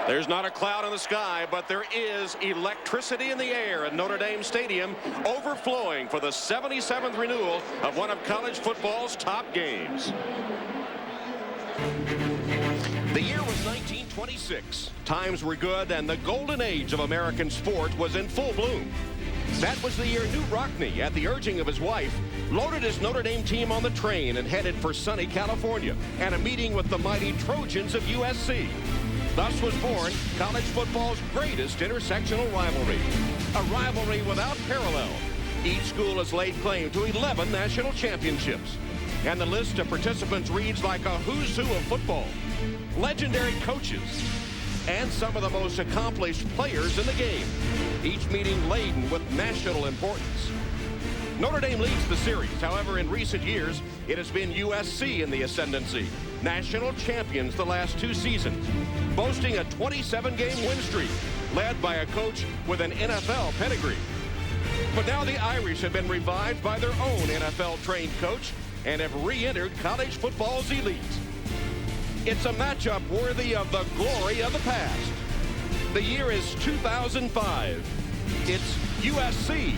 There's not a cloud in the sky, but there is electricity in the air at Notre Dame Stadium, overflowing for the 77th renewal of one of college football's top games. The year was 1926. Times were good, and the golden age of American sport was in full bloom. That was the year Knute Rockne, at the urging of his wife, loaded his Notre Dame team on the train and headed for sunny California and a meeting with the mighty Trojans of USC. Thus was born college football's greatest intersectional rivalry, a rivalry without parallel. Each school has laid claim to 11 national championships, and the list of participants reads like a who's who of football. Legendary coaches and some of the most accomplished players in the game, each meeting laden with national importance. Notre Dame leads the series. However, in recent years, it has been USC in the ascendancy. National champions the last 2 seasons, boasting a 27-game win streak, led by a coach with an NFL pedigree. But now the Irish have been revived by their own NFL-trained coach and have re-entered college football's elite. It's a matchup worthy of the glory of the past. The year is 2005. It's USC,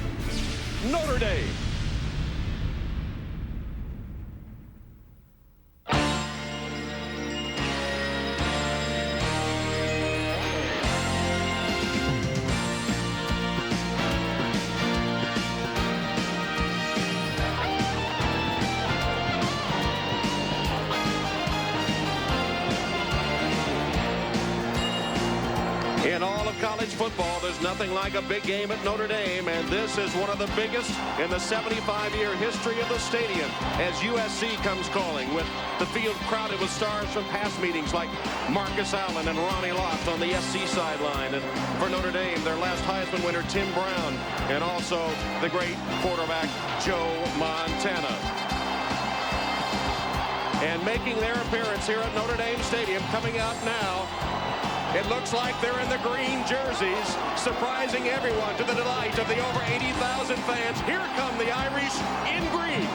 Notre Dame. In all of college football, there's nothing like a big game at Notre Dame, and this is one of the biggest in the 75-year history of the stadium as USC comes calling, with the field crowded with stars from past meetings like Marcus Allen and Ronnie Lott on the SC sideline, and for Notre Dame, their last Heisman winner, Tim Brown, and also the great quarterback, Joe Montana. And making their appearance here at Notre Dame Stadium, coming out now, it looks like they're in the green jerseys, surprising everyone to the delight of the over 80,000 fans. Here come the Irish in green.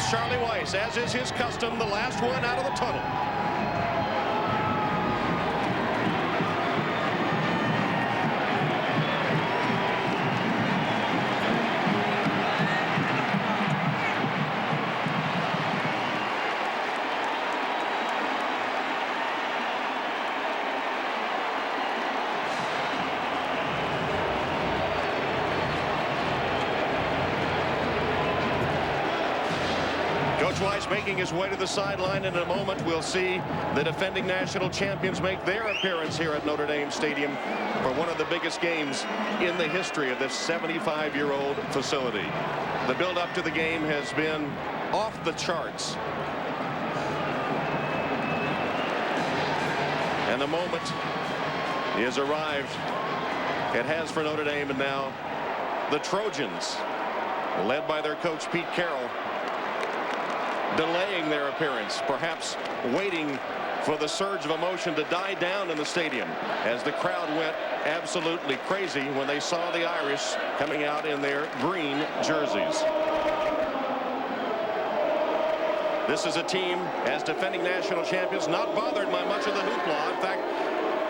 Charlie Weiss, as is his custom, the last one out of the tunnel. Coach Weiss making his way to the sideline. In a moment, we'll see the defending national champions make their appearance here at Notre Dame Stadium for one of the biggest games in the history of this 75-year-old facility. The build-up to the game has been off the charts. And the moment is arrived. It has for Notre Dame, and now the Trojans, led by their coach Pete Carroll, delaying their appearance, perhaps waiting for the surge of emotion to die down in the stadium as the crowd went absolutely crazy when they saw the Irish coming out in their green jerseys. This is a team, as defending national champions, not bothered by much of the hoopla. In fact,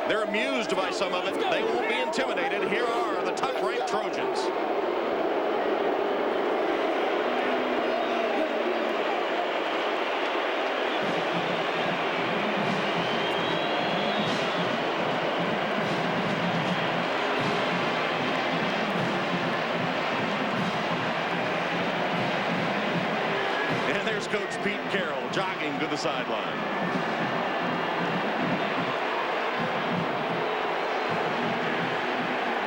they're amused by some of it. They won't be intimidated. Here are the top-ranked Trojans. Coach Pete Carroll jogging to the sideline.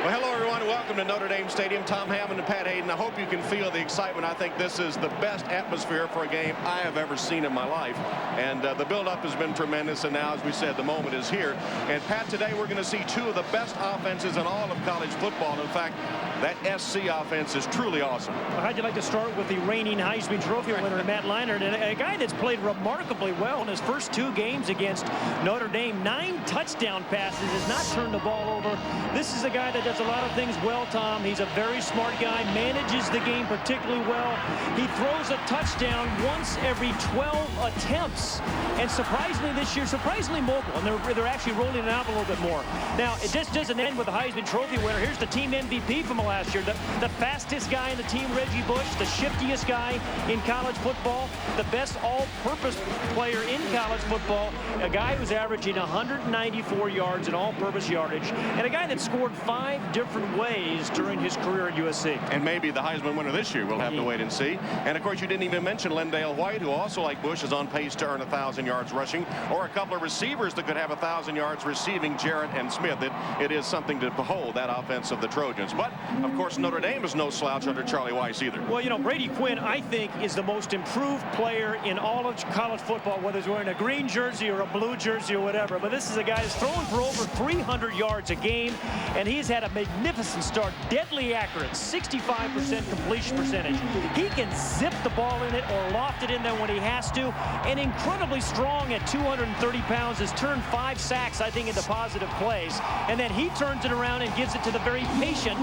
Well, hello, everyone. Welcome to Notre Dame Stadium. Tom Hammond and Pat Hayden. I hope you can feel the excitement. I think this is the best atmosphere for a game I have ever seen in my life. And the build-up has been tremendous. And now, as we said, the moment is here. And, Pat, today we're going to see two of the best offenses in all of college football. In fact, that SC offense is truly awesome. Well, how'd you like to start with the reigning Heisman Trophy winner, Matt Leinart, and a guy that's played remarkably well in his first 2 games against Notre Dame. 9 touchdown passes, has not turned the ball over. This is a guy that does a lot of things well, Tom. He's a very smart guy, manages the game particularly well. He throws a touchdown once every 12 attempts. And surprisingly this year, surprisingly mobile, and they're actually rolling it out a little bit more. Now, it just doesn't end with the Heisman Trophy winner. Here's the team MVP from last year, the fastest guy in the team, Reggie Bush, the shiftiest guy in college football, the best all-purpose player in college football, a guy who's averaging 194 yards in all-purpose yardage, and a guy that scored 5 different ways during his career at USC. And maybe the Heisman winner this year. We'll have to wait and see. And, of course, you didn't even mention Lendale White, who also, like Bush, is on pace to earn 1,000 yards rushing, or a couple of receivers that could have 1,000 yards receiving, Jarrett and Smith. It is something to behold, that offense of the Trojans. But, of course, Notre Dame is no slouch under Charlie Weiss either. Well, you know, Brady Quinn, I think, is the most improved player in all of college football, whether he's wearing a green jersey or a blue jersey or whatever. But this is a guy that's throwing for over 300 yards a game, and he's had a magnificent start, deadly accurate, 65% completion percentage. He can zip the ball in it or loft it in there when he has to, and incredibly strong at 230 pounds, has turned 5 sacks, I think, into positive plays. And then he turns it around and gives it to the very patient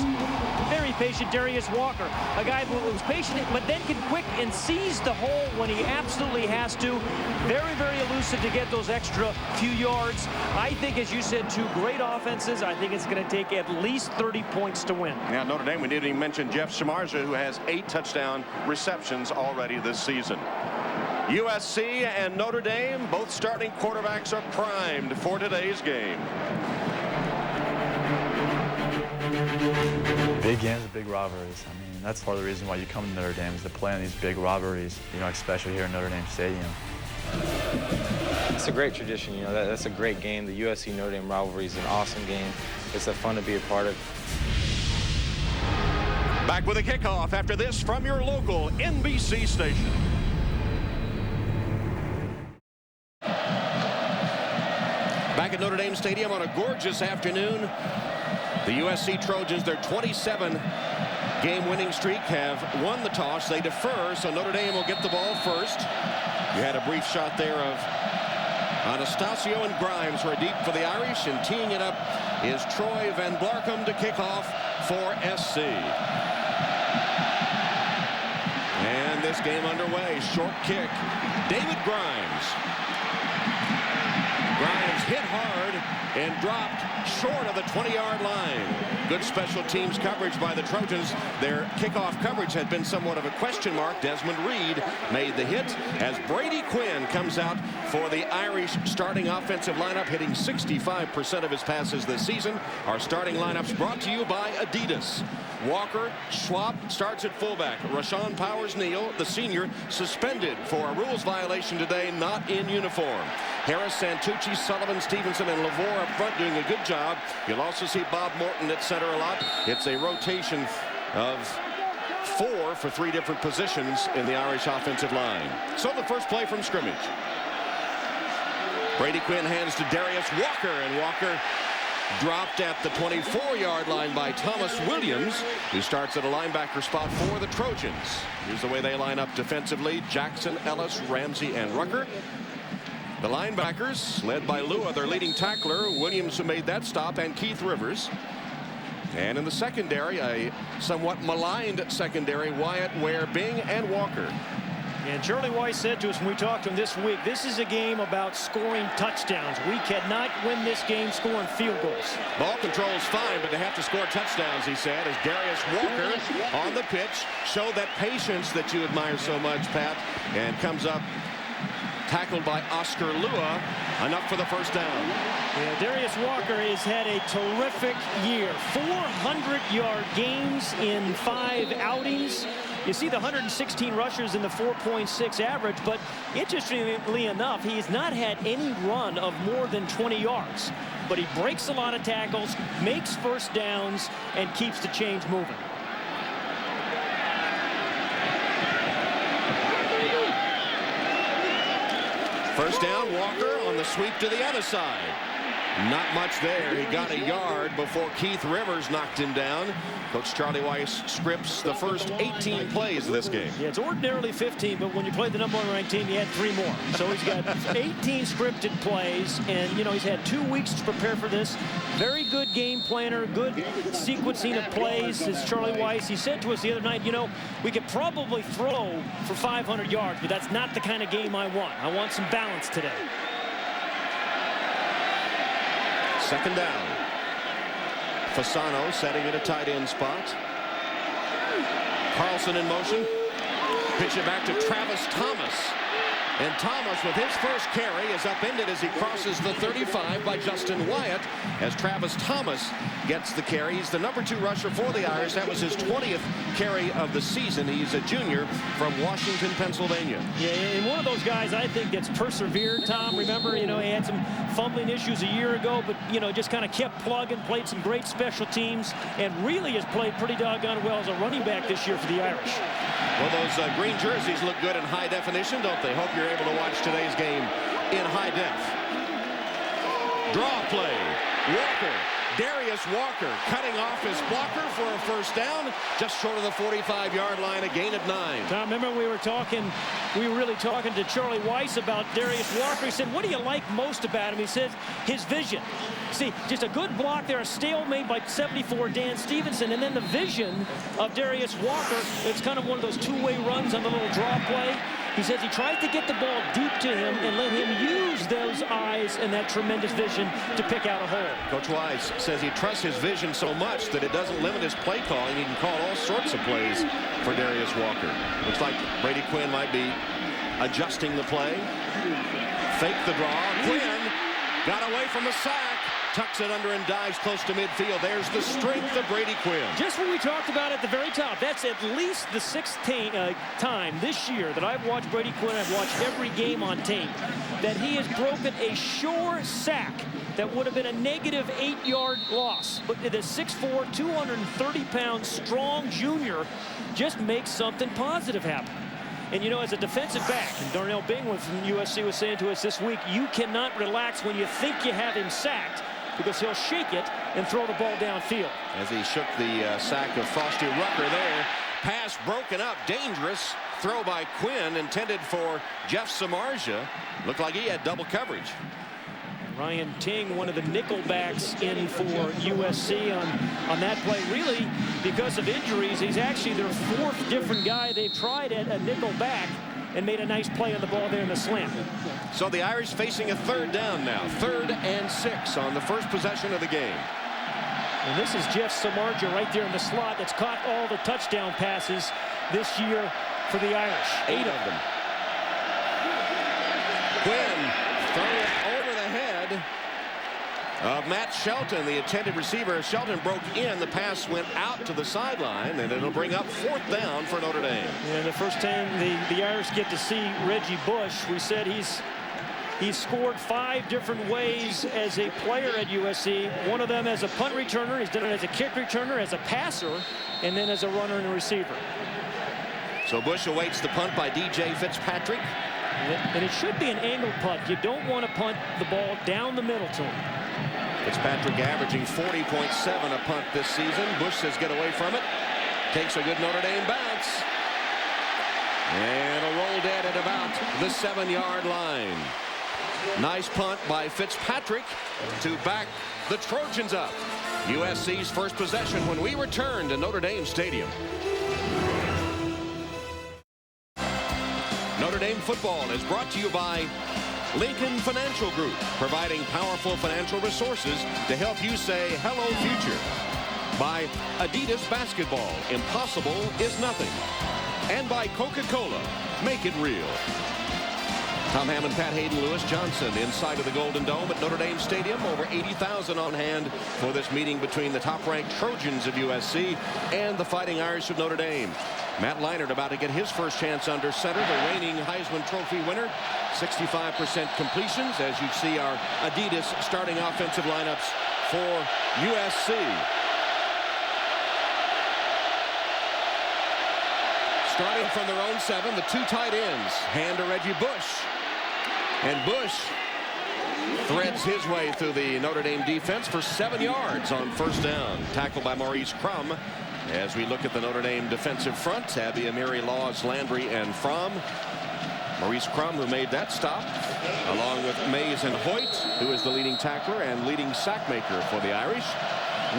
Darius Walker, a guy who's patient but then can quick and seize the hole when he absolutely has to. Very, very elusive to get those extra few yards. I think, as you said, 2 great offenses. I think it's going to take at least 30 points to win. Now, Notre Dame, we didn't even mention Jeff Shamarza, who has 8 touchdown receptions already this season. USC and Notre Dame, both starting quarterbacks are primed for today's game. Big games, big rivalries. I mean, that's part of the reason why you come to Notre Dame, is to play in these big rivalries, you know, especially here in Notre Dame Stadium. It's a great tradition, you know, that's a great game. The USC Notre Dame rivalry is an awesome game. It's fun to be a part of. Back with a kickoff after this from your local NBC station. Back at Notre Dame Stadium on a gorgeous afternoon. The USC Trojans, their 27-game winning streak, have won the toss. They defer, so Notre Dame will get the ball first. You had a brief shot there of Anastasio and Grimes, who are deep for the Irish, and teeing it up is Troy Van Blarcom to kick off for SC. And this game underway. Short kick. David Grimes. Grimes hit hard and dropped short of the 20-yard line. Good special teams coverage by the Trojans. Their kickoff coverage had been somewhat of a question mark. Desmond Reed made the hit as Brady Quinn comes out for the Irish starting offensive lineup, hitting 65% of his passes this season. Our starting lineups brought to you by Adidas. Walker, Schwab starts at fullback. Rashawn Powers-Neal, the senior, suspended for a rules violation today, not in uniform. Harris, Santucci, Sullivan, Stevenson, and Lavore up front doing a good job. You'll also see Bob Morton at center a lot. It's a rotation of 4 for 3 different positions in the Irish offensive line. So the first play from scrimmage. Brady Quinn hands to Darius Walker, and Walker dropped at the 24-yard line by Thomas Williams, who starts at a linebacker spot for the Trojans. Here's the way they line up defensively. Jackson, Ellis, Ramsey, and Rucker. The linebackers, led by Lua, their leading tackler, Williams, who made that stop, and Keith Rivers. And in the secondary, a somewhat maligned secondary, Wyatt, Ware, Bing, and Walker. And Charlie Weiss said to us when we talked to him this week, this is a game about scoring touchdowns. We cannot win this game scoring field goals. Ball control's fine, but they have to score touchdowns, he said, as Darius Walker on the pitch showed that patience that you admire so much, Pat, and comes up tackled by Oscar Lua, enough for the first down. Yeah, Darius Walker has had a terrific year. 400-yard games in 5 outings. You see the 116 rushes and the 4.6 average, but interestingly enough, he's not had any run of more than 20 yards. But he breaks a lot of tackles, makes first downs, and keeps the chains moving. First down, Walker on the sweep to the other side. Not much there. He got a yard before Keith Rivers knocked him down. Coach Charlie Weiss scripts the first 18 plays of this game. Yeah, it's ordinarily 15, but when you play the number 1 ranked team, you had 3 more. So he's got 18 scripted plays, and, you know, he's had 2 weeks to prepare for this. Very good game planner, good sequencing of plays. As Charlie Weiss, he said to us the other night, you know, we could probably throw for 500 yards, but that's not the kind of game I want. I want some balance today. Second down. Fasano setting at a tight end spot. Carlson in motion. Pitch it back to Travis Thomas. And Thomas, with his first carry, is upended as he crosses the 35 by Justin Wyatt, as Travis Thomas gets the carry. He's the number 2 rusher for the Irish. That was his 20th carry of the season. He's a junior from Washington, Pennsylvania. Yeah, and one of those guys I think that's persevered, Tom. Remember, you know, he had some fumbling issues a year ago, but, you know, just kind of kept plugging, played some great special teams, and really has played pretty doggone well as a running back this year for the Irish. Well, those green jerseys look good in high definition, don't they? Hope you're able to watch today's game in high def. Draw play. Walker. Darius Walker cutting off his blocker for a first down, just short of the 45-yard line, a gain of 9. Tom, remember we were really talking to Charlie Weiss about Darius Walker. He said, what do you like most about him? He says, his vision. See, just a good block there, a stalemate by 74 Dan Stevenson, and then the vision of Darius Walker. It's kind of one of those two-way runs on the little draw play. He says he tried to get the ball deep to him and let him use those eyes and that tremendous vision to pick out a hole. Coach Weiss says he trusts his vision so much that it doesn't limit his play calling. He can call all sorts of plays for Darius Walker. Looks like Brady Quinn might be adjusting the play. Fake the draw. Quinn got away from the sack. Tucks it under and dives close to midfield. There's the strength of Brady Quinn. Just what we talked about at the very top. That's at least the 16th time this year that I've watched Brady Quinn. I've watched every game on tape. That he has broken a sure sack that would have been a negative 8-yard loss. But the 6'4", 230-pound strong junior just makes something positive happen. And, you know, as a defensive back, and Darnell Bingwood from USC was saying to us this week, you cannot relax when you think you have him sacked, because he'll shake it and throw the ball downfield. As he shook the sack of Frosty Rucker there. Pass broken up, dangerous. Throw by Quinn, intended for Jeff Samardzija. Looked like he had double coverage. Ryan Ting, one of the nickel backs in for USC on that play. Really, because of injuries, he's actually their 4th different guy they've tried at a nickel back and made a nice play on the ball there in the slant. So the Irish facing a 3rd down now. 3rd and 6 on the first possession of the game. And this is Jeff Samardzija right there in the slot that's caught all the touchdown passes this year for the Irish. 8 of them. Quinn throwing it over the head of Matt Shelton, the intended receiver. Shelton broke in. The pass went out to the sideline, and it'll bring up 4th down for Notre Dame. And the first time the Irish get to see Reggie Bush, we said he's scored 5 different ways as a player at USC. One of them as a punt returner. He's done it as a kick returner, as a passer, and then as a runner and a receiver. So Bush awaits the punt by DJ Fitzpatrick. And it should be an angled punt. You don't want to punt the ball down the middle to him. Fitzpatrick averaging 40.7 a punt this season. Bush says get away from it. Takes a good Notre Dame bounce. And a roll dead at about the 7-yard line. Nice punt by Fitzpatrick to back the Trojans up. USC's first possession when we return to Notre Dame Stadium. Notre Dame football is brought to you by Lincoln Financial Group, providing powerful financial resources to help you say hello future. By Adidas Basketball, impossible is nothing. And by Coca-Cola, make it real. Tom Hammond, Pat Hayden, Lewis Johnson inside of the Golden Dome at Notre Dame Stadium. Over 80,000 on hand for this meeting between the top-ranked Trojans of USC and the Fighting Irish of Notre Dame. Matt Leinart about to get his first chance under center. The reigning Heisman Trophy winner. 65% completions, as you see our Adidas starting offensive lineups for USC. Starting from their own 7, the 2 tight ends. Hand to Reggie Bush. And Bush threads his way through the Notre Dame defense for 7 yards on first down. Tackled by Maurice Crum. As we look at the Notre Dame defensive front, Abby Amiri, Laws, Landry, and Fromm. Maurice Crum, who made that stop, along with Mays and Hoyt, who is the leading tackler and leading sack maker for the Irish.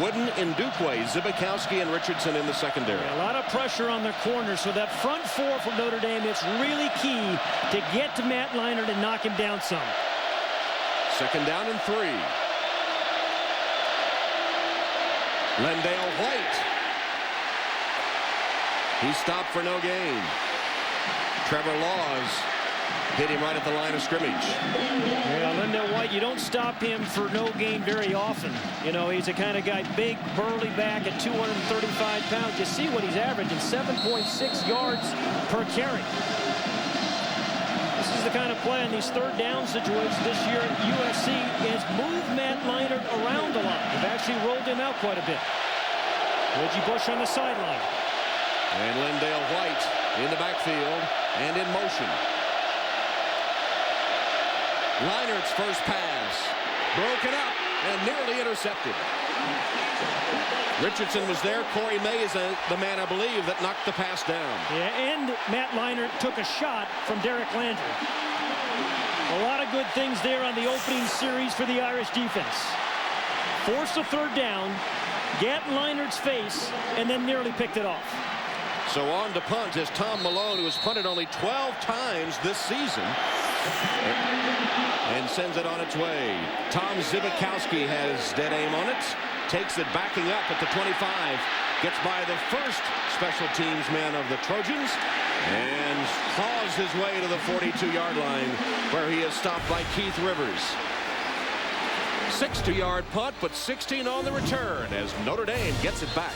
Wooden, Ndukwe, Zibikowski, and Richardson in the secondary. A lot of pressure on their corners, so that front 4 for Notre Dame, it's really key to get to Matt Leinart and knock him down some. Second down and 3. Lendale White. He stopped for no gain. Trevor Laws hit him right at the line of scrimmage. Yeah, Lendale White, you don't stop him for no gain very often. You know, he's the kind of guy, big, burly back at 235 pounds. You see what he's averaging, 7.6 yards per carry. This is the kind of play in these third down situations this year at USC is move Matt Leinart around a lot. They've actually rolled him out quite a bit. Reggie Bush on the sideline. And Lendale White in the backfield and in motion. Leinart's first pass broken up and nearly intercepted. Richardson was there. Corey Mays, the man I believe that knocked the pass down. Yeah, and Matt Leinart took a shot from Derek Landry. A lot of good things there on the opening series for the Irish defense. Forced a third down, get Leinart's face, and then nearly picked it off. So on to punt is Tom Malone, who has punted only 12 times this season, and sends it on its way. Tom Zibikowski has dead aim on it, takes it backing up at the 25, gets by the first special teams man of the Trojans, and claws his way to the 42-yard line, where he is stopped by Keith Rivers. 60-yard punt, but 16 on the return as Notre Dame gets it back.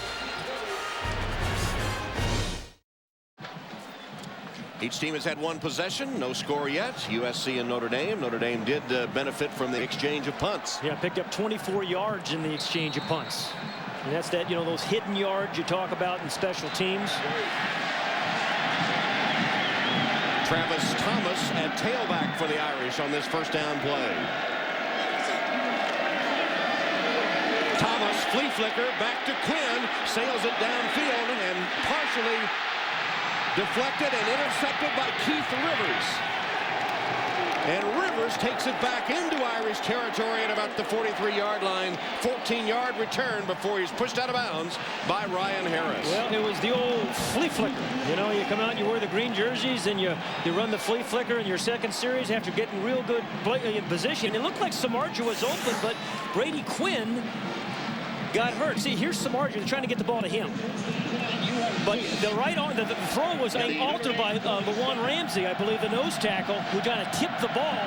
Each team has had one possession, no score yet. USC and Notre Dame. Notre Dame did benefit from the exchange of punts. Yeah, picked up 24 yards in the exchange of punts. And that's that, you know, those hidden yards you talk about in special teams. Travis Thomas at tailback for the Irish on this first down play. Thomas, flea flicker, back to Quinn, sails it downfield and partially deflected and intercepted by Keith Rivers. And Rivers takes it back into Irish territory at about the 43-yard line. 14-yard return before he's pushed out of bounds by Ryan Harris. Well, it was the old flea flicker. You know, you come out and you wear the green jerseys and you run the flea flicker in your second series after getting real good position. It looked like Samardzija was open, but Brady Quinn got hurt. See, here's Samardzija. They're trying to get the ball to him. But the right arm, the throw was altered by Lawan Ramsey, I believe, the nose tackle, who kind of tipped the ball,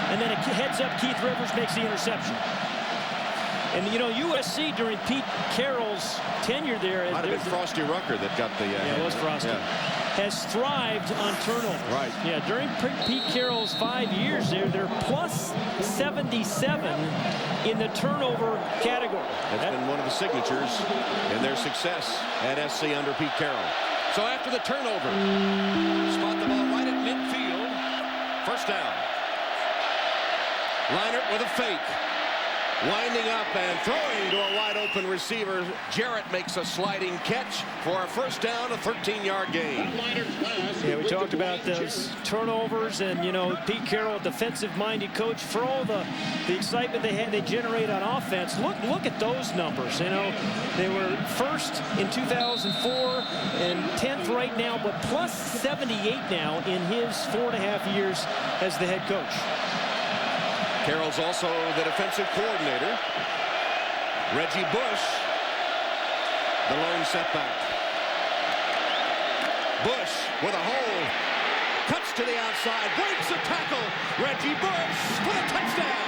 and then it heads up. Keith Rivers makes the interception. And, you know, USC during Pete Carroll's tenure there. Might have been Frosty Rucker that got the... yeah, it was Frosty. Yeah. Has thrived on turnovers. Right. Yeah, during Pete Carroll's 5 years there, they're plus 77 in the turnover category. That's been one of the signatures in their success at SC under Pete Carroll. So after the turnover, spot the ball right at midfield. First down. Leinart with a fake. Winding up and throwing to a wide open receiver. Jarrett makes a sliding catch for a first down, a 13-yard gain. Yeah, we talked about those turnovers and, you know, Pete Carroll, defensive-minded coach, for all the excitement they generate on offense. Look at those numbers. You know, they were first in 2004 and 10th right now, but plus 78 now in his 4.5 years as the head coach. Carroll's also the defensive coordinator. Reggie Bush, the lone setback. Bush with a hole, cuts to the outside, breaks a tackle. Reggie Bush for the touchdown.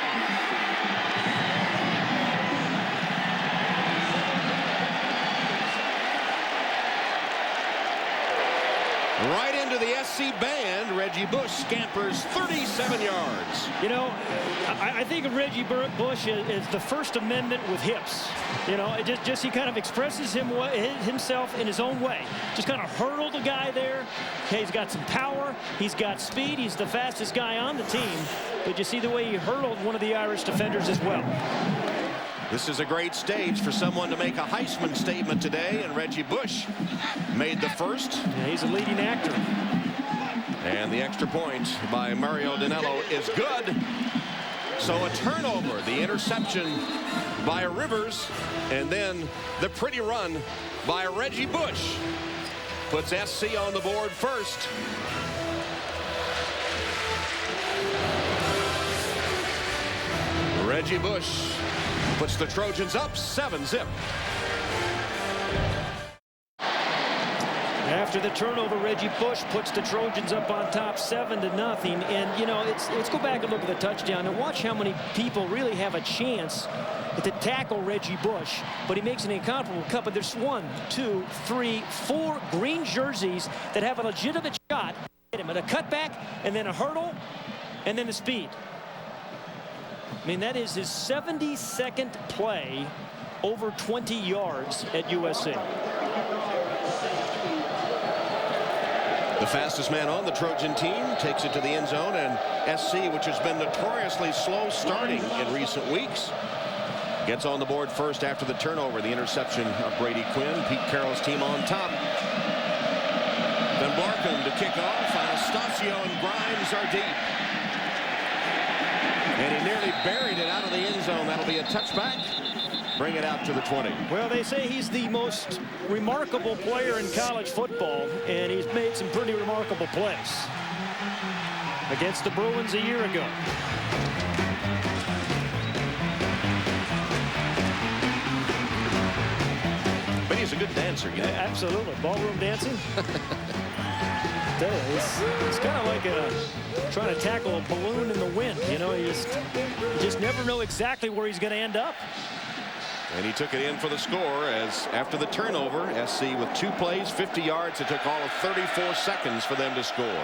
the SC band, Reggie Bush scampers 37 yards. You know, I think of Reggie Bush as the First Amendment with hips. You know, it just he kind of expresses himself in his own way. Just kind of hurdle the guy there. Okay, he's got some power. He's got speed. He's the fastest guy on the team. But you see the way he hurdled one of the Irish defenders as well. This is a great stage for someone to make a Heisman statement today, and Reggie Bush made the first. Yeah, he's a leading actor. And the extra point by Mario Danello is good. So a turnover, the interception by Rivers, and then the pretty run by Reggie Bush puts SC on the board first. Reggie Bush puts the Trojans up 7-zip. After the turnover, Reggie Bush puts the Trojans up on top 7-0. And, you know, let's go back and look at the touchdown and watch how many people really have a chance to tackle Reggie Bush. But he makes an incomparable cut. But there's 1, 2, 3, 4 green jerseys that have a legitimate shot. Hit him at a cutback, and then a hurdle, and then the speed. I mean, that is his 72nd play over 20 yards at USC. The fastest man on the Trojan team takes it to the end zone, and SC, which has been notoriously slow starting in recent weeks, gets on the board first after the turnover. The interception of Brady Quinn. Pete Carroll's team on top. Then Blarkham to kick off. Anastasio and Grimes are deep. And he nearly buried it out of the end zone. That'll be a touchback. Bring it out to the 20. Well, they say he's the most remarkable player in college football, and he's made some pretty remarkable plays against the Bruins a year ago. But he's a good dancer, you know. Absolutely. Ballroom dancing. It's kind of like trying to tackle a balloon in the wind. You know, you just never know exactly where he's going to end up. And he took it in for the score, as after the turnover, SC with 2 plays, 50 yards. It took all of 34 seconds for them to score.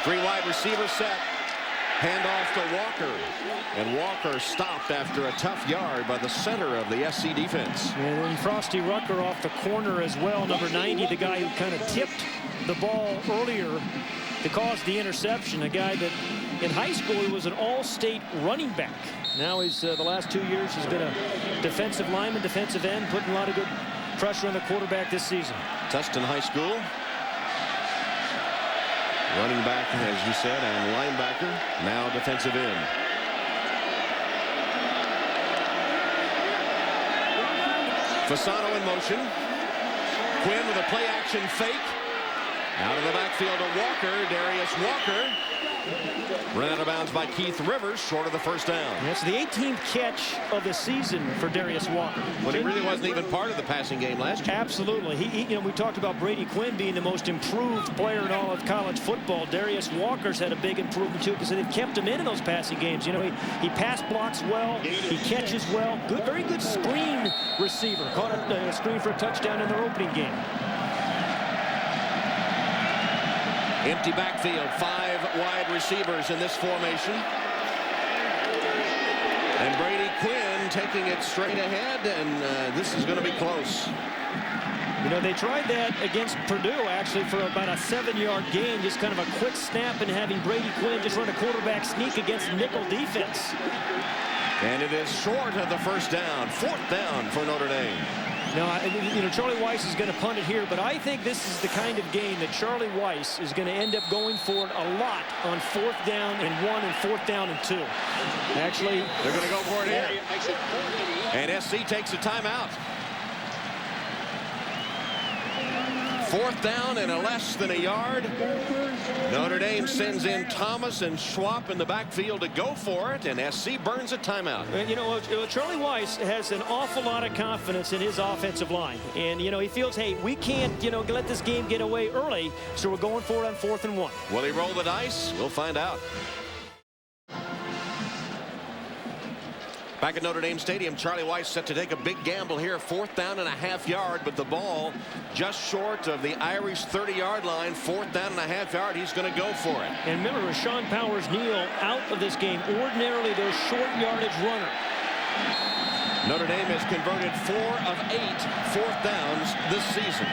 3 wide receiver set. Handoff to Walker. And Walker stopped after a tough yard by the center of the SC defense. And then Frosty Rucker off the corner as well. Number 90, the guy who kind of tipped the ball earlier to cause the interception. A guy that in high school he was an all-state running back. Now he's the last 2 years he's been a defensive lineman, defensive end, putting a lot of good pressure on the quarterback this season. Tustin High School. Running back, as you said, and linebacker, now defensive end. Fasano in motion. Quinn with a play-action fake. Out of the backfield to Walker, Darius Walker. Run out of bounds by Keith Rivers, short of the first down. That's the 18th catch of the season for Darius Walker. Well, he really wasn't even part of the passing game last year. Absolutely. You know, we talked about Brady Quinn being the most improved player in all of college football. Darius Walker's had a big improvement too, because they've kept him in those passing games. You know, he pass blocks well, he catches well. Very good screen receiver. Caught a screen for a touchdown in their opening game. Empty backfield, 5 wide receivers in this formation. And Brady Quinn taking it straight ahead, and this is going to be close. You know, they tried that against Purdue, actually, for about a 7-yard gain. Just kind of a quick snap and having Brady Quinn just run a quarterback sneak against nickel defense. And it is short of the first down. 4th down for Notre Dame. Now, you know, Charlie Weiss is going to punt it here, but I think this is the kind of game that Charlie Weiss is going to end up going for it a lot on 4th down and 1 and 4th down and 2. Actually, they're going to go for it here. And SC takes a timeout. 4th down and a less than a yard. Notre Dame sends in Thomas and Schwab in the backfield to go for it, and SC burns a timeout. You know, Charlie Weiss has an awful lot of confidence in his offensive line. And, you know, he feels, hey, we can't, you know, let this game get away early, so we're going for it on 4th and 1. Will he roll the dice? We'll find out. Back at Notre Dame Stadium, Charlie Weiss set to take a big gamble here. 4th down and a half-yard, but the ball just short of the Irish 30-yard line. 4th down and a half-yard. He's going to go for it. And remember, Rashawn Powers-Neal out of this game. Ordinarily, their short yardage runner. Notre Dame has converted 4 of 8 4th downs this season.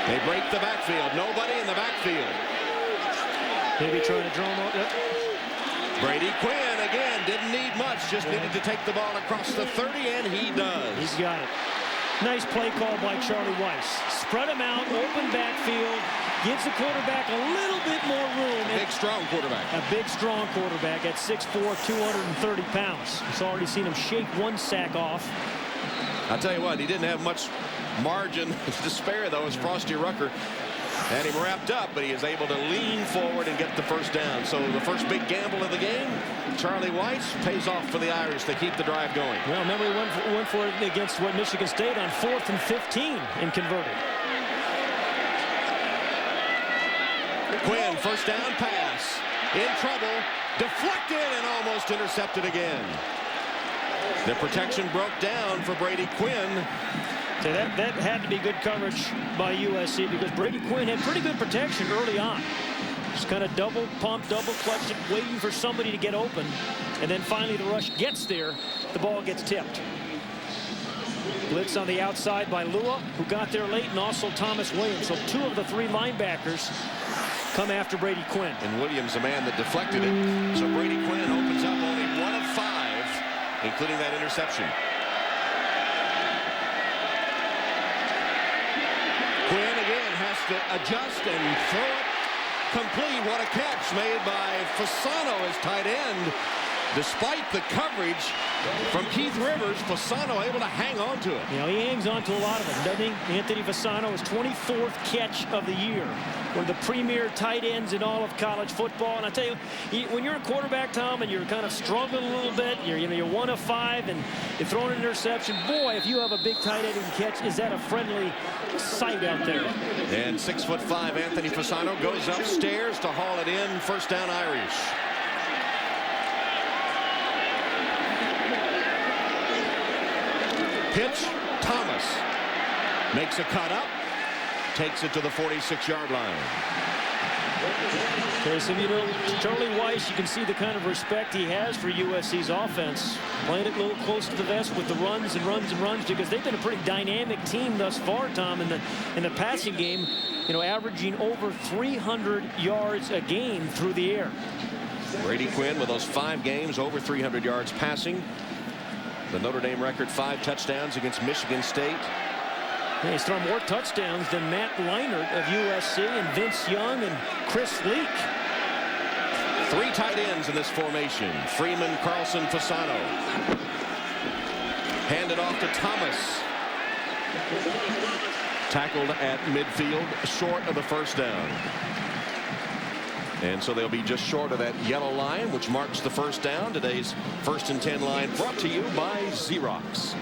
They break the backfield. Nobody in the backfield. Maybe trying to draw him out. Yep. Brady Quinn again didn't need much, just needed to take the ball across the 30, and he does. He's got it. Nice play call by Charlie Weiss. Spread him out, open backfield, gives the quarterback a little bit more room. A big, strong quarterback. A big, strong quarterback at 6'4", 230 pounds. He's already seen him shake one sack off. I'll tell you what, he didn't have much margin to spare, though, as Frosty Rucker had him wrapped up, but he is able to lean forward and get the first down. So the first big gamble of the game, Charlie Weiss, pays off for the Irish to keep the drive going. Well, remember he went for it against Michigan State on 4th and 15 and converted. Quinn, first down pass. In trouble. Deflected and almost intercepted again. The protection broke down for Brady Quinn. So that had to be good coverage by USC because Brady Quinn had pretty good protection early on. Just kind of double pumped, double clutched it, waiting for somebody to get open. And then finally the rush gets there. The ball gets tipped. Blitz on the outside by Lua, who got there late, and also Thomas Williams. So 2 of the 3 linebackers come after Brady Quinn. And Williams, the man that deflected it. So Brady Quinn opens up only 1 of 5, including that interception. Quinn again has to adjust and throw it complete. What a catch made by Fasano as tight end. Despite the coverage from Keith Rivers, Fasano able to hang on to it. You know, he hangs on to a lot of them, doesn't he? Anthony Fasano, his 24th catch of the year. One of the premier tight ends in all of college football. And I tell you, when you're a quarterback, Tom, and you're kind of struggling a little bit, you're 1 of 5, and you're throwing an interception. Boy, if you have a big tight end who can catch, is that a friendly sight out there? And 6'5" Anthony Fasano goes upstairs to haul it in. First down, Irish. Pitch, Thomas makes a cut up, takes it to the 46-yard line. So, you know, Charlie Weiss, you can see the kind of respect he has for USC's offense. Playing it a little close to the vest with the runs and runs and runs, because they've been a pretty dynamic team thus far, Tom, in the passing game, you know, averaging over 300 yards a game through the air. Brady Quinn with those 5 games, over 300 yards passing. The Notre Dame record, 5 touchdowns against Michigan State. Yeah, he's thrown more touchdowns than Matt Leinart of USC and Vince Young and Chris Leak. 3 tight ends in this formation. Freeman, Carlson, Fasano. Handed off to Thomas. Tackled at midfield, short of the first down. And so they'll be just short of that yellow line, which marks the first down. Today's 1st and 10 line brought to you by Xerox.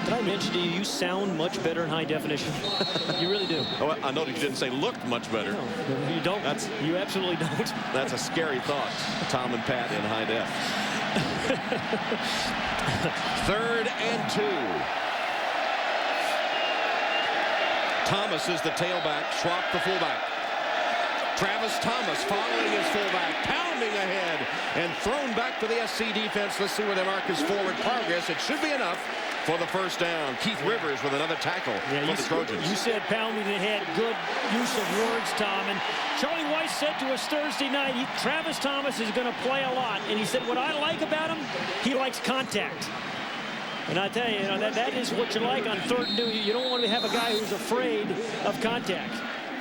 Did I mention to you, you sound much better in high definition? You really do. Oh, I noticed you didn't say looked much better. No, you don't. You absolutely don't. That's a scary thought. Tom and Pat in high def. 3rd and 2. Thomas is the tailback. Schwab the fullback. Travis Thomas following his fullback, pounding ahead and thrown back to the SC defense. Let's see where they mark his forward progress. It should be enough for the first down. Keith Rivers with another tackle for the Trojans. You said pounding ahead. Good use of words, Tom. And Charlie Weiss said to us Thursday night, Travis Thomas is going to play a lot. And he said, what I like about him, he likes contact. And I tell you, that is what you like on 3rd and 2. You don't want to have a guy who's afraid of contact.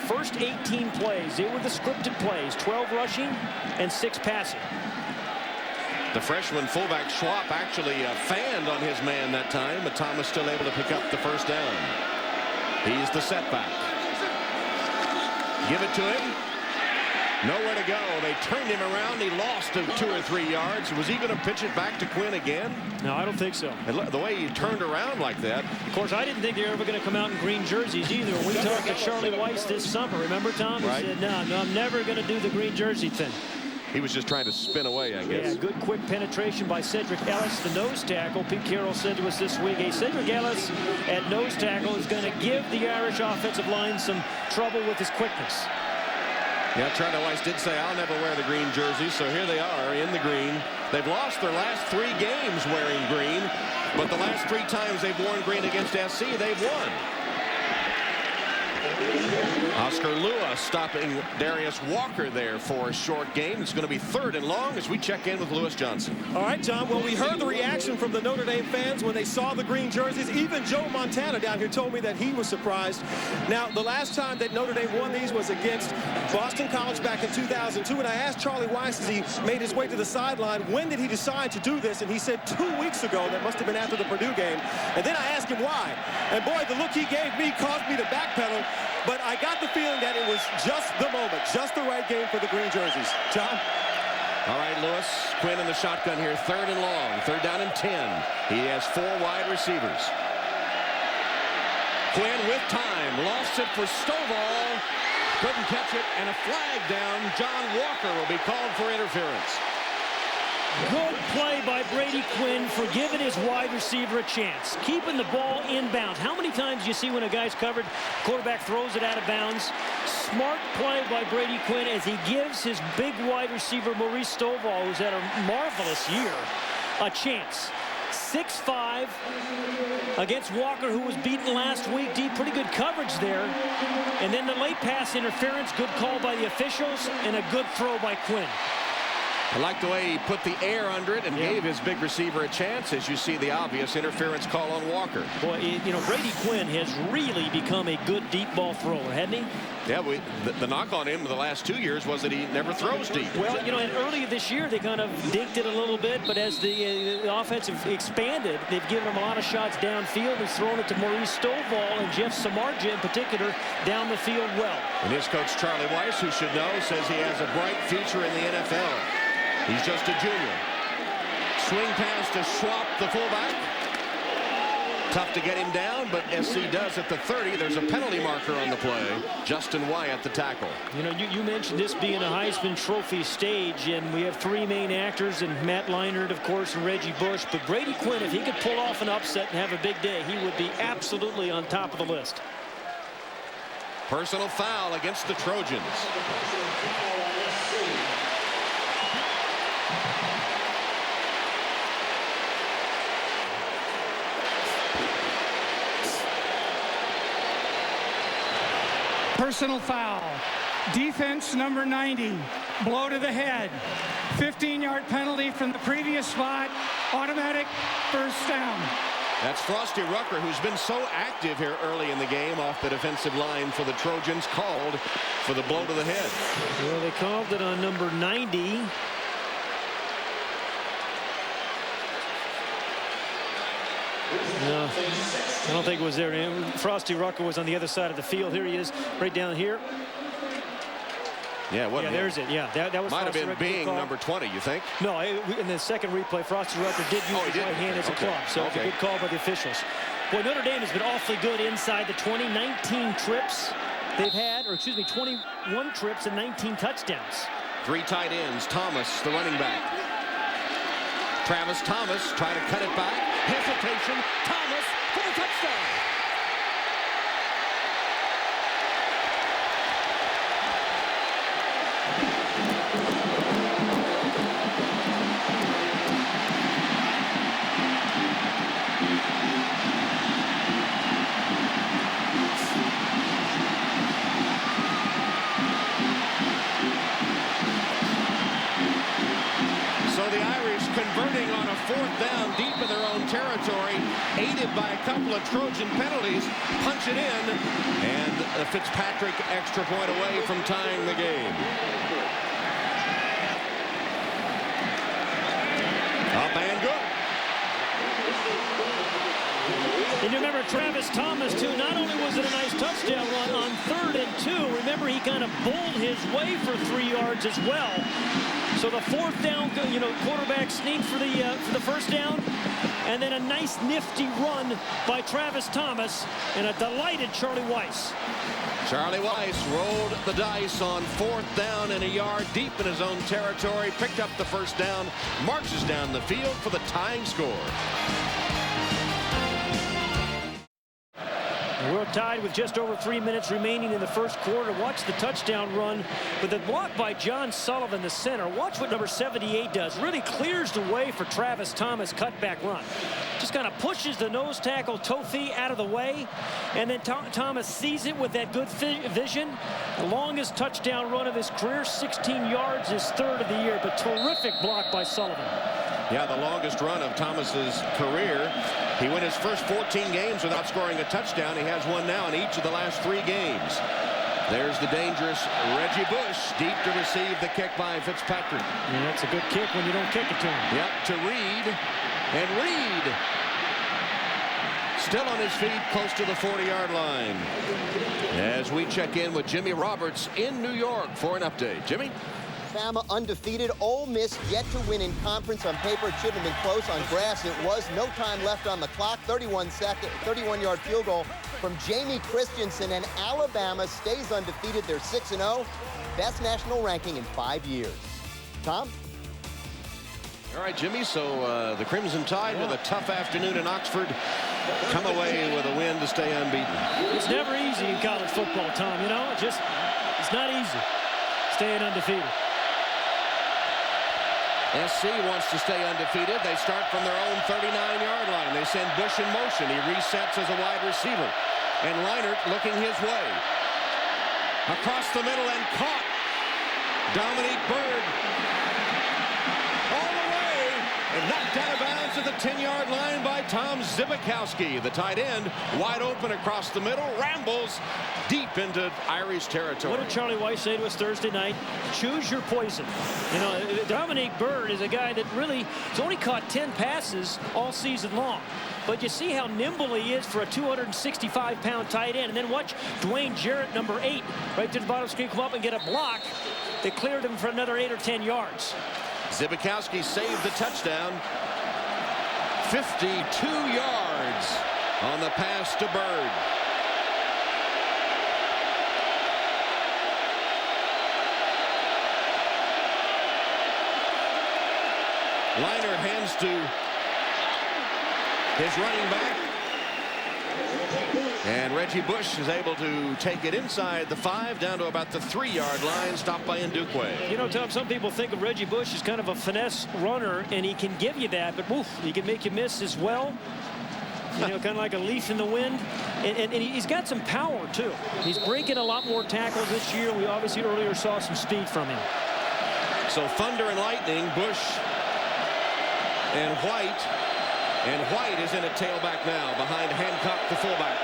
First 18 plays, they were the scripted plays, 12 rushing and 6 passing. The freshman fullback Schwab actually fanned on his man that time, but Thomas still able to pick up the first down. He's the setback. Give it to him. Nowhere to go. They turned him around. He lost 2 or 3 yards. Was he going to pitch it back to Quinn again? No, I don't think so. And the way he turned around like that. Of course, I didn't think they were ever going to come out in green jerseys either. We talked to Charlie Weiss this summer. Remember, Tom? He said, no, I'm never going to do the green jersey thing. He was just trying to spin away, I guess. Yeah, good quick penetration by Cedric Ellis, the nose tackle. Pete Carroll said to us this week, hey, Cedric Ellis at nose tackle is going to give the Irish offensive line some trouble with his quickness. Yeah, Charlie Weiss did say, I'll never wear the green jersey, so here they are in the green. They've lost their last 3 games wearing green, but the last 3 times they've worn green against SC, they've won. Oscar Lua stopping Darius Walker there for a short game. It's going to be 3rd and long as we check in with Lewis Johnson. All right, John. Well, we heard the reaction from the Notre Dame fans when they saw the green jerseys. Even Joe Montana down here told me that he was surprised. Now, the last time that Notre Dame won these was against Boston College back in 2002. And I asked Charlie Weiss as he made his way to the sideline, when did he decide to do this? And he said 2 weeks ago. That must have been after the Purdue game. And then I asked him why. And boy, the look he gave me caused me to backpedal. But I got the feeling that it was just the moment, just the right game for the green jerseys. John? All right, Lewis. Quinn in the shotgun here. 3rd and long. 3rd down and 10. He has 4 wide receivers. Quinn with time. Lost it for Stovall. Couldn't catch it. And a flag down. John Walker will be called for interference. Good play by Brady Quinn for giving his wide receiver a chance. Keeping the ball inbounds. How many times do you see when a guy's covered, quarterback throws it out of bounds? Smart play by Brady Quinn as he gives his big wide receiver, Maurice Stovall, who's had a marvelous year, a chance. 6'5" against Walker, who was beaten last week. Deep, pretty good coverage there. And then the late pass interference, good call by the officials, and a good throw by Quinn. I like the way he put the air under it and gave his big receiver a chance, as you see the obvious interference call on Walker. Boy, you know, Brady Quinn has really become a good deep ball thrower, hasn't he? Yeah, the knock on him the last 2 years was that he never throws deep. Well, you know, and earlier this year they kind of dinked it a little bit, but as the offense have expanded, they've given him a lot of shots downfield. He's thrown it to Maurice Stovall and Jeff Samardzija in particular down the field well. And his coach Charlie Weiss, who should know, says he has a bright future in the NFL. He's just a junior. Swing pass to Schwab, the fullback. Tough to get him down, but SC does at the 30. There's a penalty marker on the play. Justin Wyatt, the tackle. You know, you mentioned this being a Heisman Trophy stage, and we have 3 main actors, and Matt Leinart, of course, and Reggie Bush. But Brady Quinn, if he could pull off an upset and have a big day, he would be absolutely on top of the list. Personal foul against the Trojans. Personal foul. Defense number 90. Blow to the head. 15-yard penalty from the previous spot. Automatic first down. That's Frosty Rucker, who's been so active here early in the game off the defensive line for the Trojans, called for the blow to the head. Well, they called it on number 90. No, I don't think it was there. Frosty Rucker was on the other side of the field. Here he is, right down here. Yeah, what? Yeah, there's it. Yeah, that was might have been Rucker being number 20. You think? No, in the second replay, Frosty Rucker did use his right hand as a club, so it's a good call by the officials. Boy, Notre Dame has been awfully good inside the 20. 19 trips they've had, or excuse me, 21 trips and 19 touchdowns. 3 tight ends. Thomas, the running back. Travis Thomas trying to cut it back. Hesitation. Thomas for the touchdown. Converting on a 4th down deep in their own territory, aided by a couple of Trojan penalties, punch it in, and Fitzpatrick extra point away from tying the game. Up and good. And you remember Travis Thomas, too. Not only was it a nice touchdown run on 3rd and 2, remember he kind of bowled his way for 3 yards as well. So the 4th down, you know, quarterback sneak for the first down. And then a nice nifty run by Travis Thomas and a delighted Charlie Weiss. Charlie Weiss rolled the dice on 4th down and a yard deep in his own territory, picked up the first down, marches down the field for the tying score. We're tied with just over 3 minutes remaining in the first quarter. Watch the touchdown run with the block by John Sullivan, the center. Watch what number 78 does. Really clears the way for Travis Thomas' cutback run. Just kind of pushes the nose tackle Tofi out of the way, and then Thomas sees it with that good vision. The longest touchdown run of his career, 16 yards, his 3rd of the year, but terrific block by Sullivan. Yeah, the longest run of Thomas's career. He went his first 14 games without scoring a touchdown. He has one now in each of the last 3 games. There's the dangerous Reggie Bush, deep to receive the kick by Fitzpatrick. Yeah, that's a good kick when you don't kick it to him. Yep, to Reed. And Reed still on his feet close to the 40-yard line. As we check in with Jimmy Roberts in New York for an update. Jimmy? Alabama undefeated. Ole Miss yet to win in conference. On paper, it should have been close. On grass, it was. No time left on the clock. 31-yard field goal from Jamie Christensen, and Alabama stays undefeated. They're 6-0. Best national ranking in 5 years. Tom? All right, Jimmy, so the Crimson Tide with a tough afternoon in Oxford come away with a win to stay unbeaten. It's never easy in college football, Tom. You know, it's not easy staying undefeated. SC wants to stay undefeated. They start from their own 39-yard line. They send Bush in motion. He resets as a wide receiver. And Reinert looking his way. Across the middle and caught. Dominique Byrd. All the way. And knocked out of bounds at the 10-yard line by Tom Zibikowski. The tight end wide open across the middle. Rambles deep into Irish territory. What did Charlie Weiss say to us Thursday night? Choose your poison. You know, Dominique Byrd is a guy that really has only caught 10 passes all season long. But you see how nimble he is for a 265-pound tight end. And then watch Dwayne Jarrett, number 8, right to the bottom of the screen, come up and get a block that cleared him for another 8 or 10 yards. Zibikowski saved the touchdown. 52 yards on the pass to Byrd. Leinert hands to his running back. And Reggie Bush is able to take it inside the 5 down to about the 3-yard line, stopped by Ndukwe. You know, Tom, some people think of Reggie Bush as kind of a finesse runner, and he can give you that, but woof, he can make you miss as well. You know, kind of like a leaf in the wind. And he's got some power, too. He's breaking a lot more tackles this year. We obviously earlier saw some speed from him. So thunder and lightning, Bush and White. And White is in at tailback now, behind Hancock, the fullback.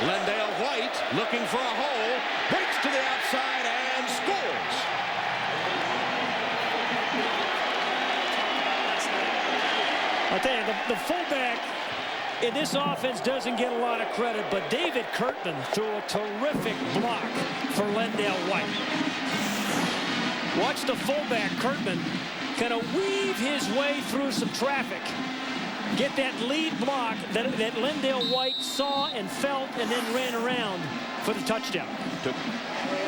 Lendale White looking for a hole, breaks to the outside and scores. I'll tell you, the fullback in this offense doesn't get a lot of credit, but David Kurtman threw a terrific block for Lendale White. Watch the fullback, Kurtman, kind of weave his way through some traffic. Get that lead block that Lendale White saw and felt and then ran around for the touchdown.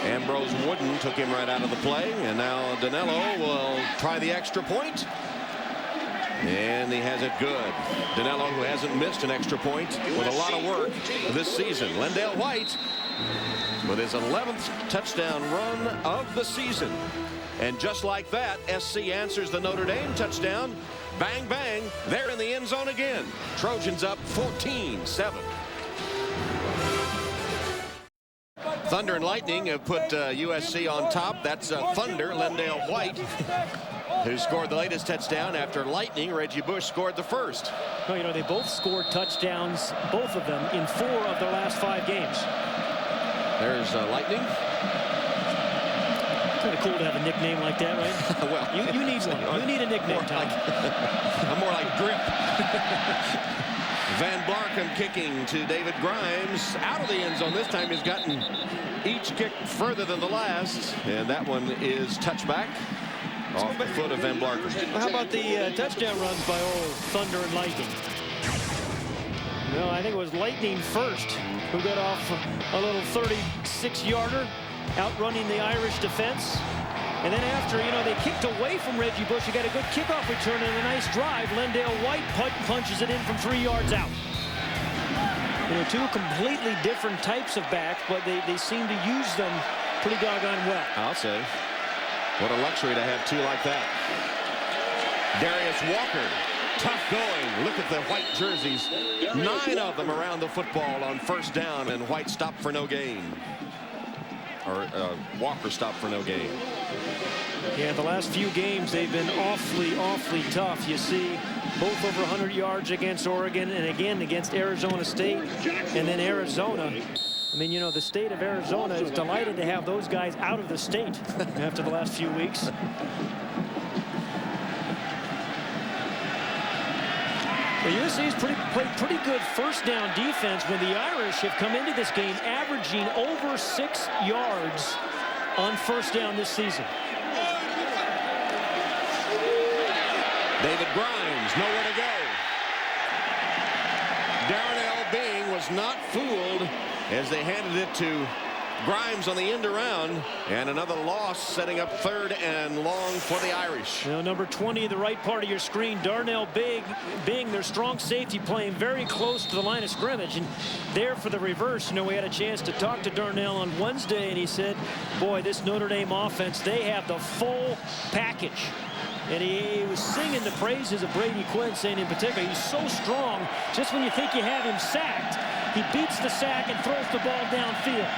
Ambrose Wooden took him right out of the play, and now Danilo will try the extra point. And he has it good. Danilo, who hasn't missed an extra point with a lot of work this season. Lendale White with his 11th touchdown run of the season. And just like that, SC answers the Notre Dame touchdown. Bang, bang, they're in the end zone again. Trojans up 14-7. Thunder and Lightning have put USC on top. That's Thunder, Lendale White, who scored the latest touchdown after Lightning. Reggie Bush scored the first. Well, you know, they both scored touchdowns, both of them, in 4 of their last 5 games. There's Lightning. Kind of cool to have a nickname like that, right? Well, you need one. You need a nickname, Tom. I'm more like Drip. Van Blarkham kicking to David Grimes out of the end zone. This time he's gotten each kick further than the last, and that one is touchback. off the foot of Van Blarken. How about the touchdown runs by old Thunder and Lightning? No, I think it was Lightning first who got off a little 36-yarder, outrunning the Irish defense. And then after, you know, they kicked away from Reggie Bush, he got a good kickoff return and a nice drive. Lendale White punches it in from 3 yards out. You know, two completely different types of backs, but they seem to use them pretty doggone well. I'll say. What a luxury to have two like that. Darius Walker, tough going. Look at the white jerseys. 9 of them around the football on first down, and White stopped for no gain. Or Walker stopped for no gain. Yeah, the last few games, they've been awfully tough. You see both over 100 yards against Oregon and again against Arizona State. And then Arizona. I mean, you know, the state of Arizona is delighted to have those guys out of the state after the last few weeks. The USC's played pretty good first down defense when the Irish have come into this game averaging over 6 yards on first down this season. David Grimes, nowhere to go. Darnell Bing was not fooled as they handed it to Grimes on the end around, and another loss setting up 3rd and long for the Irish. Now, number 20, the right part of your screen, Darnell Bing, their strong safety, playing very close to the line of scrimmage. And there for the reverse, you know, we had a chance to talk to Darnell on Wednesday, and he said, boy, this Notre Dame offense, they have the full package. And he was singing the praises of Brady Quinn, saying in particular, he's so strong, just when you think you have him sacked, he beats the sack and throws the ball downfield.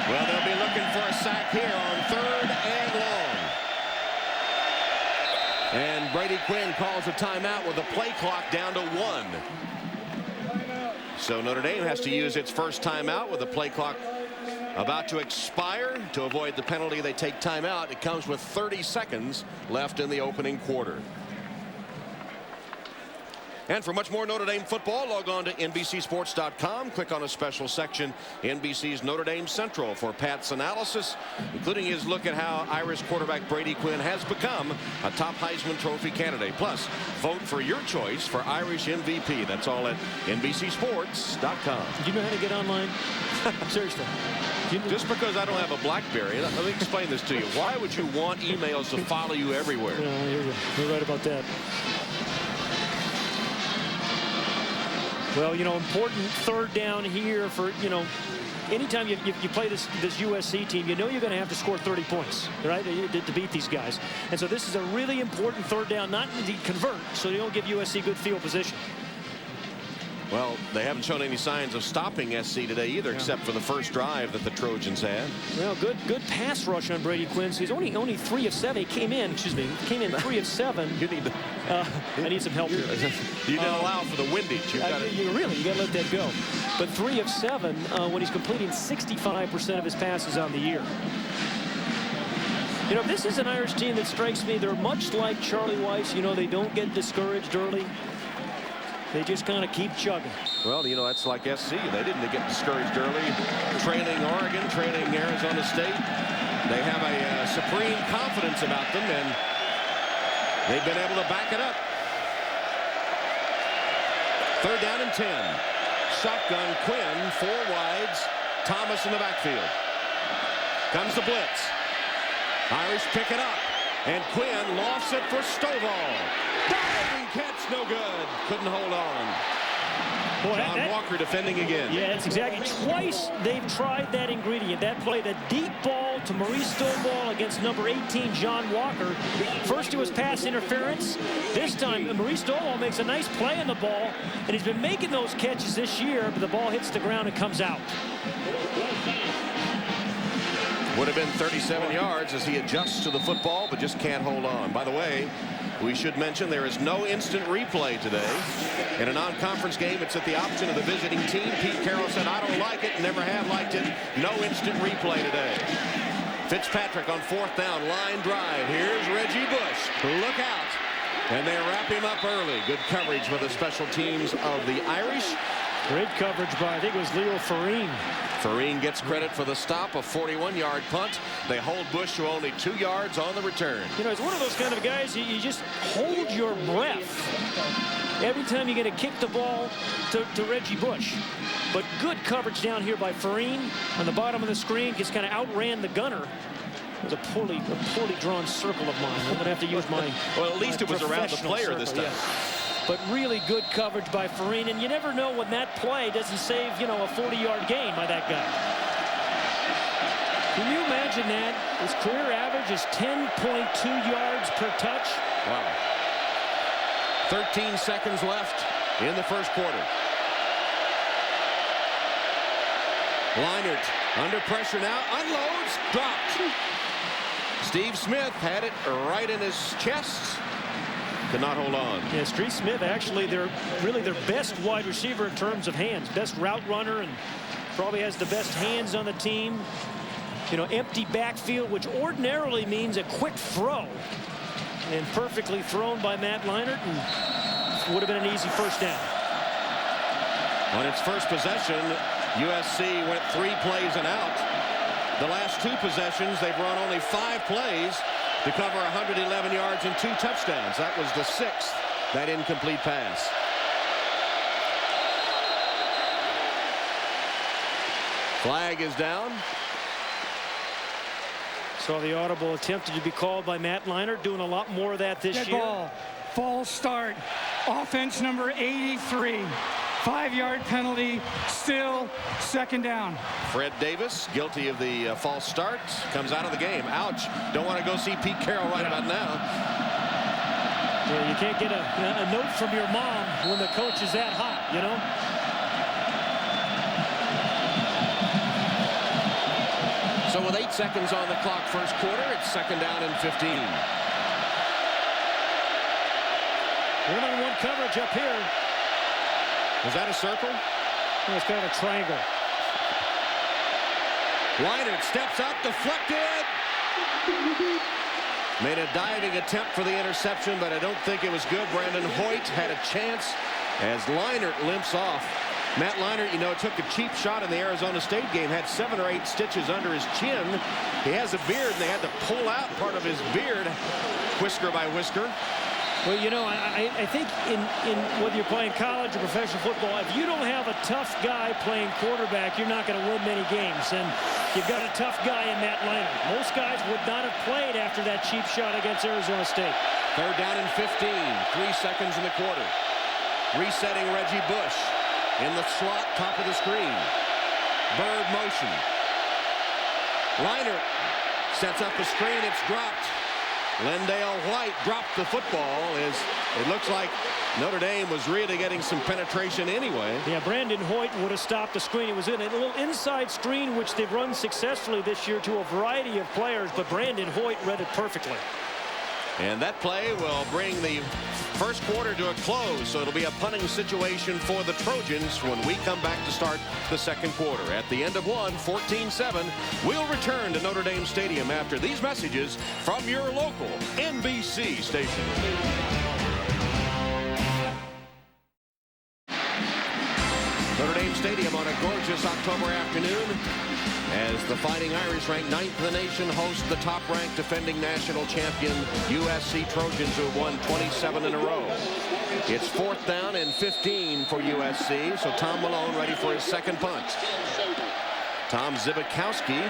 Well, they'll be looking for a sack here on 3rd and long. And Brady Quinn calls a timeout with the play clock down to 1. So Notre Dame has to use its first timeout with the play clock about to expire. To avoid the penalty, they take timeout. It comes with 30 seconds left in the opening quarter. And for much more Notre Dame football, log on to NBCSports.com. Click on a special section, NBC's Notre Dame Central, for Pat's analysis, including his look at how Irish quarterback Brady Quinn has become a top Heisman Trophy candidate. Plus, vote for your choice for Irish MVP. That's all at NBCSports.com. Do you know how to get online? Seriously. Just because I don't have a BlackBerry, let me explain this to you. Why would you want emails to follow you everywhere? You're right about that. Well, you know, important 3rd down here for, you know, anytime you play this USC team, you know you're going to have to score 30 points, right, to beat these guys. And so this is a really important 3rd down, not to convert, so you don't give USC good field position. Well, they haven't shown any signs of stopping SC today either, except for the first drive that the Trojans had. Well, good pass rush on Brady Quinn. So he's only 3 of 7. He came in 3 of 7. You need to. I need some help here. You didn't allow for the windage. You got to let that go. But 3 of 7 when he's completing 65% of his passes on the year. You know, this is an Irish team that strikes me. They're much like Charlie Weiss. You know, they don't get discouraged early. They just kind of keep chugging. Well, you know, that's like SC. They didn't get discouraged early. Trailing Oregon, trailing Arizona State. They have a supreme confidence about them, and they've been able to back it up. 3rd down and 10. Shotgun Quinn, 4 wides. Thomas in the backfield. Comes the blitz. Irish pick it up. And Quinn lofts it for Stovall. Diving catch, no good. Couldn't hold on. Boy, John Walker defending again. Yeah, that's exactly. Twice they've tried that ingredient. That play, the deep ball to Maurice Stovall against number 18, John Walker. First it was pass interference. This time, Maurice Stovall makes a nice play on the ball, and he's been making those catches this year, but the ball hits the ground and comes out. Would have been 37 yards as he adjusts to the football, but just can't hold on. By the way, we should mention there is no instant replay today. In a non-conference game, it's at the option of the visiting team. Pete Carroll said, I don't like it, never have liked it. No instant replay today. Fitzpatrick on 4th down, line drive. Here's Reggie Bush. Look out. And they wrap him up early. Good coverage for the special teams of the Irish. Great coverage by, I think it was Leo Farine. Farine gets credit for the stop, a 41-yard punt. They hold Bush to only 2 yards on the return. You know, he's one of those kind of guys, you just hold your breath every time you're going to kick the ball to Reggie Bush. But good coverage down here by Farine on the bottom of the screen. Just kind of outran the gunner. It was a poorly drawn circle of mine. I'm going to have to use my well, at least it was around the player circle, this time. Yeah. But really good coverage by Farine. And you never know when that play doesn't save, you know, a 40-yard gain by that guy. Can you imagine that? His career average is 10.2 yards per touch. Wow. 13 seconds left in the first quarter. Leinert under pressure now, unloads, dropped. Steve Smith had it right in his chest. Could not hold on. Yeah, Steve Smith actually really their best wide receiver in terms of hands. Best route runner and probably has the best hands on the team. You know, empty backfield, which ordinarily means a quick throw. And perfectly thrown by Matt Leinert, and would have been an easy first down. On its first possession, USC went 3 plays and out. The last 2 possessions, they've run only 5 plays to cover 111 yards and 2 touchdowns. That was the 6th, that incomplete pass. Flag is down. So the audible attempted to be called by Matt Leinert, doing a lot more of that this year. Ball, false start, offense number 83. 5-yard penalty, still second down. Fred Davis, guilty of the false start, comes out of the game. Ouch. Don't want to go see Pete Carroll right about now. Yeah, you can't get a note from your mom when the coach is that hot, you know? So with 8 seconds on the clock first quarter, it's second down and 15. One-on-one coverage up here. Was that a circle? Oh, it's kind of a triangle. Leinert steps up, deflected. Made a diving attempt for the interception, but I don't think it was good. Brandon Hoyt had a chance as Leinert limps off. Matt Leinert, you know, took a cheap shot in the Arizona State game, had 7 or 8 stitches under his chin. He has a beard, and they had to pull out part of his beard, whisker by whisker. Well, you know, I think in whether you're playing college or professional football, if you don't have a tough guy playing quarterback, you're not going to win many games. And you've got a tough guy in Matt Leinert. Most guys would not have played after that cheap shot against Arizona State. Third down and 15, 3 seconds in the quarter. Resetting Reggie Bush in the slot, top of the screen. Bird motion. Leinert sets up the screen. It's dropped. Lendale White dropped the football as it looks like Notre Dame was really getting some penetration anyway. Yeah, Brandon Hoyt would have stopped the screen. It was in a little inside screen, which they've run successfully this year to a variety of players, but Brandon Hoyt read it perfectly. And that play will bring the first quarter to a close, so it'll be a punting situation for the Trojans when we come back to start the second quarter. At the end of one, 14-7, we'll return to Notre Dame Stadium after these messages from your local NBC station. Notre Dame Stadium on a gorgeous October afternoon as the Fighting Irish, ranked 9th in the nation, host the top-ranked defending national champion USC Trojans, who have won 27 in a row. It's 4th down and 15 for USC, so Tom Malone ready for his second punt. Tom Zibikowski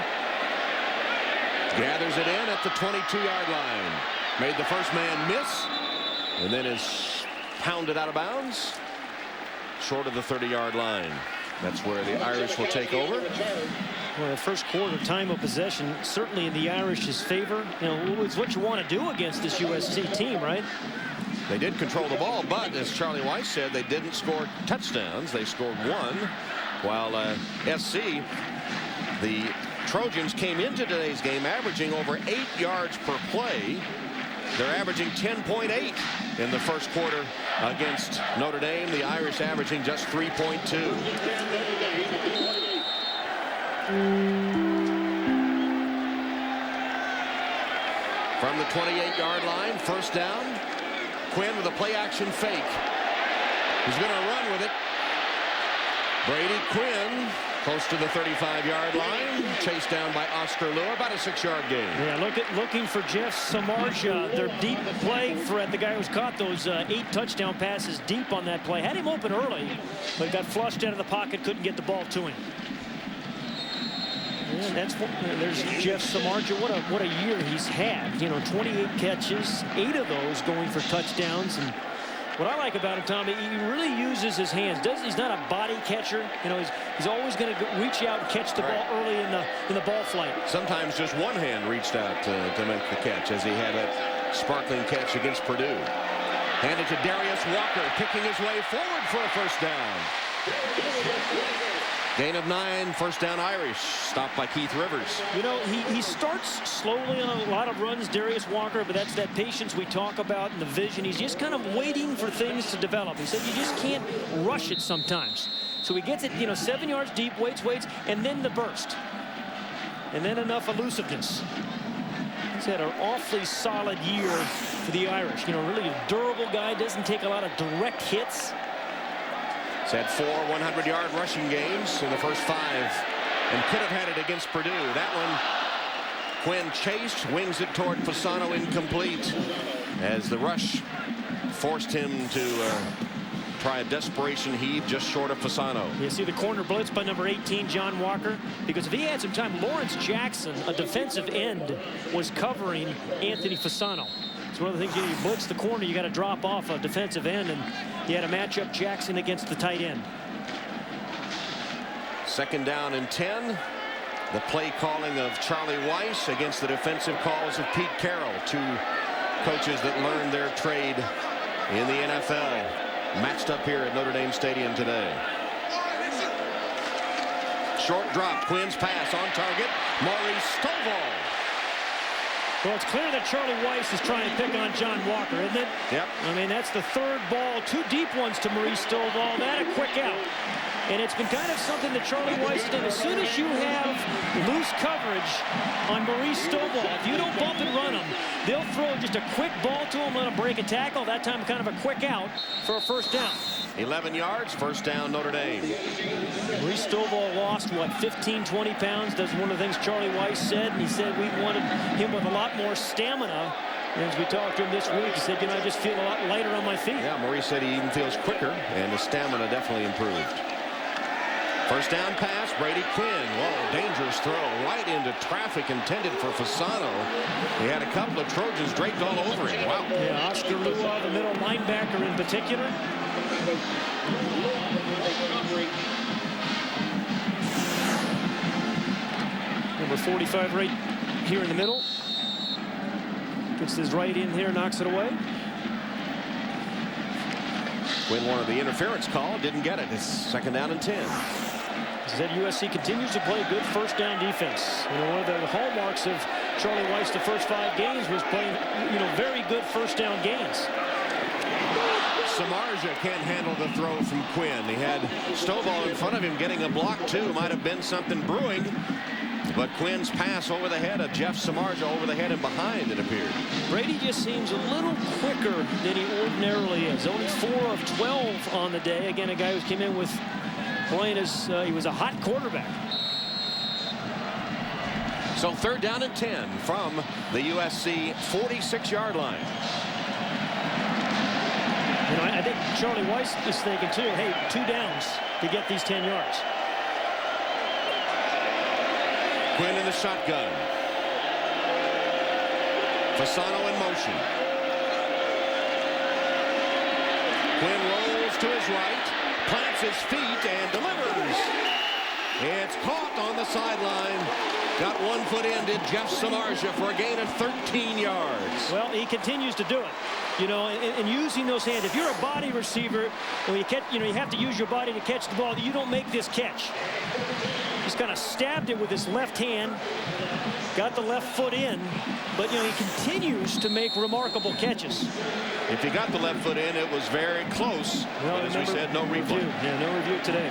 gathers it in at the 22-yard line. Made the first man miss, and then is pounded out of bounds short of the 30-yard line. That's where the Irish will take over. Well, the first quarter time of possession certainly in the Irish's favor. You know, it's what you want to do against this USC team, right? They did control the ball, but as Charlie Weiss said, they didn't score touchdowns. They scored 1, while SC, the Trojans, came into today's game averaging over 8 yards per play. They're averaging 10.8 in the first quarter against Notre Dame. The Irish averaging just 3.2. From the 28-yard line, first down. Quinn with a play-action fake. He's going to run with it. Brady Quinn Close to the 35-yard line. Chased down by Oscar Lua. About a 6-yard gain. Yeah, looking for Jeff Samardzija, their deep play threat. The guy who's caught those 8 touchdown passes deep on that play. Had him open early, but got flushed out of the pocket. Couldn't get the ball to him. Yeah, there's Jeff Samardzija. What a year he's had. 28 catches, 8 of those going for touchdowns. And what I like about him, Tom, he really uses his hands. He's not a body catcher. He's always going to reach out and catch the ball early in the ball flight. Sometimes just one hand reached out to make the catch, as he had that sparkling catch against Purdue. Handed to Darius Walker, kicking his way forward for a first down. Gain of 9, first down Irish. Stopped by Keith Rivers. He starts slowly on a lot of runs, Darius Walker, but that's that patience we talk about and the vision. He's just kind of waiting for things to develop. He said you just can't rush it sometimes. So he gets it, 7 yards deep, waits, and then the burst. And then enough elusiveness. He's had an awfully solid year for the Irish. Really a durable guy, doesn't take a lot of direct hits. He's had 4 100-yard rushing games in the first 5, and could have had it against Purdue. That one, Quinn chased, wings it toward Fasano, incomplete, as the rush forced him to try a desperation heave just short of Fasano. You see the corner blitz by number 18, John Walker, because if he had some time, Lawrence Jackson, a defensive end, was covering Anthony Fasano. It's one of the things, you blitz the corner, you got to drop off a defensive end, and he had a matchup Jackson against the tight end. Second down and 10. The play calling of Charlie Weiss against the defensive calls of Pete Carroll, 2 coaches that learned their trade in the NFL, matched up here at Notre Dame Stadium today. Short drop, Quinn's pass on target, Maurice Stovall. Well, it's clear that Charlie Weiss is trying to pick on John Walker, isn't it? Yep. I mean, that's the 3rd ball, 2 deep ones to Maurice Stovall. That a quick out. And it's been kind of something that Charlie Weiss did. As soon as you have loose coverage on Maurice Stovall, if you don't bump and run him, they'll throw just a quick ball to him, let him break a tackle. That time kind of a quick out for a first down. 11 yards, first down Notre Dame. Maurice Stovall lost, 15, 20 pounds. That's one of the things Charlie Weiss said. And he said we wanted him with a lot more stamina. And as we talked to him this week, he said, I just feel a lot lighter on my feet. Yeah, Maurice said he even feels quicker, and the stamina definitely improved. First down pass, Brady Quinn. Whoa, dangerous throw right into traffic intended for Fasano. He had a couple of Trojans draped all over him. Wow. Yeah, Oscar Lua, the middle linebacker in particular. Number 45 right here in the middle. Gets his right in here, knocks it away. Quinn wanted the interference call, didn't get it. It's second down and 10. That USC continues to play good first down defense. One of the hallmarks of Charlie Weiss the first 5 games was playing, very good first down gains. Samardzija can't handle the throw from Quinn. He had Stovall in front of him getting a block too. Might have been something brewing. But Quinn's pass over the head of Jeff Samardzija, over the head and behind, it appeared. Brady just seems a little quicker than he ordinarily is. Only 4 of 12 on the day. Again, a guy who came in with playing as he was a hot quarterback. So third down and 10 from the USC 46-yard line. I think Charlie Weiss is thinking too, hey, 2 downs to get these 10 yards. Quinn in the shotgun. Fasano in motion. Quinn rolls to his right, plants his feet and delivers. It's caught on the sideline. Got 1 foot in, did Jeff Samardzija for a gain of 13 yards. Well, he continues to do it. And using those hands. If you're a body receiver, when you catch, you have to use your body to catch the ball. You don't make this catch. Just kind of stabbed it with his left hand, got the left foot in, but he continues to make remarkable catches. If he got the left foot in, it was very close. Well, but as we said, no replay. Yeah, no review today.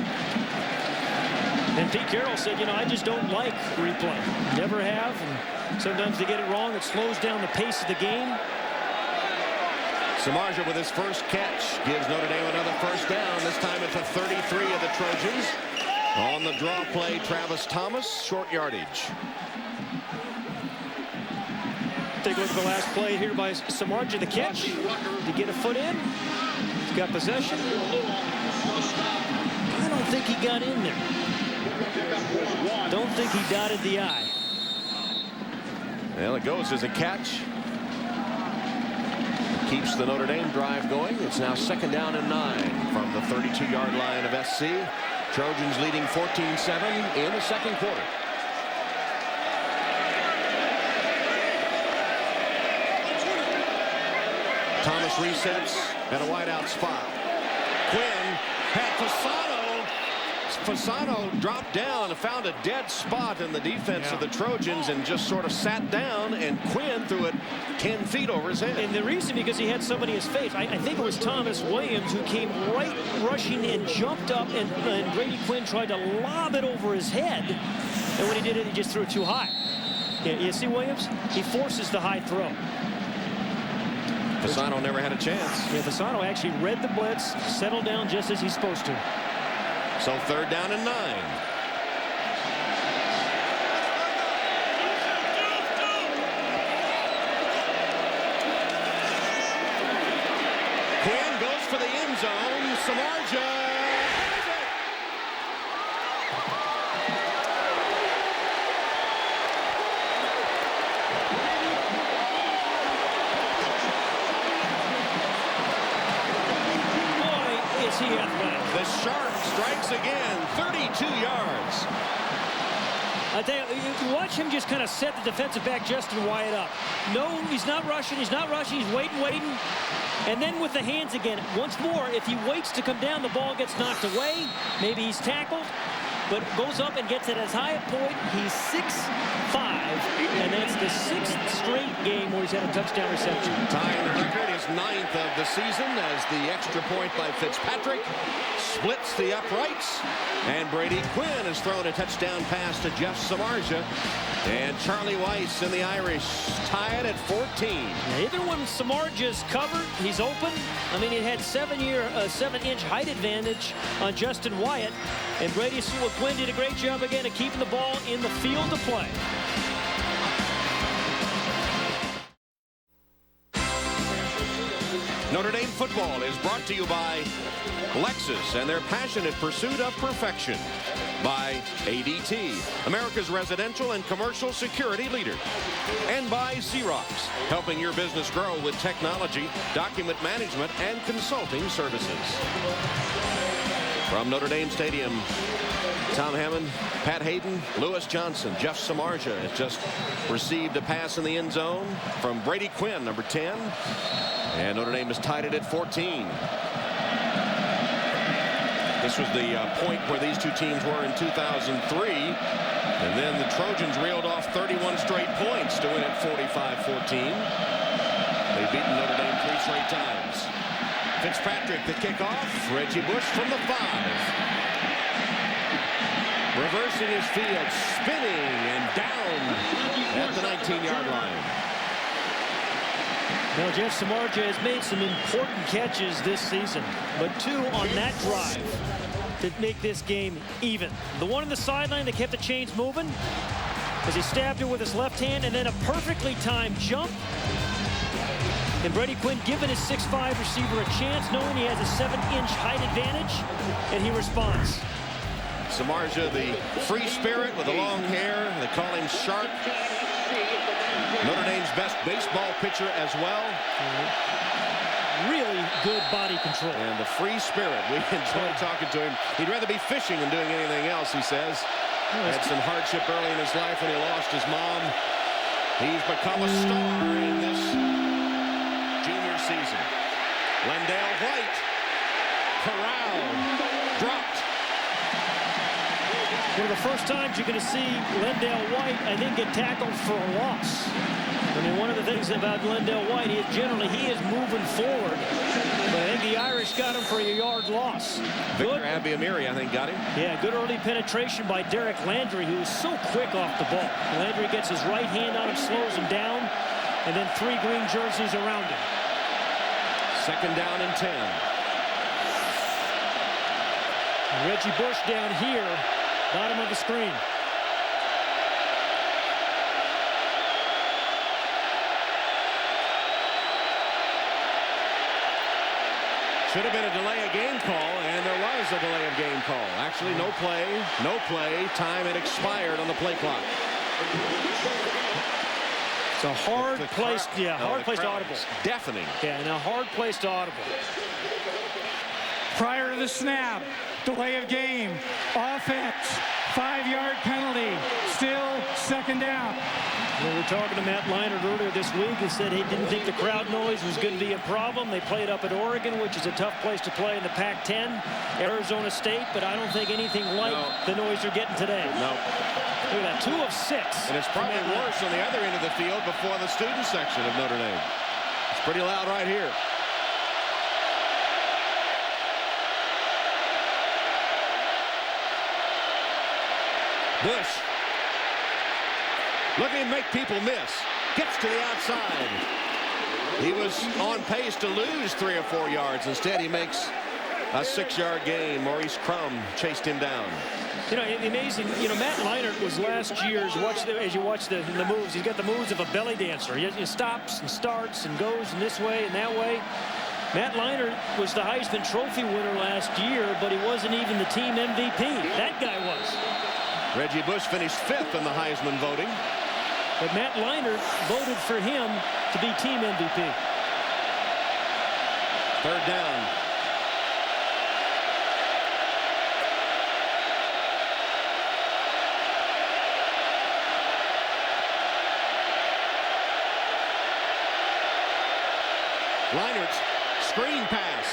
And Pete Carroll said, I just don't like replay. Never have, and sometimes they get it wrong. It slows down the pace of the game. Samardzija with his first catch gives Notre Dame another first down. This time at the 33 of the Trojans. On the draw play, Travis Thomas, short yardage. Take a look at the last play here by Samardzija. The catch to get a foot in. He's got possession. I don't think he got in there. Don't think he dotted the I. Well, it goes as a catch. Keeps the Notre Dame drive going. It's now 2nd down and 9 from the 32-yard line of SC. Trojans leading 14-7 in the second quarter. Thomas resets at a wideout spot. Quinn had Fasano dropped down and found a dead spot in the defense of the Trojans and just sort of sat down, and Quinn threw it 10 feet over his head. And the reason, because he had somebody in his face. I think it was Thomas Williams who came right rushing and jumped up, and Brady Quinn tried to lob it over his head. And when he did it, he just threw it too high. Yeah, you see Williams? He forces the high throw. Fasano never had a chance. Yeah, Fasano actually read the blitz, settled down just as he's supposed to. So 3rd down and 9. Quinn goes for the end zone. Samardzija. The Shark strikes again, 32 yards. I tell you, you watch him just kind of set the defensive back Justin Wyatt up. No, he's not rushing, he's waiting. And then with the hands again, once more, if he waits to come down, the ball gets knocked away. Maybe he's tackled, but goes up and gets it as high a point. He's 6'5", and that's the 6th straight game where he's had a touchdown reception. Tying the record, his 9th of the season, as the extra point by Fitzpatrick splits the uprights, and Brady Quinn has thrown a touchdown pass to Jeff Samardzija, and Charlie Weiss and the Irish tie it at 14. Now, even when Samardzija's covered, he's open. I mean, he had 7-inch height advantage on Justin Wyatt, and Brady Quinn did a great job again of keeping the ball in the field of play. Notre Dame football is brought to you by Lexus and their passionate pursuit of perfection. By ADT, America's residential and commercial security leader. And by Xerox, helping your business grow with technology, document management, and consulting services. From Notre Dame Stadium, Tom Hammond, Pat Hayden, Lewis Johnson, Jeff Samardzija has just received a pass in the end zone from Brady Quinn, number 10. And Notre Dame has tied it at 14. This was the point where these two teams were in 2003. And then the Trojans reeled off 31 straight points to win it 45-14. They've beaten Notre Dame 3 straight times. Fitzpatrick, the kickoff. Reggie Bush from the 5. Reversing his field, spinning and down at the 19-yard line. Now, Jeff Samardzija has made some important catches this season, but 2 on that drive to make this game even. The one on the sideline that kept the chains moving as he stabbed her with his left hand, and then a perfectly timed jump. And Brady Quinn giving his 6'5" receiver a chance, knowing he has a 7-inch height advantage, and he responds. Samardzija, the free spirit with the long hair. They call him Shark. Notre Dame's best baseball pitcher as well. Really good body control. And the free spirit. We enjoyed talking to him. He'd rather be fishing than doing anything else, he says. Had some hardship early in his life when he lost his mom. He's become a star in this junior season. Lendale White corralled, dropped. One of the first times you're going to see Lendale White, I think, get tackled for a loss. I mean, one of the things about Lendale White is generally he is moving forward. But I think the Irish got him for a yard loss. Victor Abiamiri, I think, got him. Yeah, good early penetration by Derek Landry, who is so quick off the ball. Landry gets his right hand on him, slows him down, and then 3 green jerseys around him. 2nd down and 10. Reggie Bush down here Bottom of the screen. Should have been a delay of game call, and there was a delay of game call. Actually, no play. Time had expired on the play clock. It's a hard place, hard place to audible. Deafening. Yeah, and a hard place to audible. Prior to the snap, delay of game, offense, 5-yard penalty, still second down. We were talking to Matt Leinart earlier this week. He said he didn't think the crowd noise was going to be a problem. They played up at Oregon, which is a tough place to play in the Pac-10. Arizona State, but I don't think anything like the noise you're getting today. No. Look at that, 2 of 6. And it's probably worse on the other end of the field before the student section of Notre Dame. It's pretty loud right here. Bush. Looking to make people miss. Gets to the outside. He was on pace to lose 3 or 4 yards. Instead, he makes a 6-yard gain. Maurice Crum chased him down. You know, amazing. You know, Matt Leinart was last year's, as you watch the moves, he's got the moves of a belly dancer. He stops and starts and goes in this way and that way. Matt Leinart was the Heisman Trophy winner last year, but he wasn't even the team MVP. That guy was. Reggie Bush finished 5th in the Heisman voting. But Matt Leinart voted for him to be team MVP. 3rd down. Leinert's screen pass.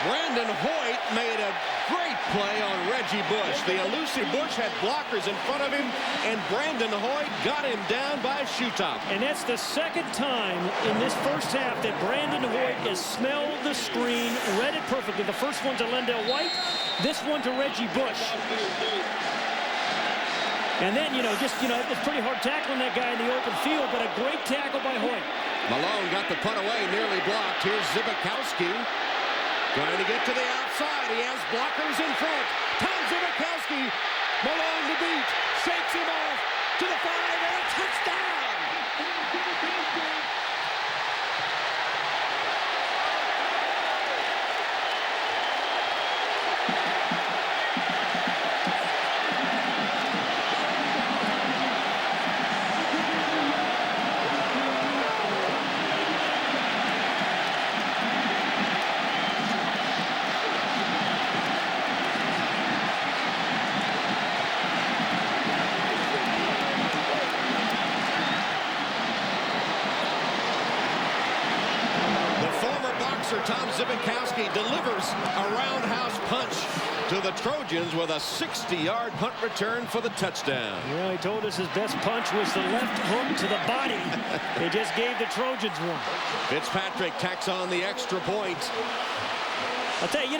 Brandon Hoyt made a great play on Reggie Bush. The elusive Bush had blockers in front of him, and Brandon Hoyt got him down by shoe top. And that's the 2nd time in this first half that Brandon Hoyt has smelled the screen, read it perfectly. The first one to Lendell White, this one to Reggie Bush. And then, it's pretty hard tackling that guy in the open field, but a great tackle by Hoyt. Malone got the punt away, nearly blocked. Here's Zbikowski. Trying to get to the outside. He has blockers in front. Tom Zbikowski. Malone to beat. Shakes him off to the 5 and a touchdown. Tom Zbikowski delivers a roundhouse punch to the Trojans with a 60-yard punt return for the touchdown. Yeah, he told us his best punch was the left hook to the body. They just gave the Trojans one. Fitzpatrick tacks on the extra point. I'll tell you,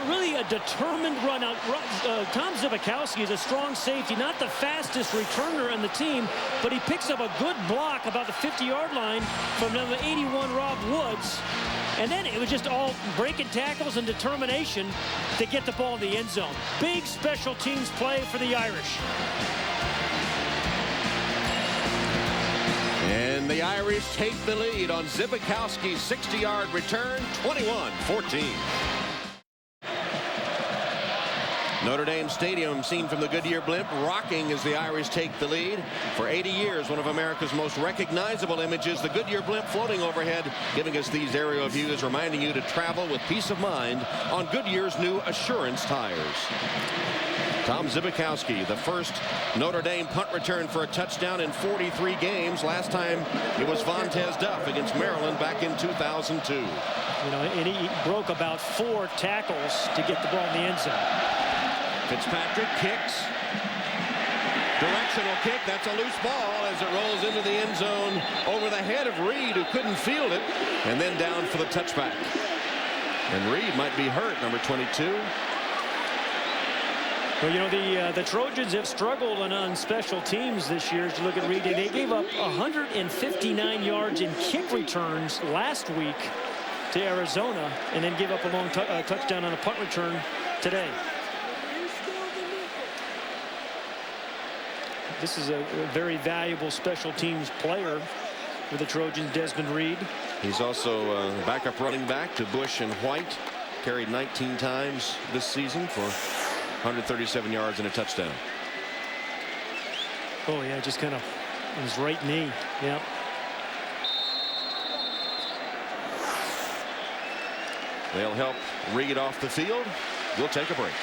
really a determined run out. Tom Zbikowski is a strong safety, not the fastest returner on the team, but he picks up a good block about the 50-yard line from number 81, Rob Woods. And then it was just all breaking tackles and determination to get the ball in the end zone. Big special teams play for the Irish. And the Irish take the lead on Zbikowski's 60-yard return, 21-14. Notre Dame Stadium, seen from the Goodyear blimp, rocking as the Irish take the lead. For 80 years, one of America's most recognizable images, the Goodyear blimp floating overhead, giving us these aerial views, reminding you to travel with peace of mind on Goodyear's new Assurance tires. Tom Zbikowski, the first Notre Dame punt return for a touchdown in 43 games. Last time it was Vontez Duff against Maryland back in 2002. And he broke about 4 tackles to get the ball in the end zone. Fitzpatrick kicks. Directional kick. That's a loose ball as it rolls into the end zone over the head of Reed, who couldn't field it, and then down for the touchback. And Reed might be hurt, number 22. Well, the Trojans have struggled on special teams this year. As you look at Reed, they gave up 159 yards in kick returns last week. to Arizona and then give up a long touchdown on a punt return today. This is a very valuable special teams player for the Trojans, Desmond Reed. He's also a backup running back to Bush and White. Carried 19 times this season for 137 yards and a touchdown. Oh, yeah, just kind of on his right knee. Yeah. They'll help Reed off the field. We'll take a break.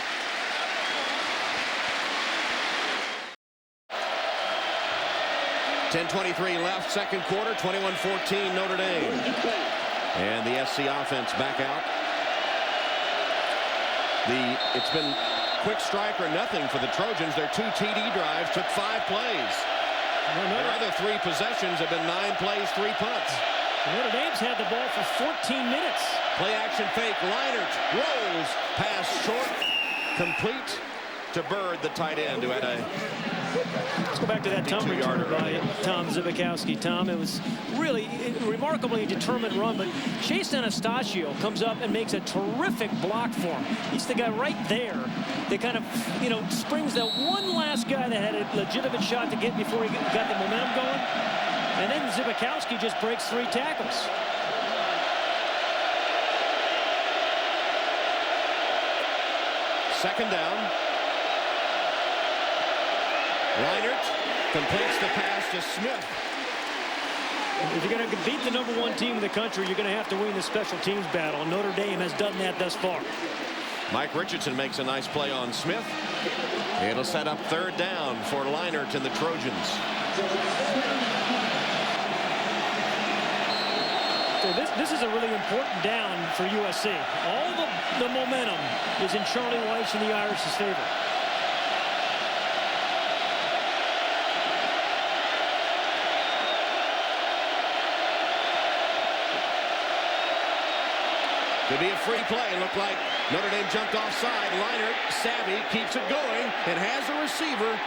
.10:23 left, second quarter, 21-14 Notre Dame. And the SC offense back out. It's been quick strike or nothing for the Trojans. Their 2 TD drives took 5 plays. Their other 3 possessions have been 9 plays, 3 punts. Notre Dame's had the ball for 14 minutes. Play action fake. Leinert rolls. Pass short. Complete to Bird, the tight end, who had a... Let's go back to that Tom return by Tom Zbikowski. Tom, it was really a remarkably determined run, but Chase Anastasio comes up and makes a terrific block for him. He's the guy right there that kind of, springs that one last guy that had a legitimate shot to get before he got the momentum going. And then Zbikowski just breaks 3 tackles. Second down. Leinert completes the pass to Smith. If you're going to beat the #1 team in the country, you're going to have to win the special teams battle. And Notre Dame has done that thus far. Mike Richardson makes a nice play on Smith. It'll set up third down for Leinert and the Trojans. So this is a really important down for USC. All the momentum is in Charlie Weis and the Irish's favor. Could be a free play. It looked like Notre Dame jumped offside. Leinert, savvy, keeps it going and has a receiver.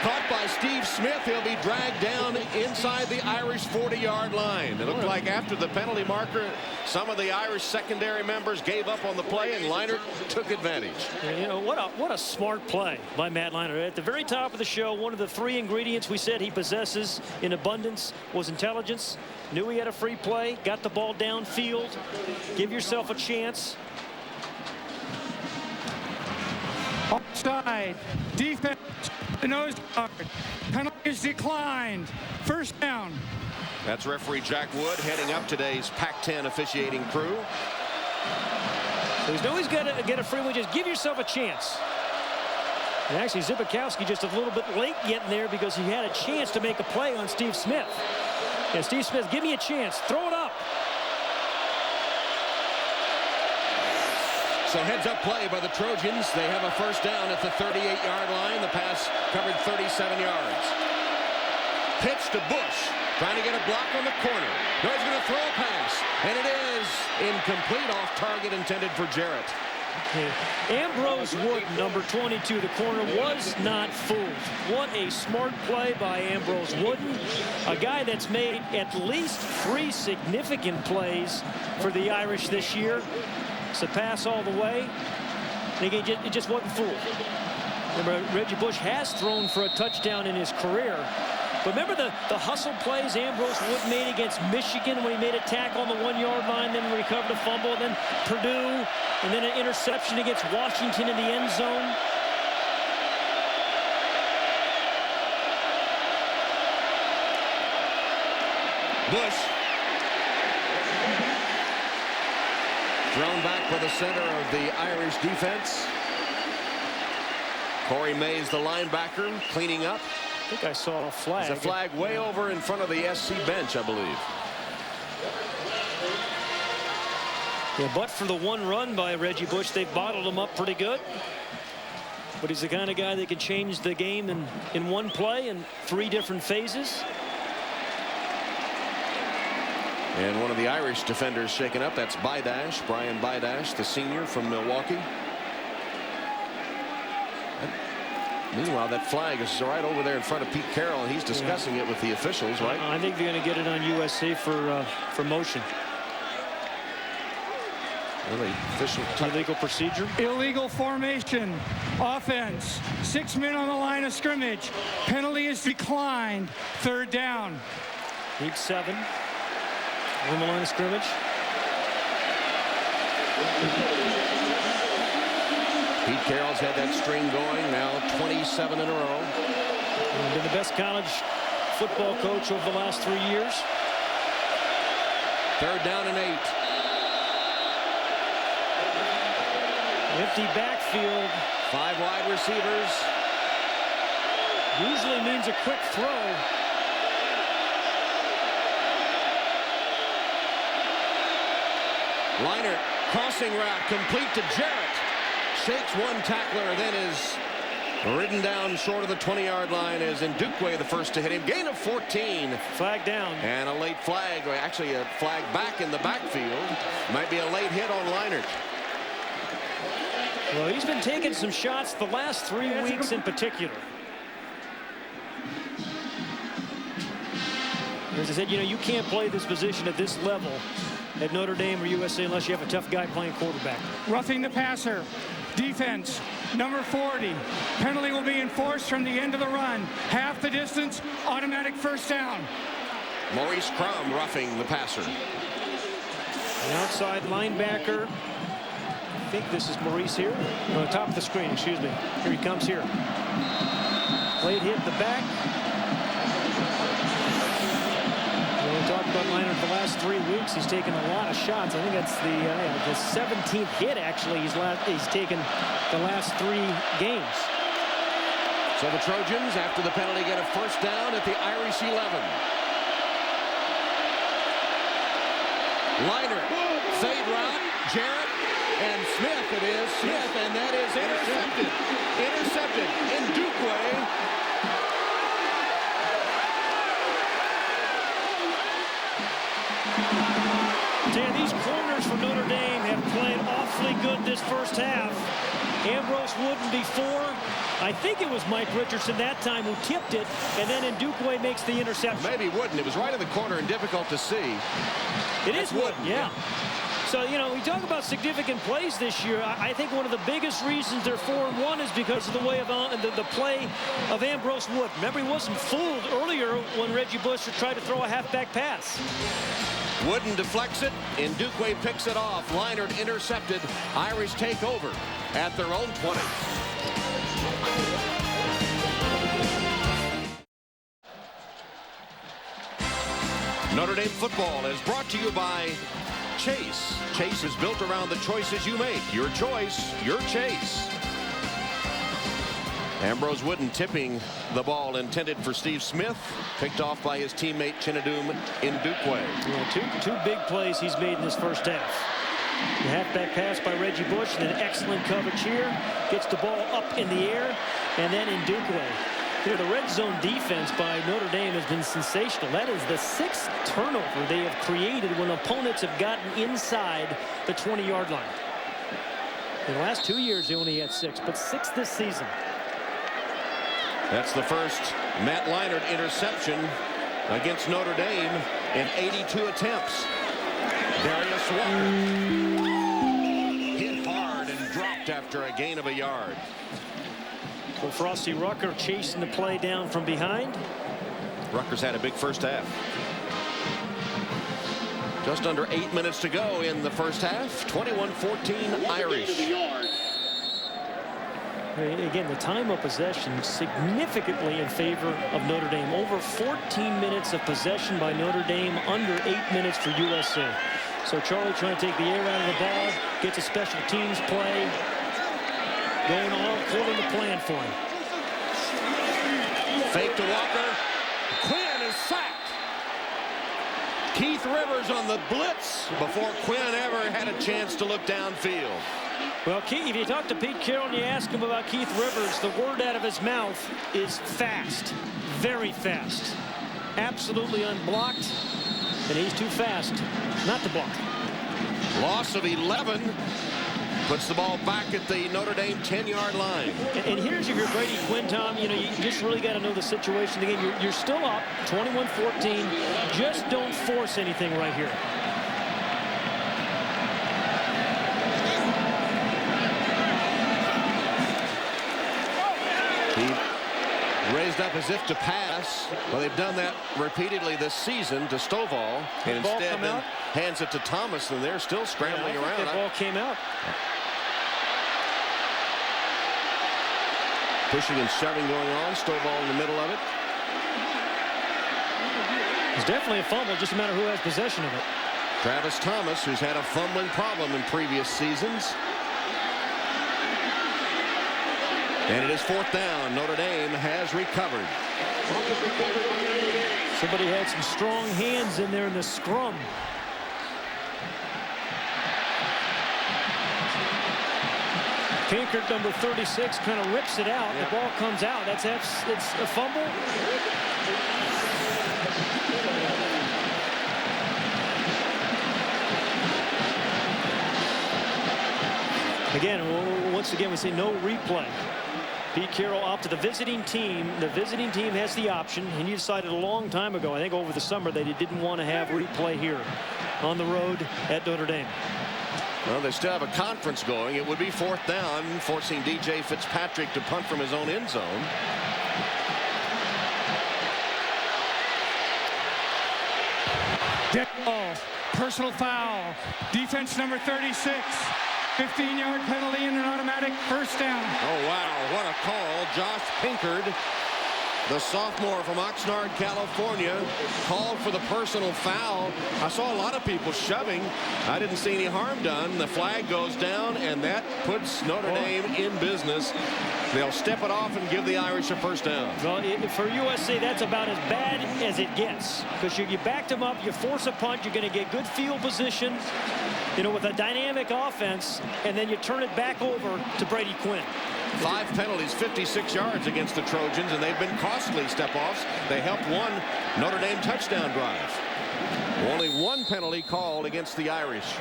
Caught by Steve Smith. He'll be dragged down inside the Irish 40-yard line. It looked like after the penalty marker, some of the Irish secondary members gave up on the play, and Leinert took advantage. Yeah, what a smart play by Matt Leinert. At the very top of the show, one of the 3 ingredients we said he possesses in abundance was intelligence. Knew he had a free play, got the ball downfield. Give yourself a chance. Offside. Defense. The nose guard. Penalty is declined. First down. That's referee Jack Wood heading up today's Pac-10 officiating crew. So he's always got to get a free one. Just give yourself a chance. And actually, Zbikowski just a little bit late getting there because he had a chance to make a play on Steve Smith. Yeah, Steve Smith, give me a chance. Throw it up. So heads-up play by the Trojans. They have a first down at the 38-yard line. The pass covered 37 yards. Pitch to Bush, trying to get a block on the corner. No, he's going to throw a pass, and it is incomplete, off target, intended for Jarrett. Ambrose Wood, number 22, the corner, was not fooled. What a smart play by Ambrose Wooden, a guy that's made at least 3 significant plays for the Irish this year. It's a pass all the way, and it just wasn't fooled. Remember, Reggie Bush has thrown for a touchdown in his career. But remember the hustle plays Ambrose Wood made against Michigan when he made a tackle on the 1-yard line, then recovered a fumble, and then Purdue, and then an interception against Washington in the end zone. Bush. Thrown back by the center of the Irish defense. Corey Mays, the linebacker, cleaning up. I think I saw a flag. There's a flag way over in front of the SC bench, I believe. Yeah, but for the one run by Reggie Bush, they've bottled him up pretty good. But he's the kind of guy that can change the game in one play in 3 different phases. And one of the Irish defenders shaken up. That's Bidash, Brian Bidash, the senior from Milwaukee. Meanwhile, that flag is right over there in front of Pete Carroll, and he's discussing it with the officials, right? I think they're going to get it on USC for motion. Really official illegal procedure. Illegal formation. Offense. 6 men on the line of scrimmage. Penalty is declined. 3rd down. Need 7. On the line of scrimmage. Pete Carroll's had that string going now 27 in a row. And been the best college football coach over the last 3 years. 3rd down and 8. Empty backfield. 5 wide receivers. Usually means a quick throw. Leinart, crossing route, complete to Jarrett. Shakes one tackler, then is ridden down short of the 20-yard line as Ndukwe the first to hit him. Gain of 14. Flag down. And a late flag, or actually a flag back in the backfield. Might be a late hit on Leinart. Well, he's been taking some shots the last 3 weeks in particular. As I said, you can't play this position at this level at Notre Dame or USC unless you have a tough guy playing quarterback. Roughing the passer. Defense. Number 40. Penalty will be enforced from the end of the run. Half the distance. Automatic 1st down. Maurice Crum roughing the passer. An outside linebacker. I think this is Maurice here. On the top of the screen, excuse me. Here he comes here. Late hit the back. We talked about Leinart the last 3 weeks. He's taken a lot of shots. I think that's the 17th hit, actually, he's taken the last 3 games. So the Trojans, after the penalty, get a 1st down at the Irish 11. Leinart, fade route, Jarrett, and Smith it is. Smith, and that is intercepted. Intercepted. Ndukwe. Dan, these corners for Notre Dame have played awfully good this first half. Ambrose Wooden before. I think it was Mike Richardson that time who tipped it, and then Ndukwe makes the interception. Maybe Wooden. It was right in the corner and difficult to see. It is Wooden, yeah. So, we talk about significant plays this year. I think one of the biggest reasons they're 4-1 is because of the way of the play of Ambrose Wooden. Remember, he wasn't fooled earlier when Reggie Bush tried to throw a halfback pass. Wooden deflects it. Ndukwe picks it off. Leinart intercepted. Irish take over at their own 20. Notre Dame football is brought to you by Chase. Chase is built around the choices you make. Your choice, your Chase. Ambrose Wooden tipping the ball intended for Steve Smith, picked off by his teammate Chinedum Ndukwe. Yeah, two big plays he's made in this first half. The halfback pass by Reggie Bush, and then excellent coverage here. Gets the ball up in the air, and then Ndukwe. The red zone defense by Notre Dame has been sensational. That is the 6th turnover they have created when opponents have gotten inside the 20-yard line. In the last 2 years, they only had 6, but 6 this season. That's the first Matt Leinart interception against Notre Dame in 82 attempts. Darius Walker hit hard and dropped after a gain of a yard. Well, Frosty Rucker chasing the play down from behind. Rutgers had a big first half. Just under 8 minutes to go in the first half. 21-14 Irish. Again, the time of possession significantly in favor of Notre Dame. Over 14 minutes of possession by Notre Dame, under 8 minutes for USC. So Charlie trying to take the air out of the ball, gets a special teams play. Going all according to plan for him. Fake to Walker. Quinn is sacked. Keith Rivers on the blitz before Quinn ever had a chance to look downfield. Well, Keith, if you talk to Pete Carroll and you ask him about Keith Rivers, the word out of his mouth is fast. Very fast. Absolutely unblocked. And he's too fast not to block. Loss of 11. Puts the ball back at the Notre Dame 10-yard line. And here's your Brady Quinn, Tom. You just really got to know the situation. Again, you're still up 21-14. Just don't force anything right here. He raised up as if to pass. Well, they've done that repeatedly this season to Stovall, and instead then hands it to Thomas, and they're still scrambling around. The ball came out. Pushing and shoving going on. Stovall in the middle of it. It's definitely a fumble, just a matter who has possession of it. Travis Thomas, who's had a fumbling problem in previous seasons. And it is 4th down. Notre Dame has recovered. Somebody had some strong hands in there in the scrum. Pinkert, number 36, kind of rips it out. The ball comes out. It's a fumble. Again, once again, we say no replay. Pete Carroll opt to the visiting team. The visiting team has the option, and he decided a long time ago, I think over the summer, that he didn't want to have replay here on the road at Notre Dame. Well, they still have a conference going. It would be 4th down, forcing DJ Fitzpatrick to punt from his own end zone. Dead ball. Personal foul. Defense number 36. 15-yard penalty and an automatic first down. Oh, wow. What a call. Josh Pinkard, the sophomore from Oxnard, California, called for the personal foul. I saw a lot of people shoving. I didn't see any harm done. The flag goes down, and that puts Notre Dame in business. They'll step it off and give the Irish a first down. Well, for USC, that's about as bad as it gets, because you backed them up, you force a punt, you're going to get good field position, you know, with a dynamic offense, and then you turn it back over to Brady Quinn. 5 penalties, 56 yards against the Trojans, and they've been costly step-offs. They helped one Notre Dame touchdown drive. Only 1 penalty called against the Irish.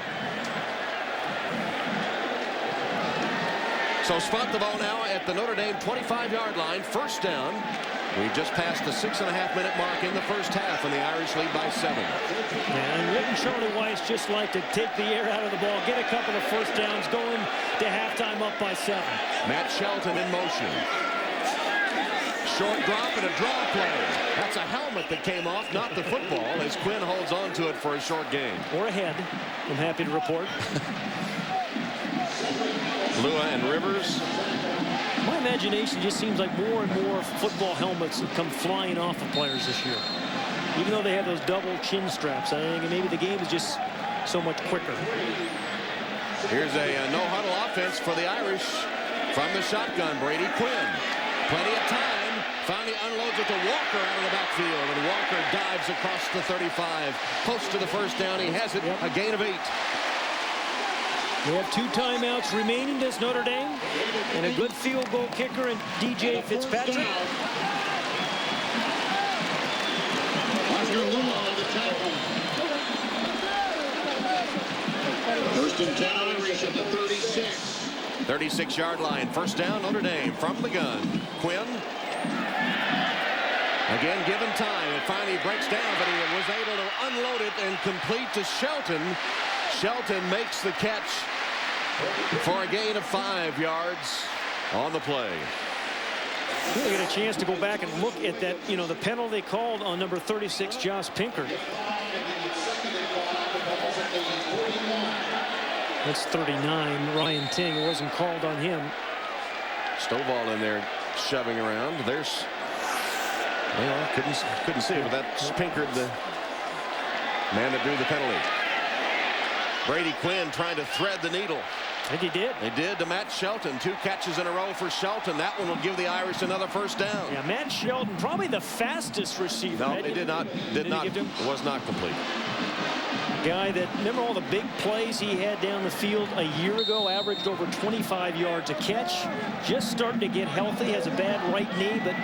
So spot the ball now at the Notre Dame 25-yard line, first down. We've just passed the 6.5-minute mark in the first half, and the Irish lead by 7. And wouldn't Charlie Weiss just like to take the air out of the ball, get a couple of first downs, going to halftime up by 7. Matt Shelton in motion. Short drop and a draw play. That's a helmet that came off, not the football, as Quinn holds on to it for a short gain. Or a head, I'm happy to report. Lua and Rivers. My imagination just seems like more and more football helmets have come flying off of players this year. Even though they have those double chin straps, I think maybe the game is just so much quicker. Here's a no-huddle offense for the Irish from the shotgun. Brady Quinn. Plenty of time. Finally unloads it to Walker out of the backfield, and Walker dives across the 35. Close to the first down. He has it. A gain of 8. We have 2 timeouts remaining, does Notre Dame, and a good field goal kicker in DJ Fitzpatrick. First and 10 Irish at the 36. 36-yard line. First down, Notre Dame from the gun. Quinn. Again, given time. It finally breaks down, but he was able to unload it and complete to Shelton. Shelton makes the catch for a gain of 5 yards on the play. We get a chance to go back and look at that, you know, the penalty called on number 36, Josh Pinkard. That's 39, Ryan Ting. It wasn't called on him. Stovall in there shoving around. There's, well, couldn't see it, but that's Pinkard, the man that drew the penalty. Brady Quinn trying to thread the needle. I think he did. They did to Matt Shelton. 2 catches in a row for Shelton. That one will give the Irish another first down. Yeah, Matt Shelton, probably the fastest receiver. No, they did not. Was not complete. Guy that, remember all the big plays he had down the field a year ago, averaged over 25 yards a catch. Just starting to get healthy, has a bad right knee, but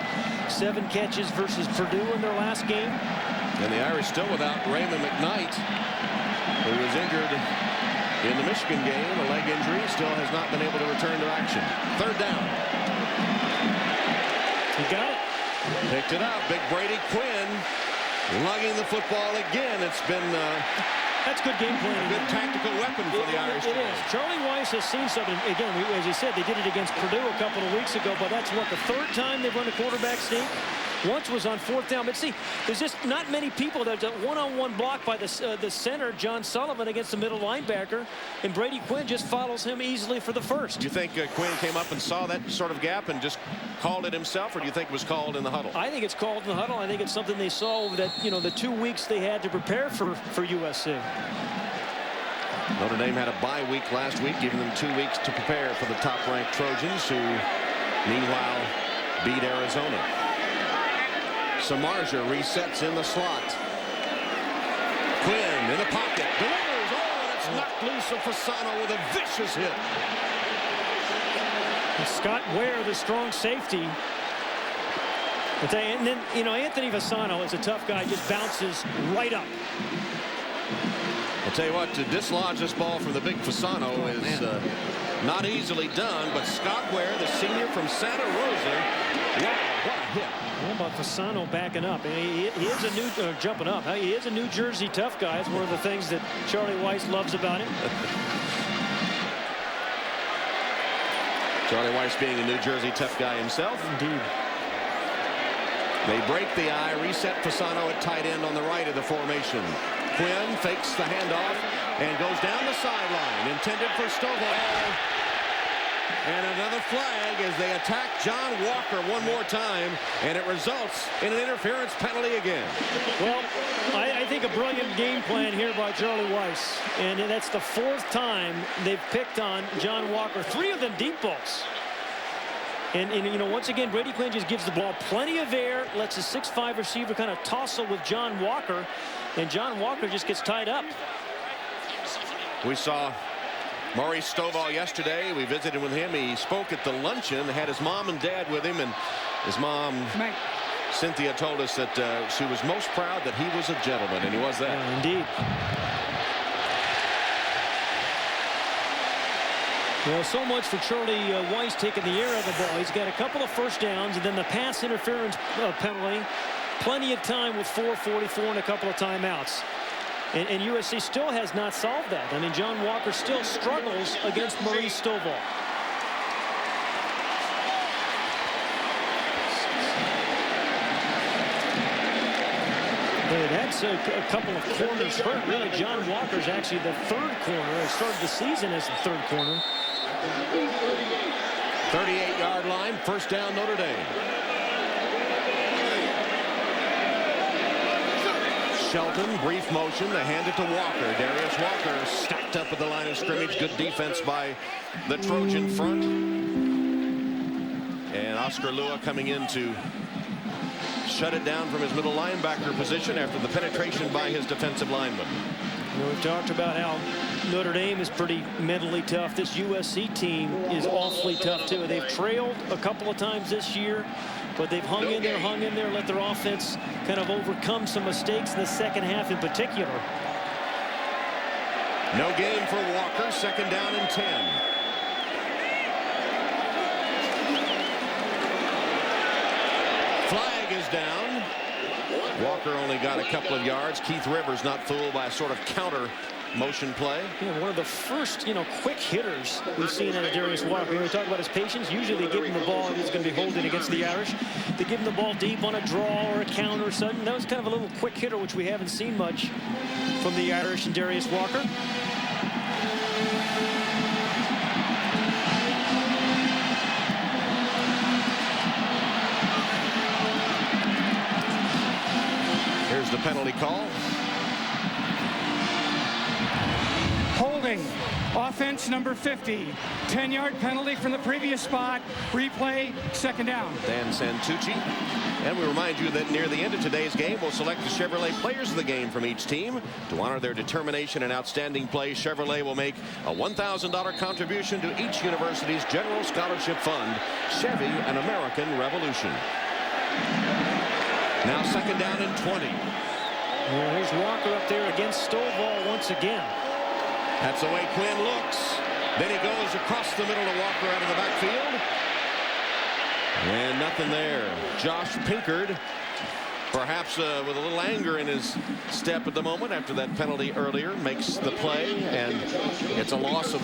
7 catches versus Purdue in their last game. And the Irish still without Raymond McKnight, who was injured in the Michigan game, a leg injury, still has not been able to return to action. Third down. He got it. Picked it up. Big Brady Quinn lugging the football again. It's been That's good game planning. A good tactical weapon for the Irish. It is. Charlie Weiss has seen something. Again, as he said, they did it against Purdue a couple of weeks ago, but that's what, the third time they've run a quarterback sneak? Once was on 4th down. But see, there's just not many people. There's a one-on-one block by the center, John Sullivan, against the middle linebacker, and Brady Quinn just follows him easily for the first. Do you think Quinn came up and saw that sort of gap and just called it himself, or do you think it was called in the huddle? I think it's called in the huddle. I think it's something they saw over that, the 2 weeks they had to prepare for USC. Notre Dame had a bye week last week, giving them 2 weeks to prepare for the top-ranked Trojans, who meanwhile beat Arizona. Samardzija resets in the slot. Quinn in the pocket. Delivers. Oh, and it's knocked loose of Fasano with a vicious hit. And Scott Ware, the strong safety. And then, Anthony Fasano is a tough guy, just bounces right up. I'll tell you what, to dislodge this ball from the big Fasano is not easily done, but Scott Ware, the senior from Santa Rosa, wow, what a hit. How about Fasano backing up? He is a new, jumping up. He is a New Jersey tough guy. It's one of the things that Charlie Weiss loves about him. Charlie Weiss being a New Jersey tough guy himself. Indeed. They break the eye, reset Fasano at tight end on the right of the formation. Quinn fakes the handoff and goes down the sideline, intended for Stovall. And another flag as they attack John Walker one more time, and it results in an interference penalty again. Well, I think a brilliant game plan here by Charlie Weiss, and that's the 4th time they've picked on John Walker. 3 of them deep balls. And once again, Brady Quinn just gives the ball plenty of air, lets a 6'5" receiver kind of tussle with John Walker, and John Walker just gets tied up. We saw Maurice Stovall yesterday. We visited with him. He spoke at the luncheon, had his mom and dad with him, and his mom, Cynthia, told us that she was most proud that he was a gentleman, and he was that. Indeed. Well, so much for Charlie Weiss taking the air out of the ball. He's got a couple of first downs, and then the pass interference penalty. Plenty of time with 4:44 and a couple of timeouts. And USC still has not solved that. I mean, John Walker still struggles against Maurice Stovall. That's a couple of corners hurt. Really, John Walker's actually the 3rd corner. He started the season as the 3rd corner. 38-yard line, first down, Notre Dame. Shelton, brief motion, they hand it to Walker. Darius Walker stacked up at the line of scrimmage. Good defense by the Trojan front. And Oscar Lua coming in to shut it down from his middle linebacker position after the penetration by his defensive lineman. We've talked about how Notre Dame is pretty mentally tough. This USC team is awfully tough, too. They've trailed a couple of times this year, but they've hung in there, let their offense kind of overcome some mistakes in the second half in particular. No gain for Walker, second down and 10. Flag is down. Walker only got a couple of yards. Keith Rivers not fooled by a sort of counter motion play. Yeah, one of the first, quick hitters we've seen out of Darius Walker. We talk about his patience. Usually they give him the ball and he's going to be holding against the Irish. They give him the ball deep on a draw or a counter or something. That was kind of a little quick hitter, which we haven't seen much from the Irish and Darius Walker. Here's the penalty call. Holding. Offense number 50. 10-yard penalty from the previous spot. Replay, second down. Dan Santucci. And we remind you that near the end of today's game, we'll select the Chevrolet players of the game from each team. To honor their determination and outstanding play, Chevrolet will make a $1,000 contribution to each university's general scholarship fund, Chevy, an American Revolution. Now second down and 20. Well, here's Walker up there against Stovall once again. That's the way Quinn looks. Then he goes across the middle to Walker out of the backfield. And nothing there. Josh Pinkard Perhaps with a little anger in his step at the moment after that penalty earlier, makes the play, and it's a loss of,